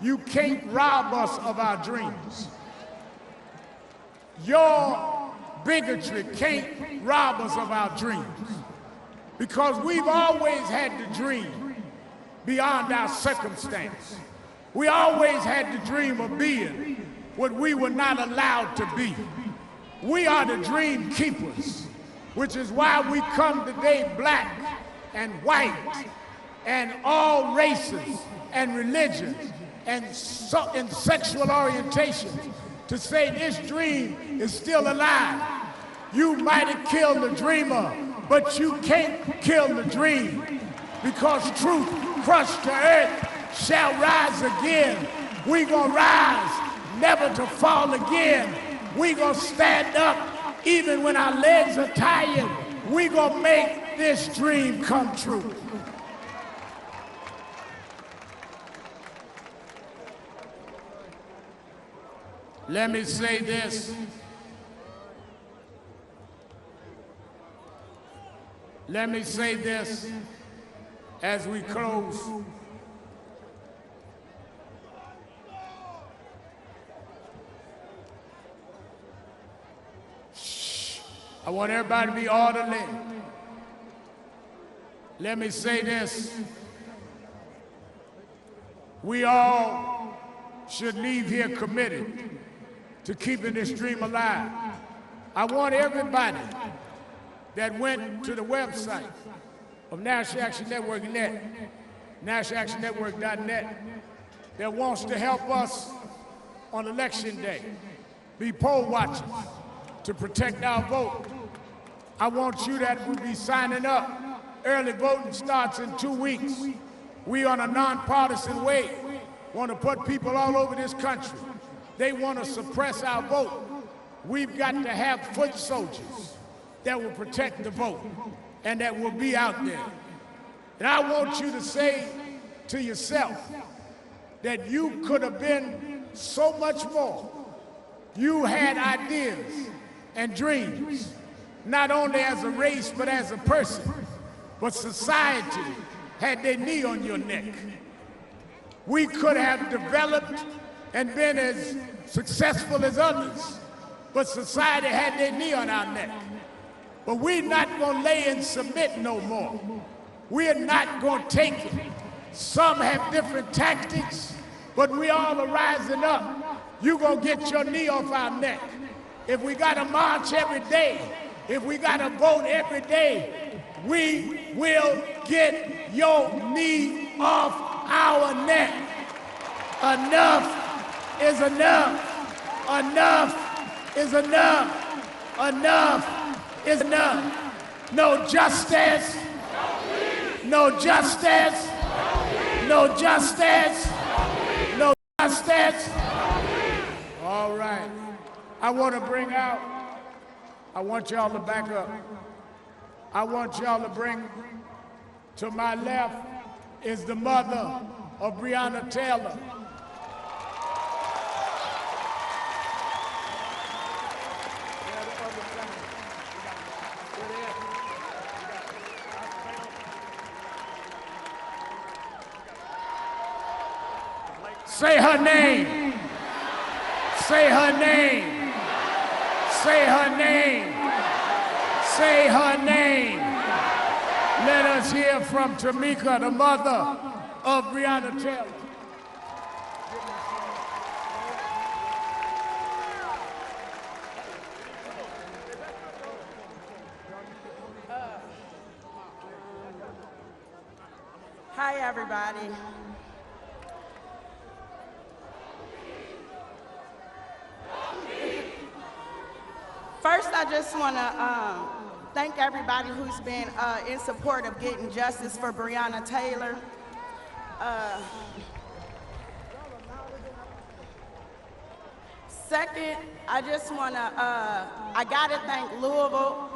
you can't rob us of our dreams. Your bigotry can't rob us of our dreams, because we've always had to dream beyond our circumstance. We always had to dream of being what we were not allowed to be. We are the dream keepers, which is why we come today black and white and all races and religions and sexual orientations to say this dream is still alive. You might have killed the dreamer, but you can't kill the dream, because truth crushed to earth shall rise again. We gonna rise, never to fall again. We gonna stand up even when our legs are tired. We gonna make this dream come true. Let me say this. Let me say this as we close. Shh. I want everybody to be orderly. Let me say this. We all should leave here committed to keeping this dream alive. I want everybody that went to the website of National Action Network Net, nationalactionnetwork.net, that wants to help us on election day, be poll watchers to protect our vote. I want you that will be signing up. Early voting starts in 2 weeks. We on a nonpartisan way want to put people all over this country. They want to suppress our vote. We've got to have foot soldiers that will protect the vote and that will be out there. And I want you to say to yourself that you could have been so much more. You had ideas and dreams, not only as a race, but as a person. But society had their knee on your neck. We could have developed and been as successful as others, but society had their knee on our neck. But we're not gonna lay and submit no more. We're not gonna take it. Some have different tactics, but we all are rising up. You're gonna get your knee off our neck. If we gotta march every day, if we gotta vote every day, we will get your knee off our neck. Enough is enough. Enough is enough. Enough is enough. No justice. No justice. No justice. No justice. All right. I want to bring out, I want y'all to back up. I want y'all to bring, to my left is the mother of Breonna Taylor. Say her name. Say her name. Say her name. Say her name. Let us hear from Tamika, the mother of Breonna Taylor. Hi, everybody. First, I just want to thank everybody who's been in support of getting justice for Breonna Taylor. Second, I just want to, I got to thank Louisville,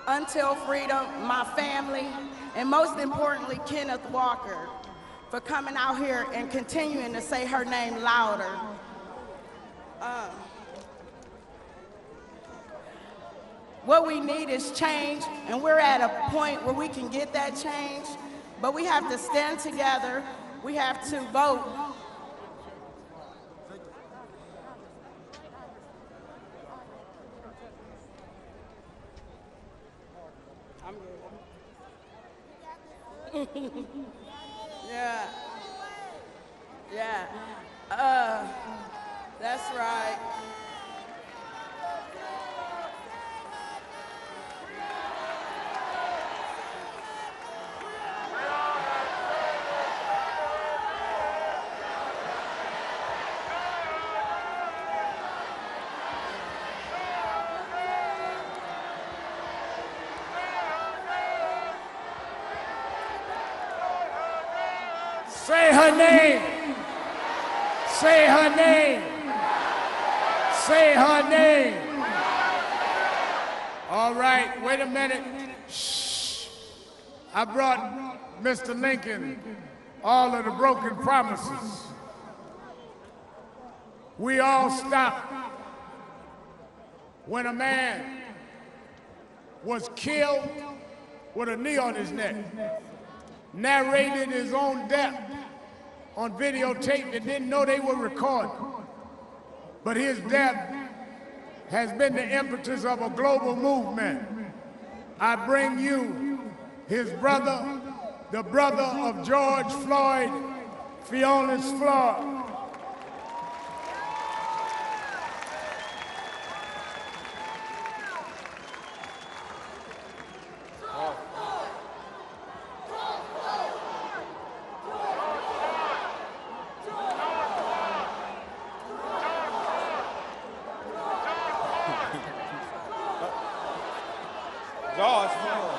Until Freedom, my family, and most importantly, Kenneth Walker, for coming out here and continuing to say her name louder. What we need is change, and we're at a point where we can get that change, but we have to stand together. We have to vote. I'm good. Yeah. Yeah. That's right. Say her name. Say her name. Say her name. All right, wait a minute. Shh. I brought Mr. Lincoln all of the broken promises. We all stopped when a man was killed with a knee on his neck, narrated his own death on videotape and didn't know they were recording. But his death has been the impetus of a global movement. I bring you his brother, the brother of George Floyd, Philonise Floyd. George Floyd.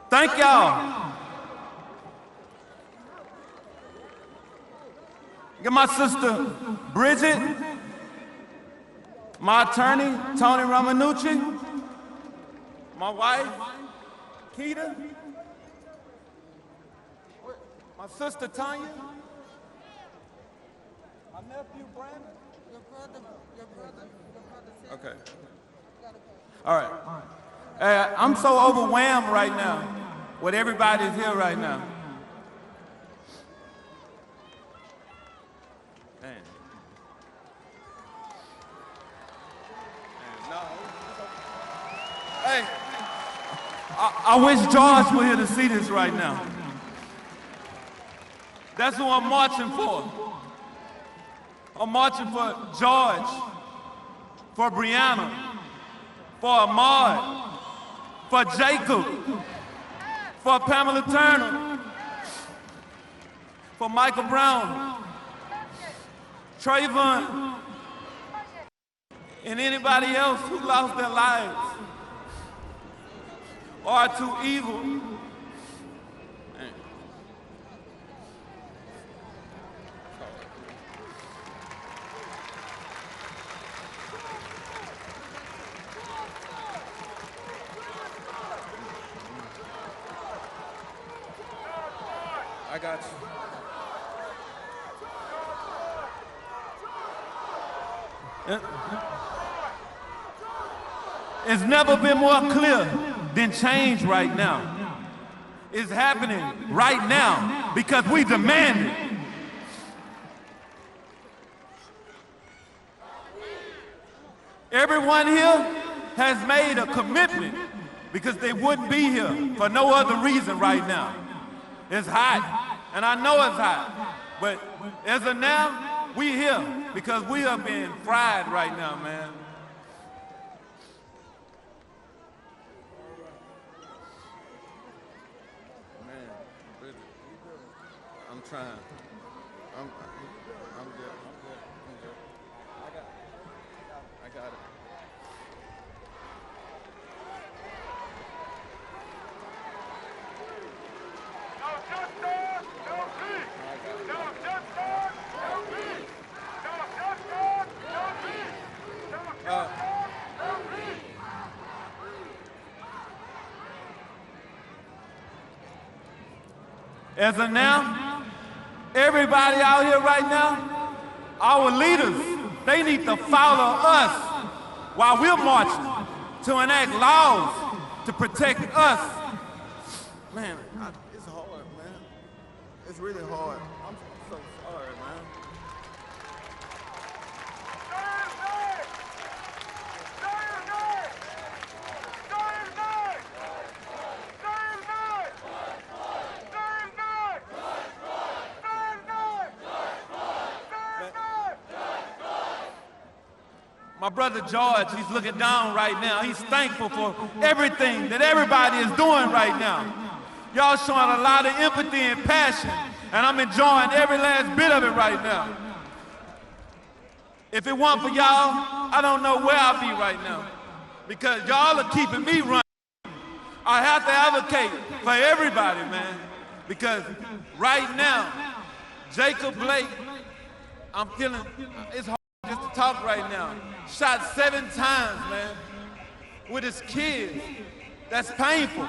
Thank y'all. Get my sister Bridgett, my attorney Tony Romanucci, my wife Keita, my sister Tanya, my nephew Brandon. Your brother. Okay. All right. I'm so overwhelmed right now with everybody is here right now. Man. No. Hey, I wish George were here to see this right now. That's who I'm marching for. I'm marching for George, for Breonna, for Ahmaud, for Jacob, for Pamela Turner, for Michael Brown, Trayvon, and anybody else who lost their lives or are too evil. I got you. It's never been more clear than change right now. It's happening right now because we demand it. Everyone here has made a commitment because they wouldn't be here for no other reason right now. It's hot, and I know it's hot, but as of now, we here because we are being fried right now, man. Man, Bridgett, I'm trying. I'm good. I got it. As of now, everybody out here right now, our leaders, they need to follow us while we're marching to enact laws to protect us. Man, it's hard, man. It's really hard. I'm so sorry, man. My brother George, he's looking down right now. He's thankful for everything that everybody is doing right now. Y'all showing a lot of empathy and passion, and I'm enjoying every last bit of it right now. If it weren't for y'all, I don't know where I'd be right now, because y'all are keeping me running. I have to advocate for everybody, man, because right now, Jacob Blake, I'm feeling, it's hard just to talk right now. Shot 7 times, man, with his kids. That's painful.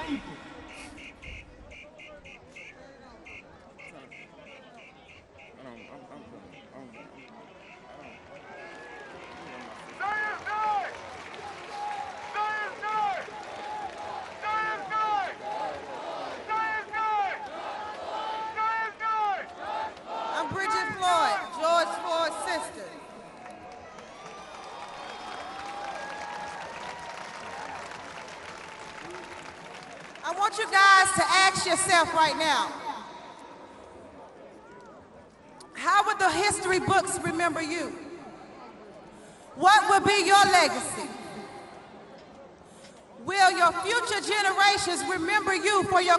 I'm Bridgett Floyd, George Floyd's sister. I want you guys to ask yourself right now, how would the history books remember you? What will be your legacy? Will your future generations remember you for your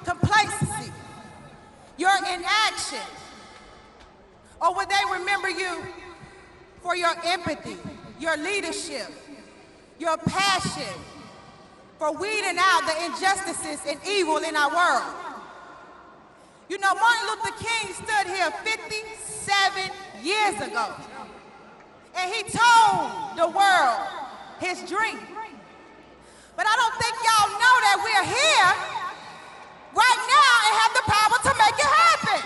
complacency, your inaction? Or will they remember you for your empathy, your leadership, your passion for weeding out the injustices and evil in our world? You know, Martin Luther King stood here 57 years ago, and he told the world his dream. But I don't think y'all know that we're here right now and have the power to make it happen.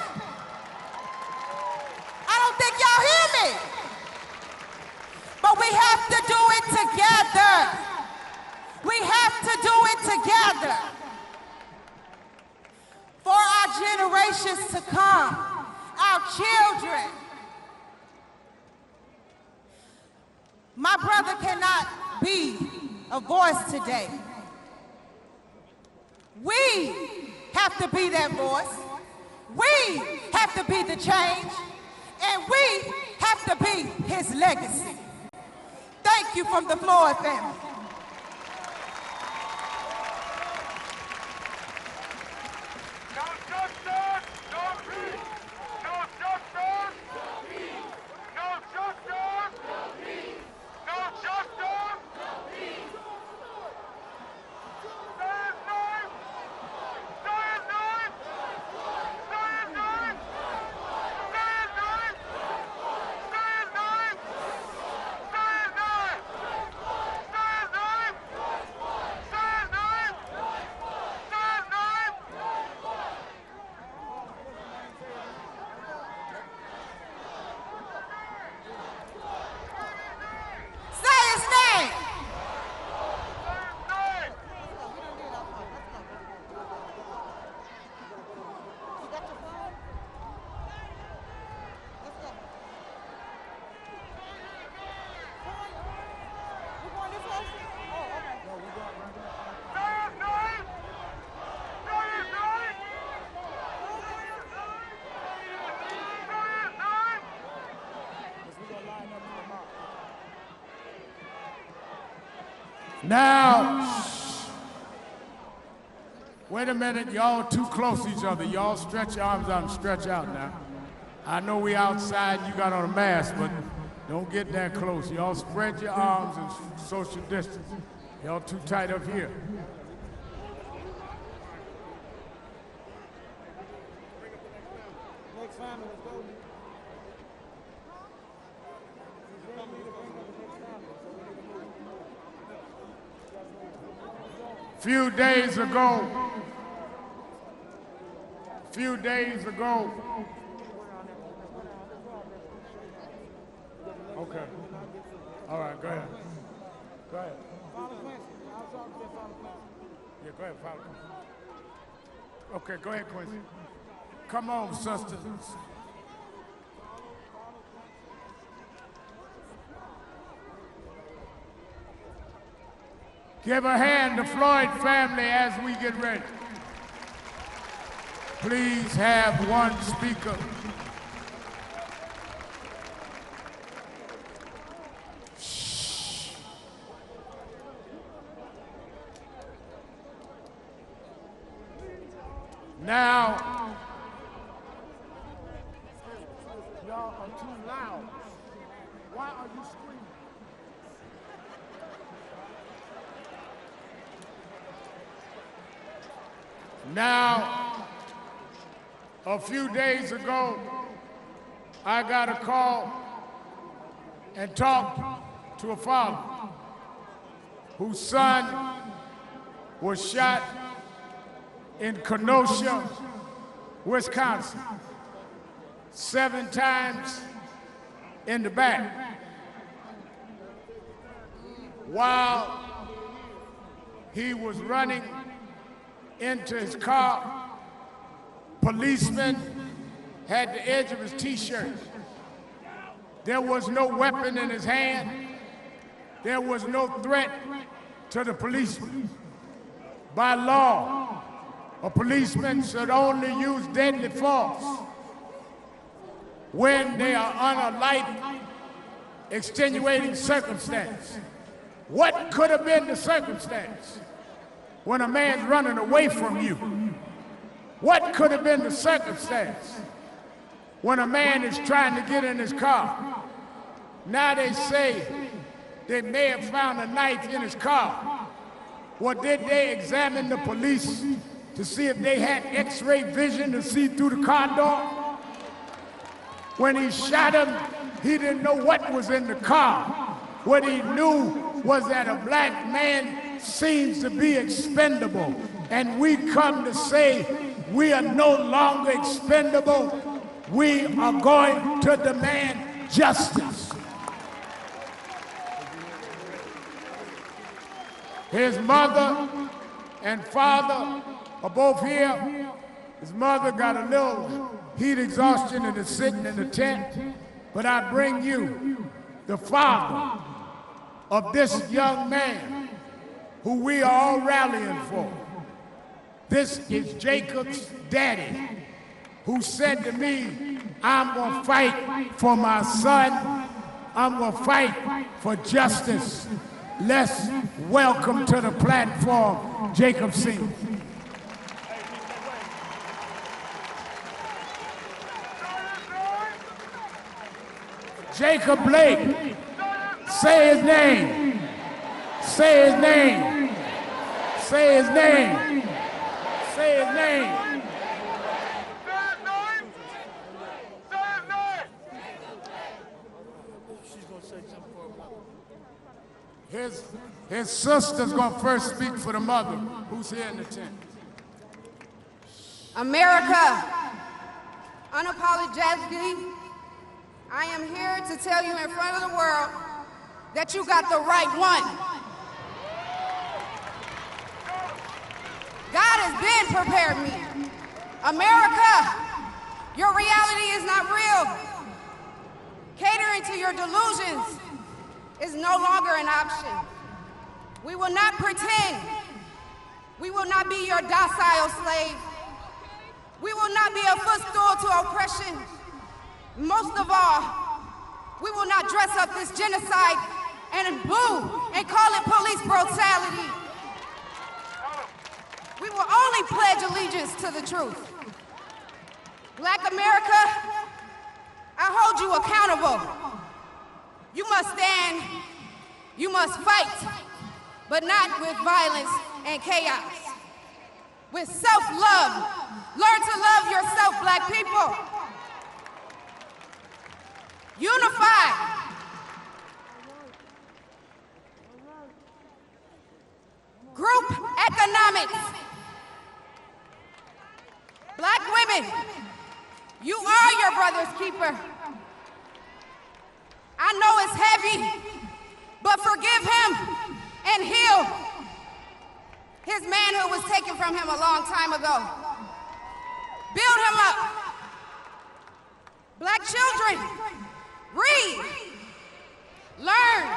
I don't think y'all hear me. But we have to do it together. We have to do it together for our generations to come, our children. My brother cannot be a voice today. We have to be that voice. We have to be the change, and we have to be his legacy. Thank you from the Floyd family. No justice, no peace. No justice, no peace. No Now, wait a minute, y'all too close to each other. Y'all stretch your arms out and stretch out now. I know we outside and you got on a mask, but don't get that close. Y'all spread your arms and social distance. Y'all too tight up here. Few days ago, okay. All right, go ahead. Go ahead. Yeah, go ahead, follow. Okay, go ahead, Quincy. Come on, sisters. Give a hand to Floyd family as we get ready. Please have one speaker. Shh. Now, y'all are too loud. Why are you screaming? Now, a few days ago, I got a call and talked to a father whose son was shot in Kenosha, Wisconsin, 7 times in the back. While he was running into his car, policeman had the edge of his t-shirt. There was no weapon in his hand. There was no threat to the policeman. By law, a policeman should only use deadly force when they are on a light, extenuating circumstance. What could have been the circumstance when a man's running away from you? What could have been the circumstance when a man is trying to get in his car? Now they say they may have found a knife in his car. Well, did they examine the police to see if they had X-ray vision to see through the car door? When he shot him, he didn't know what was in the car. What he knew was that a black man seems to be expendable. And we come to say we are no longer expendable. We are going to demand justice. His mother and father are both here. His mother got a little heat exhaustion and is sitting in the tent. But I bring you the father of this young man who we are all rallying for. This is Jacob's daddy, who said to me, I'm gonna fight for my son. I'm gonna fight for justice. Let's welcome to the platform, Jacob Sr. Jacob Blake, say his name. Say his name. Say his name. Say his name. His sister's gonna first speak for the mother, who's here in the tent. America, unapologetically, I am here to tell you in front of the world that you got the right one. God has been prepared me. America, your reality is not real. Catering to your delusions is no longer an option. We will not pretend. We will not be your docile slave. We will not be a footstool to oppression. Most of all, we will not dress up this genocide and boo and call it police brutality. I pledge allegiance to the truth. Black America, I hold you accountable. You must stand, you must fight, but not with violence and chaos. With self-love, learn to love yourself, Black people. Unify. Group economics. Black women, you are your brother's keeper. I know it's heavy, but forgive him and heal. His manhood was taken from him a long time ago. Build him up. Black children, read, learn,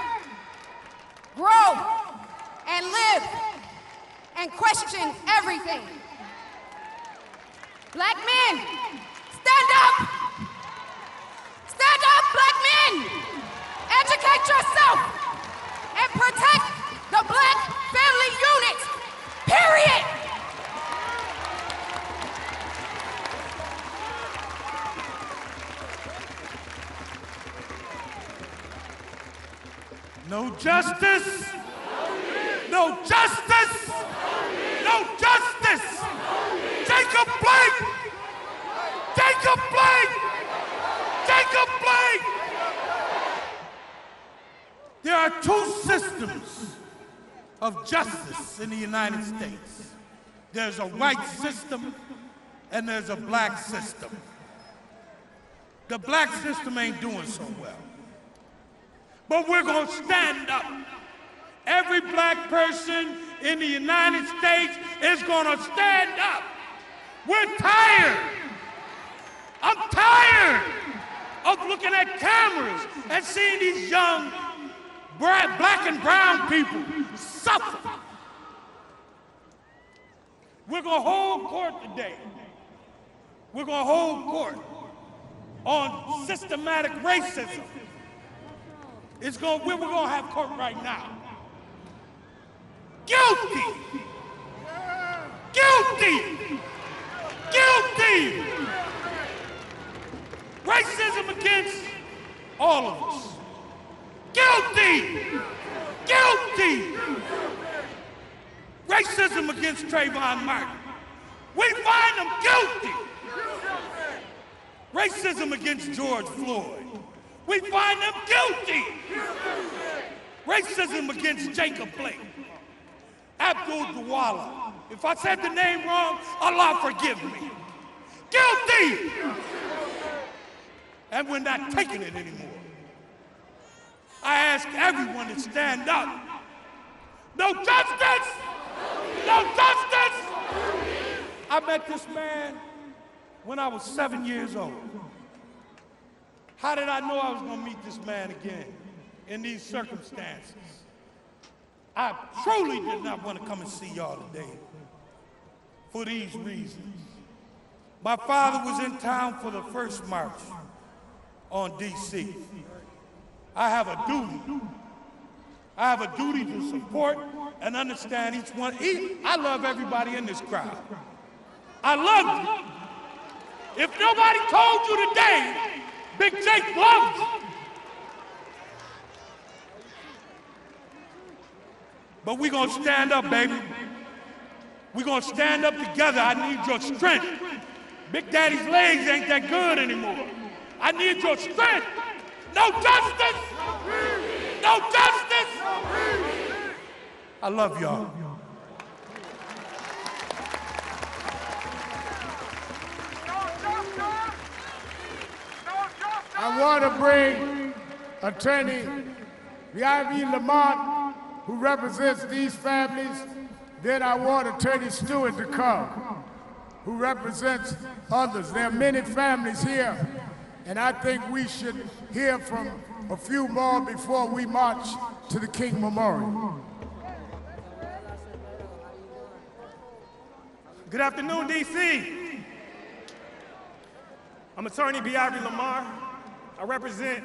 grow, and live, and question everything. Black men, stand up! Stand up, Black men! Educate yourself and protect the Black family unit, period! No justice! No justice! No justice! Jacob Blake! Jacob Blake! Jacob Blake! There are two systems of justice in the United States. There's a white system and there's a black system. The black system ain't doing so well. But we're gonna stand up. Every black person in the United States is gonna stand up. We're tired. I'm tired of looking at cameras and seeing these young black and brown people suffer. We're gonna hold court today. We're gonna hold court on systematic racism. We're gonna have court right now. Guilty! Guilty! Guilty! Racism against all of us. Guilty! Guilty! Racism against Trayvon Martin. We find them guilty! Racism against George Floyd. We find them guilty! Racism against Jacob Blake. Abdul Dawala. If I said the name wrong, Allah forgive me. Guilty! And we're not taking it anymore. I ask everyone to stand up. No justice! No justice! I met this man when I was 7 years old. How did I know I was gonna meet this man again in these circumstances? I truly did not want to come and see y'all today for these reasons. My father was in town for the first march on D.C. I have a duty. I have a duty to support and understand each one. I love everybody in this crowd. I love you. If nobody told you today, Big Jake loves you. But we're gonna stand up, baby. We're gonna stand up together. I need your strength. Big Daddy's legs ain't that good anymore. I need your strength. No justice! No justice! I love y'all. I want to bring Attorney BeBe Lamont, who represents these families. Then I want Attorney Stewart to come, who represents others. There are many families here, and I think we should hear from a few more before we march to the King Memorial. Good afternoon, D.C. I'm Attorney BeBe Lamont. I represent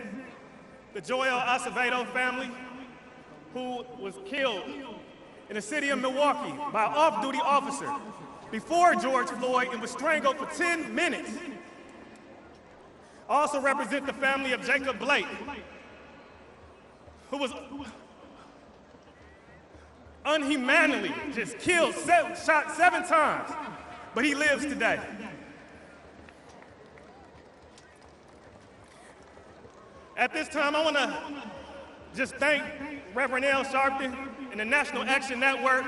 the Joyce Acevedo family who was killed in the city of Milwaukee by an off-duty officer before George Floyd and was strangled for 10 minutes. I also represent the family of Jacob Blake, who was unhumanly just killed, shot 7 times, but he lives today. At this time, I want to just thank Reverend Al Sharpton and the National Action Network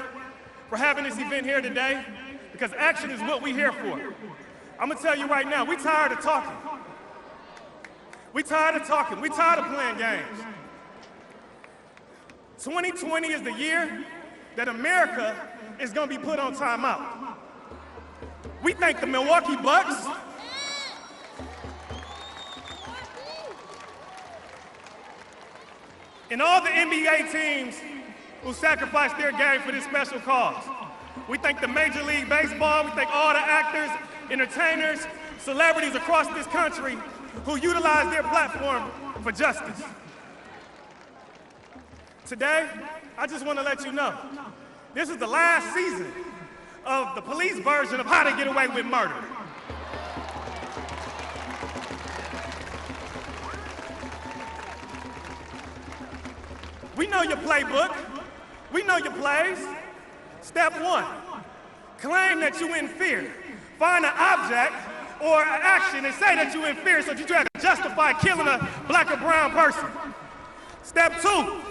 for having this event here today, because action is what we're here for. I'm gonna tell you right now, we're tired of talking. We're tired of talking. We're tired of playing games. 2020 is the year that America is gonna be put on timeout. We thank the Milwaukee Bucks, and all the NBA teams who sacrificed their game for this special cause. We thank the Major League Baseball, we thank all the actors, entertainers, celebrities across this country who utilize their platform for justice. Today, I just want to let you know, this is the last season of the police version of How to Get Away with Murder. We know your playbook. We know your plays. Step 1, claim that you're in fear. Find an object or an action and say that you're in fear so that you try to justify killing a black or brown person. Step 2,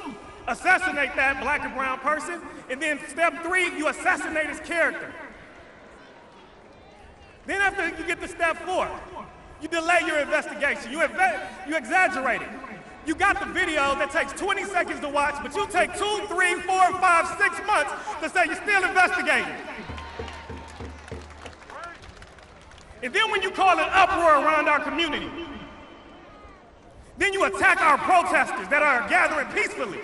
assassinate that black or brown person. And then step 3, you assassinate his character. Then after you get to step 4, you delay your investigation. You exaggerate it. You got the video that takes 20 seconds to watch, but you take 2, 3, 4, 5, 6 months to say you're still investigating. And then when you call an uproar around our community, then you attack our protesters that are gathering peacefully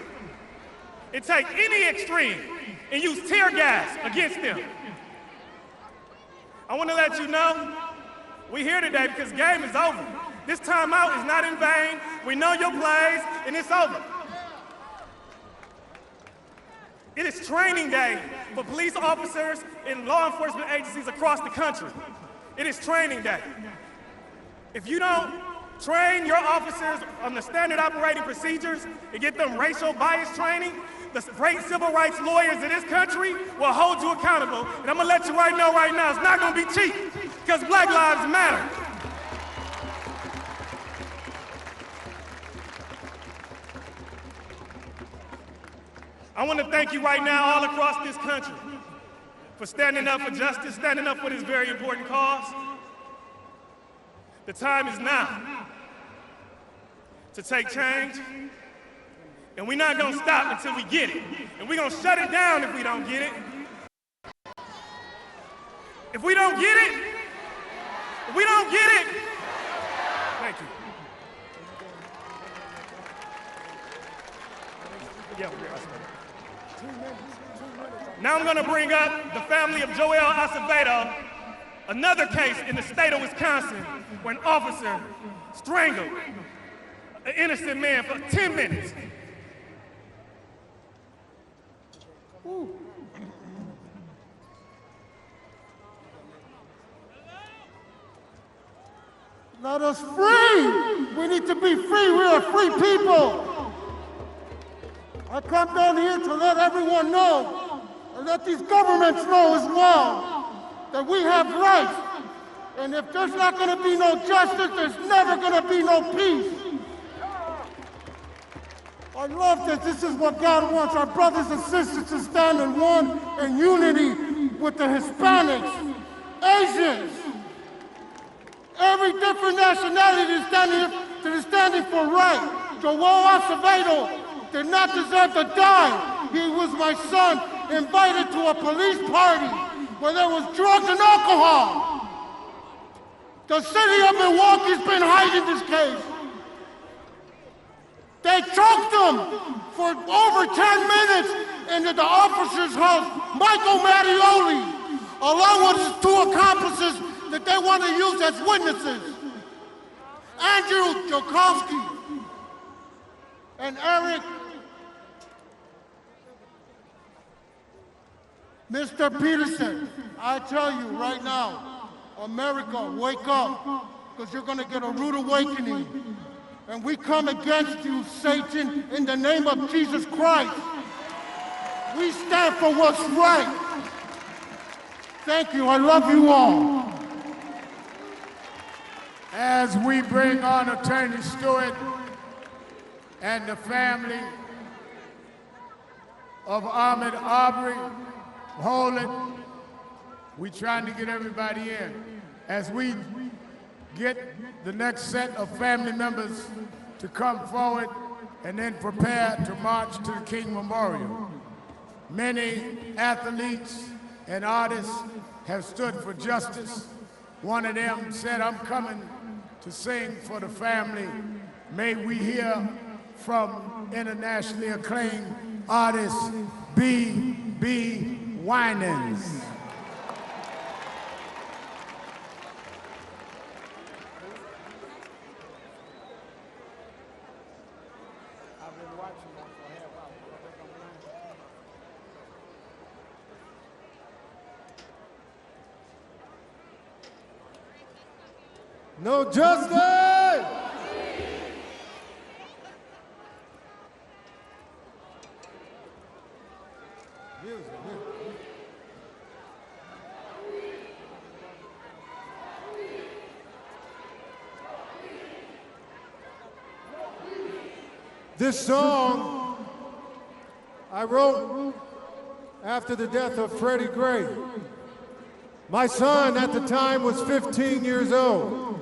and take any extreme and use tear gas against them. I want to let you know, we're here today because game is over. This timeout is not in vain. We know your plays, and it's over. It is training day for police officers and law enforcement agencies across the country. It is training day. If you don't train your officers on the standard operating procedures and get them racial bias training, the great civil rights lawyers in this country will hold you accountable. And I'm gonna let you know right now, it's not gonna be cheap, because Black Lives Matter. I want to thank you right now all across this country for standing up for justice, standing up for this very important cause. The time is now to take change, and we're not going to stop until we get it. And we're going to shut it down if we don't get it. If we don't get it, if we don't get it, thank you. Yeah, now I'm going to bring up the family of Joel Acevedo, another case in the state of Wisconsin where an officer strangled an innocent man for 10 minutes. Woo. Let us free! We need to be free. We are free people. I come down here to let everyone know, and let these governments know as well, that we have rights. And if there's not going to be no justice, there's never going to be no peace. I love that this is what God wants, our brothers and sisters to stand in one in unity with the Hispanics, Asians, every different nationality that is standing for right. Joel Acevedo did not deserve to die. He was my son, invited to a police party where there was drugs and alcohol. The city of Milwaukee's been hiding this case. They choked him for over 10 minutes into the officer's house, Michael Mattioli, along with his 2 accomplices that they want to use as witnesses, Andrew Jokovsky and Eric Mr. Peterson, I tell you right now, America, wake up, because you're going to get a rude awakening. And we come against you, Satan, in the name of Jesus Christ. We stand for what's right. Thank you. I love you all. As we bring on Attorney Stewart and the family of Ahmaud Arbery, hold it. We trying to get everybody in. As we get the next set of family members to come forward and then prepare to march to the King Memorial. Many athletes and artists have stood for justice. One of them said, I'm coming to sing for the family. May we hear from internationally acclaimed artist BeBe Winans. No justice! This song I wrote after the death of Freddie Gray. My son at the time was 15 years old,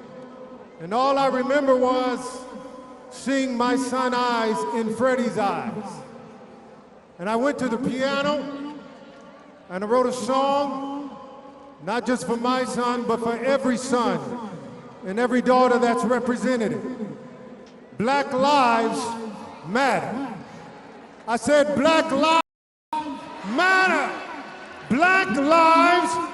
and all I remember was seeing my son's eyes in Freddie's eyes. And I went to the piano and I wrote a song, not just for my son, but for every son and every daughter that's represented. Black lives matter. I said black lives matter. Black lives matter.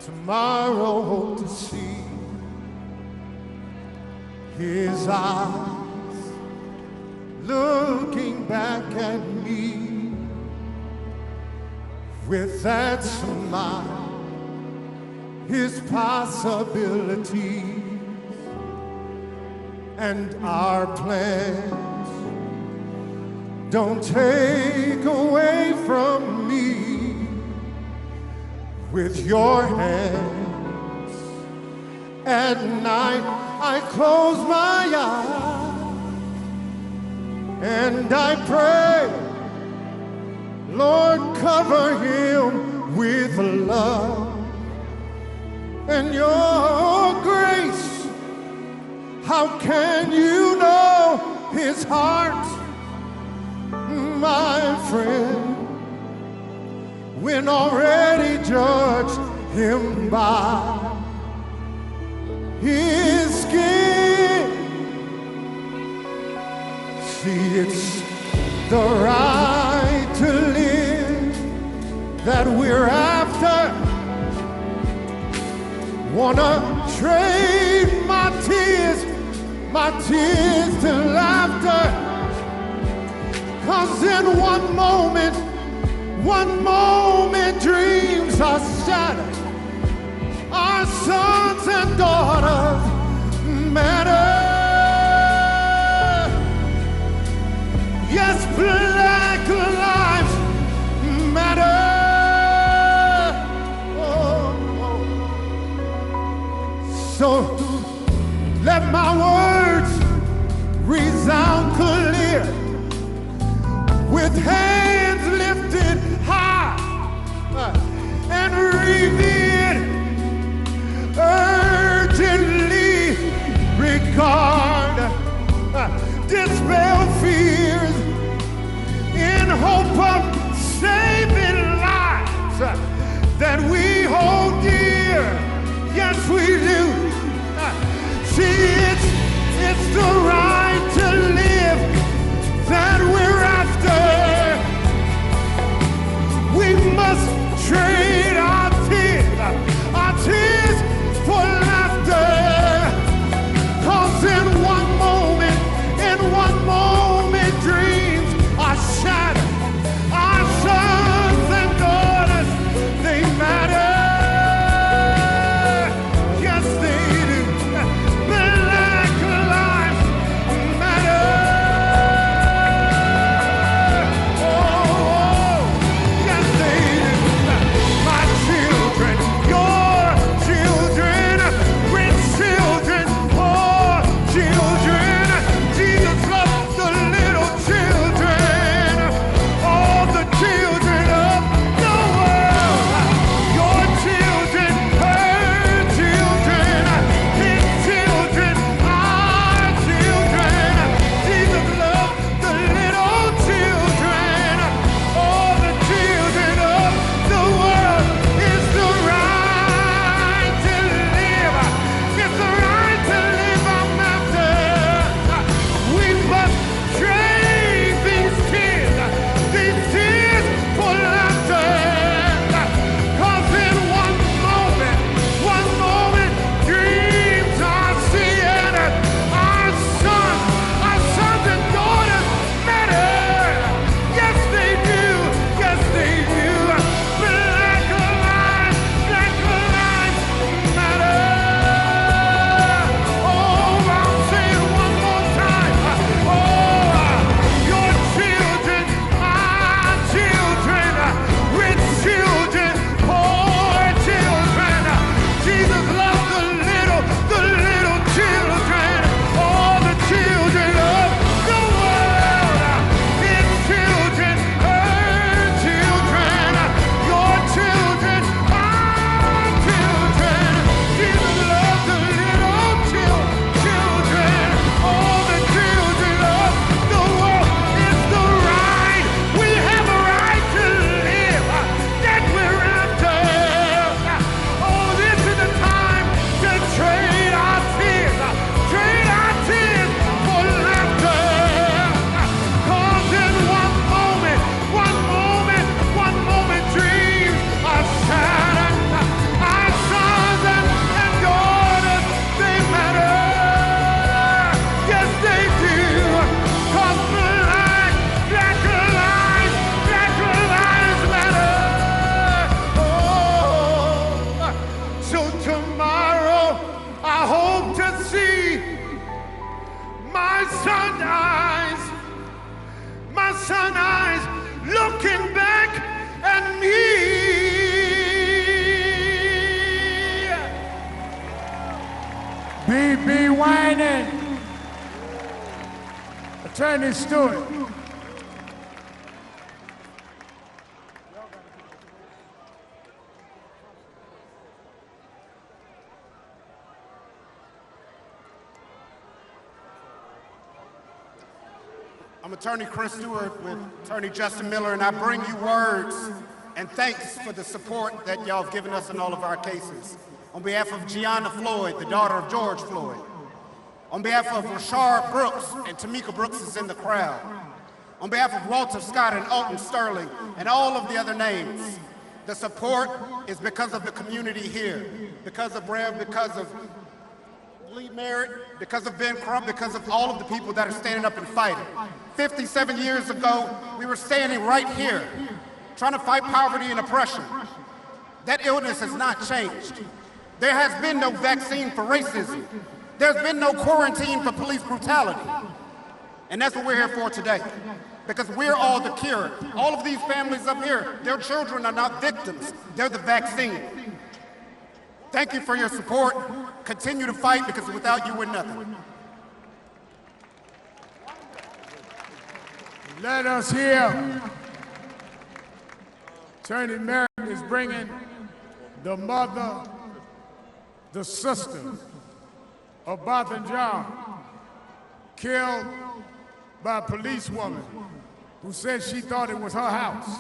Tomorrow hope to see his eyes looking back at me with that smile, his possibilities and our plans don't take away from me. With your hands at night, I close my eyes and I pray, Lord, cover him with love and your grace. How can you know his heart, my friend, when already judged him by his skin? See, it's the right to live that we're after. Wanna trade my tears to laughter. 'Cause in one moment dreams are shattered. Our sons and daughters matter. Yes, black lives matter. So let my words resound clear with hands lifted high and revered urgently regard, dispel fears in hope of saving lives that we hold dear. Yes, we do. See to see my son eyes looking back at me. BeBe Winans, Attorney Stewart. I'm Attorney Chris Stewart with Attorney Justin Miller, and I bring you words and thanks for the support that y'all have given us in all of our cases. On behalf of Gianna Floyd, the daughter of George Floyd. On behalf of Rashard Brooks, and Tamika Brooks is in the crowd. On behalf of Walter Scott and Alton Sterling, and all of the other names, the support is because of the community here, because of Rev, because of Lee Merritt, because of Ben Crump, because of all of the people that are standing up and fighting. 57 years ago, we were standing right here, trying to fight poverty and oppression. That illness has not changed. There has been no vaccine for racism. There's been no quarantine for police brutality. And that's what we're here for today, because we're all the cure. All of these families up here, their children are not victims, they're the vaccine. Thank you for your support. Continue to fight, because without you, we're nothing. Let us hear. Attorney Merritt is bringing the mother, the sister of Martha John, killed by a policewoman who said she thought it was her house.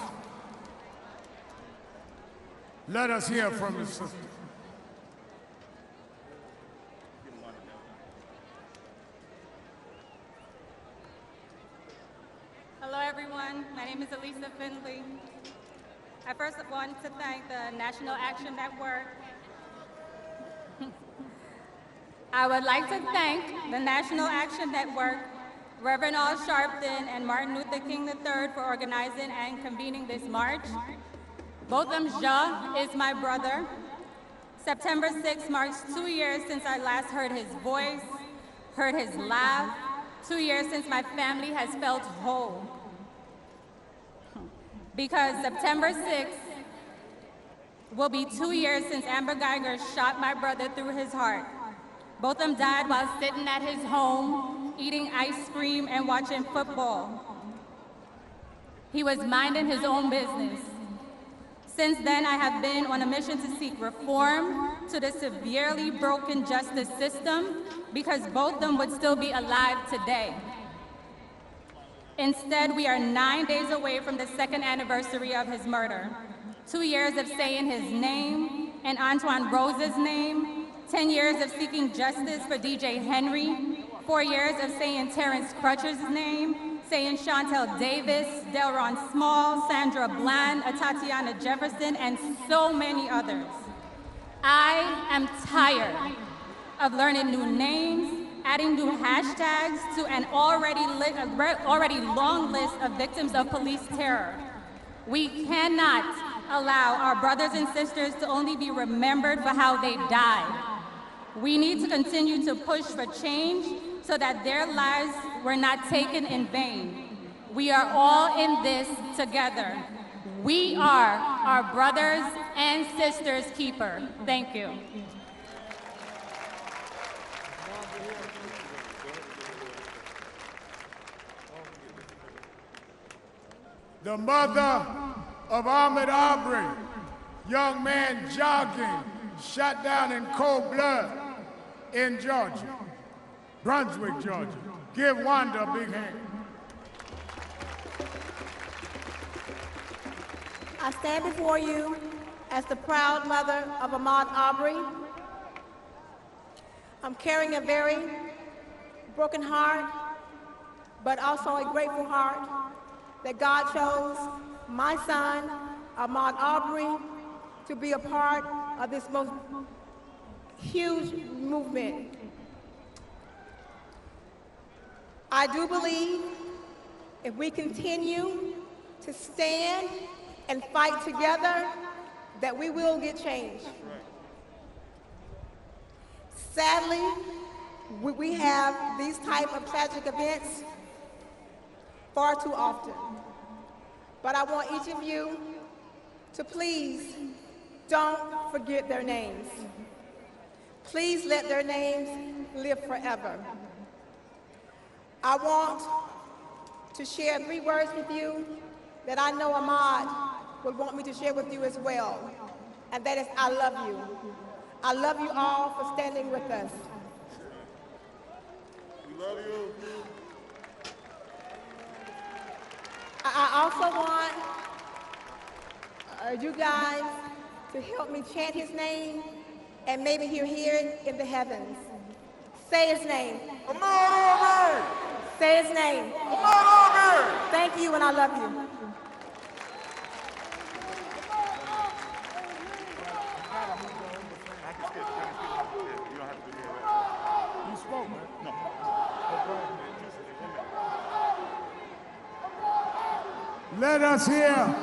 Let us hear from the sister. Hello, everyone. My name is Elisa Findley. I first want to thank the National Action Network. I would like to thank the National Action Network, Reverend Al Sharpton and Martin Luther King III for organizing and convening this march. Botham Ja is my brother. September 6th marks 2 years since I last heard his voice, heard his laugh, 2 years since my family has felt whole. Because September 6th will be 2 years since Amber Geiger shot my brother through his heart. Both of them died while sitting at his home, eating ice cream and watching football. He was minding his own business. Since then, I have been on a mission to seek reform to the severely broken justice system, because both of them would still be alive today. Instead, we are 9 days away from the 2nd anniversary of his murder. 2 years of saying his name and Antoine Rose's name, 10 years of seeking justice for DJ Henry, 4 years of saying Terrence Crutcher's name, saying Chantel Davis, Delron Small, Sandra Bland, Tatiana Jefferson, and so many others. I am tired of learning new names, adding new hashtags to an already long list of victims of police terror. We cannot allow our brothers and sisters to only be remembered for how they died. We need to continue to push for change so that their lives were not taken in vain. We are all in this together. We are our brothers and sisters' keeper. Thank you. The mother of Ahmaud Arbery, young man jogging, shot down in cold blood in Georgia, Brunswick, Georgia. Give Wanda a big hand. I stand before you as the proud mother of Ahmaud Arbery. I'm carrying a very broken heart, but also a grateful heart that God chose my son, Ahmaud Arbery, to be a part of this most huge movement. I do believe if we continue to stand and fight together, that we will get change. Sadly, we have these type of tragic events far too often. But I want each of you to please don't forget their names. Please let their names live forever. I want to share 3 words with you that I know Ahmaud would want me to share with you as well, and that is, I love you. I love you all for standing with us. We love you. I also want you guys to help me chant his name, and maybe he'll hear it in the heavens. Say his name. Ahmaud Arbery! Say his name. Ahmaud Arbery! Thank you, and I love you. You spoke, man. No. Let us hear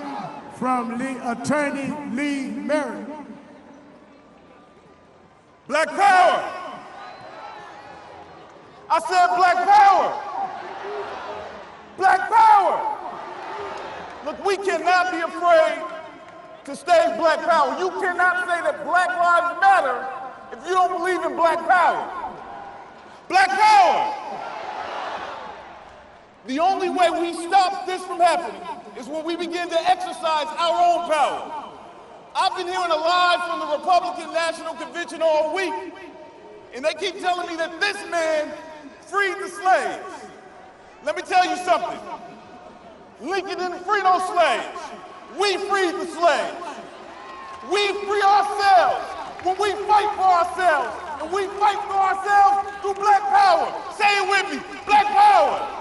from Attorney Lee Merritt. Black power! I said black power! Black power! Look, we cannot be afraid to stage black power. You cannot say that Black Lives Matter if you don't believe in black power. Black power! The only way we stop this from happening is when we begin to exercise our own power. I've been hearing a lie from the Republican National Convention all week, and they keep telling me that this man freed the slaves. Let me tell you something. Lincoln didn't free those slaves. We freed the slaves. We free ourselves when we fight for ourselves, and we fight for ourselves through black power. Say it with me, black power.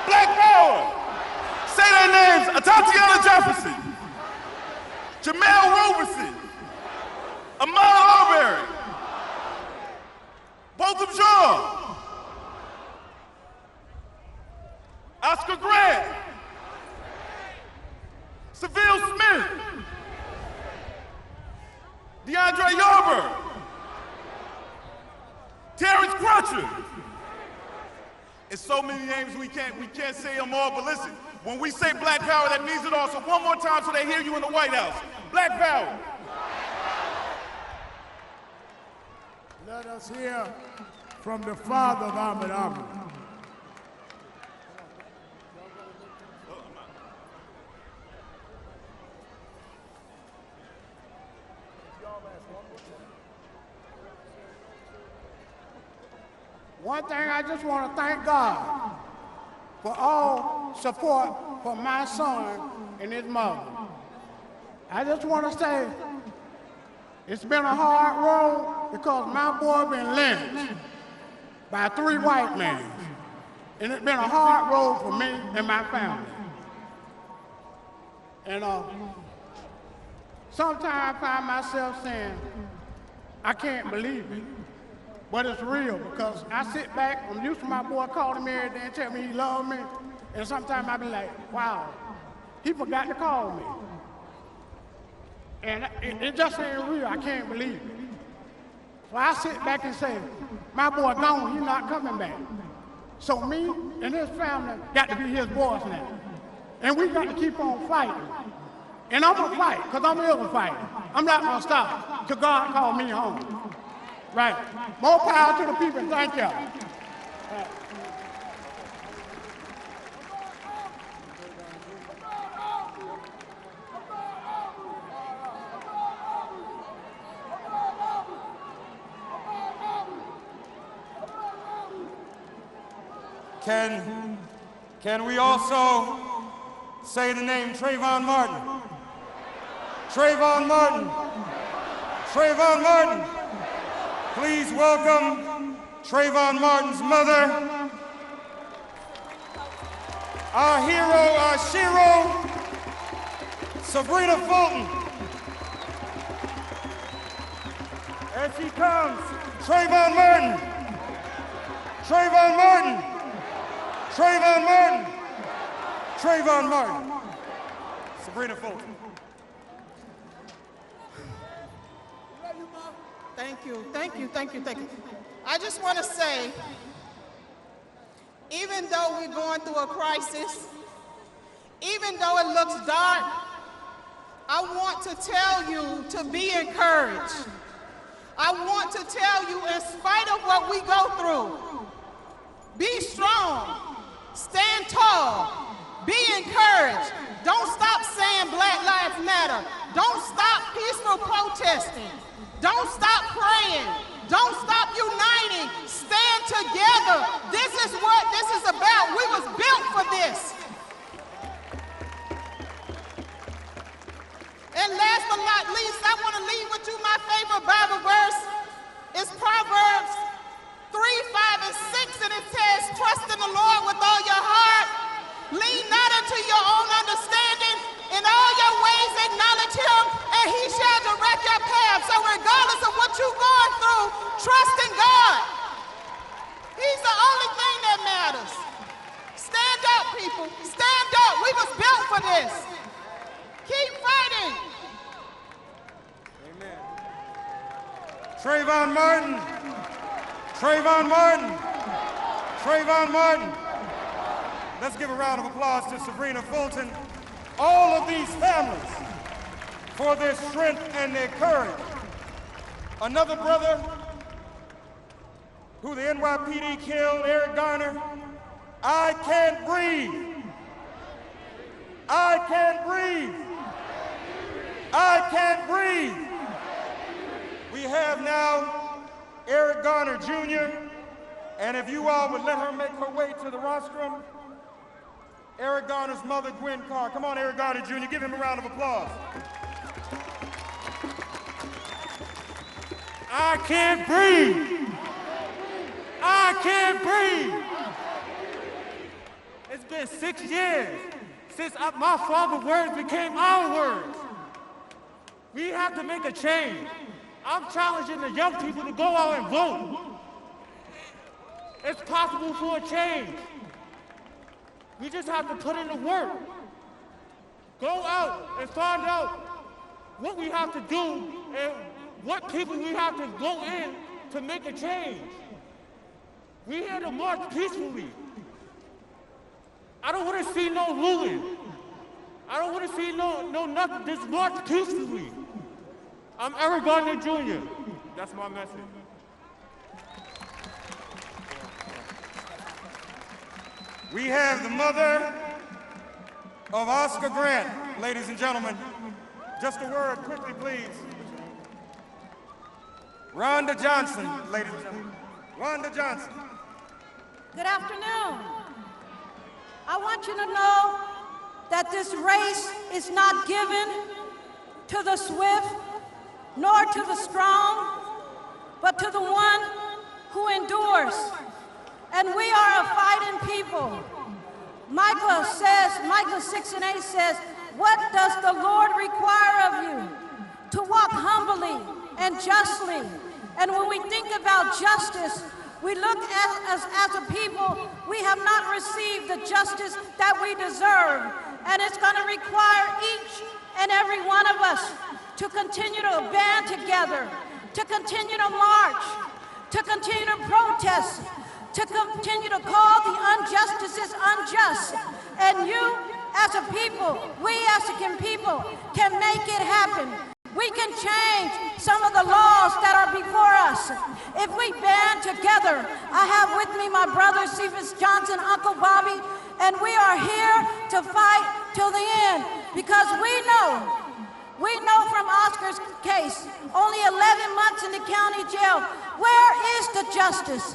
Black power. Say their names, Tatiana Jefferson, Jamel Roberson, Ahmaud Arbery, Botham Jean, Oscar Grant, Seville Smith, DeAndre Yarber, Terrence Crutcher. It's so many names we can't say them all, but listen, when we say black power, that means it all. So one more time so they hear you in the White House. Black power. Let us hear from the father of Ahmaud Arbery. One thing, I just want to thank God for all support for my son and his mother. I just want to say it's been a hard road because my boy been lynched by 3 white men. And it's been a hard road for me and my family. And sometimes I find myself saying, I can't believe it. But it's real because I sit back, I'm used to my boy calling me every day and tell me he loves me. And sometimes I be like, wow, he forgot to call me. And it just ain't real, I can't believe it. So I sit back and say, my boy gone, he's not coming back. So me and his family got to be his boys now. And we got to keep on fighting. And I'm gonna fight, because I'm ill to fight. I'm not gonna stop till God call me home. Right. More power to the people. Thank you. Right. Can we also say the name Trayvon Martin? Trayvon Martin. Trayvon Martin. Please welcome Trayvon Martin's mother, our hero, our shero, Sabrina Fulton. As she comes, Trayvon Martin. Trayvon Martin. Trayvon Martin. Trayvon Martin. Sabrina Fulton. Thank you, thank you, thank you, thank you. I just want to say, even though we're going through a crisis, even though it looks dark, I want to tell you to be encouraged. I want to tell you, in spite of what we go through, be strong, stand tall, be encouraged. Don't stop saying Black Lives Matter. Don't stop peaceful protesting. Don't stop praying. Don't stop uniting. Stand together. This is what this is about. We was built for this. And last but not least, I want to leave with you my favorite Bible verse. It's Proverbs 3, 5, and 6, and it says, trust in the Lord with all your heart. Lean not unto your own understanding. In all your ways acknowledge him, and he shall direct your path. So regardless of what you're going through, trust in God. He's the only thing that matters. Stand up, people. Stand up. We was built for this. Keep fighting. Amen. Trayvon Martin. Trayvon Martin. Trayvon Martin. Let's give a round of applause to Sabrina Fulton. All of these families for their strength and their courage. Another brother who the NYPD killed, Eric Garner. I can't breathe. I can't breathe. I can't breathe. We have now Eric Garner Jr., and if you all would let her make her way to the rostrum, Eric Garner's mother, Gwen Carr. Come on, Eric Garner Jr., give him a round of applause. I can't breathe. I can't breathe. It's been 6 years since my father's words became our words. We have to make a change. I'm challenging the young people to go out and vote. It's possible for a change. We just have to put in the work. Go out and find out what we have to do and what people we have to go in to make a change. We're here to march peacefully. I don't want to see no looting. I don't want to see no nothing. Just march peacefully. I'm Eric Garner Jr. That's my message. We have the mother of Oscar Grant, ladies and gentlemen. Just a word quickly, please. Rhonda Johnson, ladies and gentlemen. Rhonda Johnson. Good afternoon. I want you to know that this race is not given to the swift nor to the strong, but to the one who endures. And we are a fighting people. Micah 6:8 says, what does the Lord require of you? To walk humbly and justly. And when we think about justice, we look at us as a people, we have not received the justice that we deserve. And it's going to require each and every one of us to continue to band together, to continue to march, to continue to protest, to continue to call the injustices unjust. And you, as a people, we as a people, can make it happen. We can change some of the laws that are before us. If we band together, I have with me my brother, Cephas Johnson, Uncle Bobby, and we are here to fight till the end because we know from Oscar's case, only 11 months in the county jail. Where is the justice?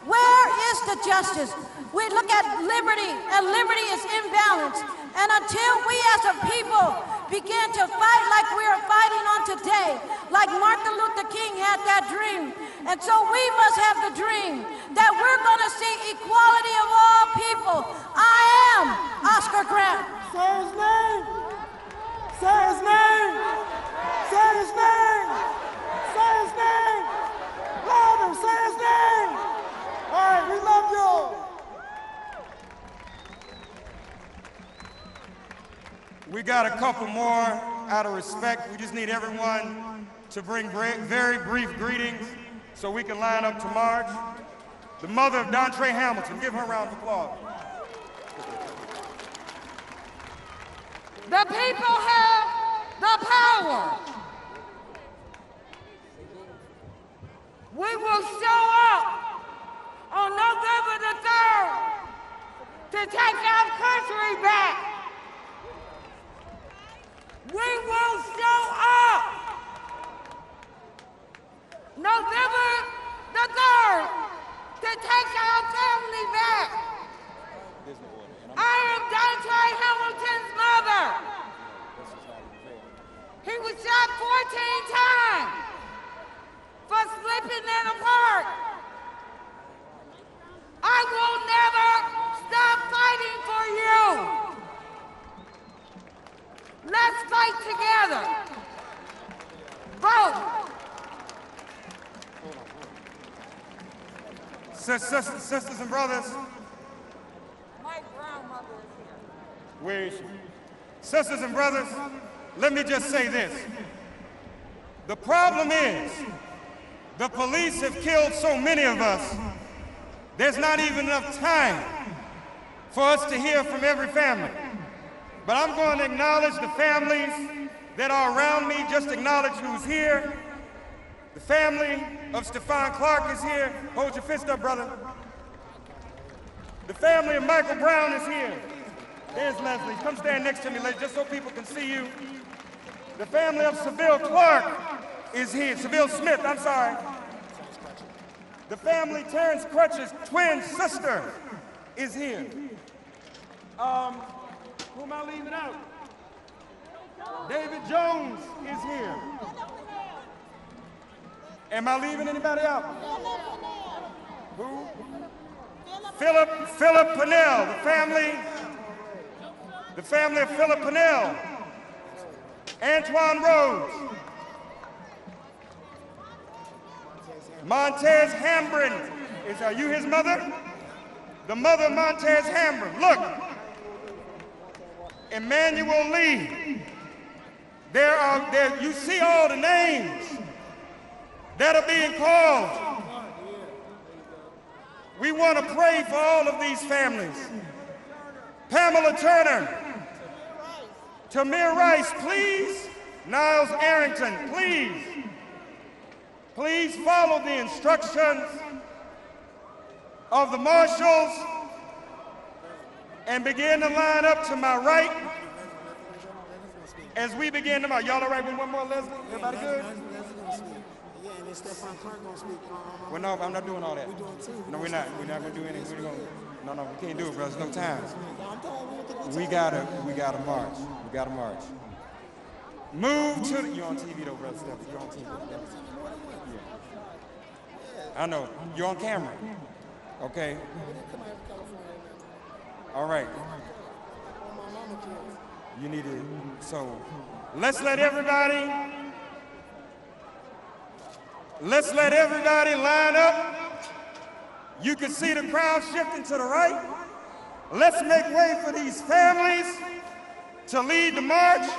Where is the justice? We look at liberty, and liberty is imbalanced. And until we as a people begin to fight like we are fighting on today, like Martin Luther King had that dream, and so we must have the dream that we're going to see equality of all people. I am Oscar Grant. Say his name. Say his name. Say his name. Say his name. Louder, say his name. All right, we love you. We got a couple more out of respect. We just need everyone to bring very brief greetings. so we can line up to march. The mother of Dontre Hamilton, give her a round of applause. The people have the power. We will show up on November the 3rd to take our country back. We will show up November the 3rd to take our family back. I am Dontre Hamilton's mother. He was shot 14 times for slipping in a park. I will never stop fighting for you. Let's fight together. Vote. Sisters and brothers. My grandmother is here. Where is she? Sisters and brothers, let me just say this. The problem is, the police have killed so many of us, there's not even enough time for us to hear from every family. But I'm going to acknowledge the families that are around me, just acknowledge who's here. The family of Stephon Clark is here. Hold your fist up, brother. The family of Michael Brown is here. There's Leslie. Come stand next to me, just so people can see you. The family of Seville Clark is here. Seville Smith, I'm sorry. The family Terrence Crutch's twin sister is here. Who am I leaving out? David Jones is here. Am I leaving anybody out? Who? Philip Pennell, the family of Philip Pennell. Antoine Rhodes. Montez Hambrin. Are you his mother? The mother of Montez Hambrin. Look. Emmanuel Lee. You see all the names that are being called. We want to pray for all of these families. Pamela Turner. Tamir Rice, please. Niles Arrington, please. Please follow the instructions of the marshals and begin to line up to my right as we begin to march. Y'all all right with one more, Leslie? Everybody good? Yeah, and then Stephon Clark gonna speak. Well, no, I'm not doing all that. No, we're not. We're not gonna do anything. No, we can't do it, bro. There's no time. We gotta march. We gotta march. Move to you're on TV though, brother Steph. You're on TV. Yeah. I know. You're on camera. Okay. All right. You need to. So let's let everybody line up. You can see the crowd shifting to the right. Let's make way for these families to lead the march.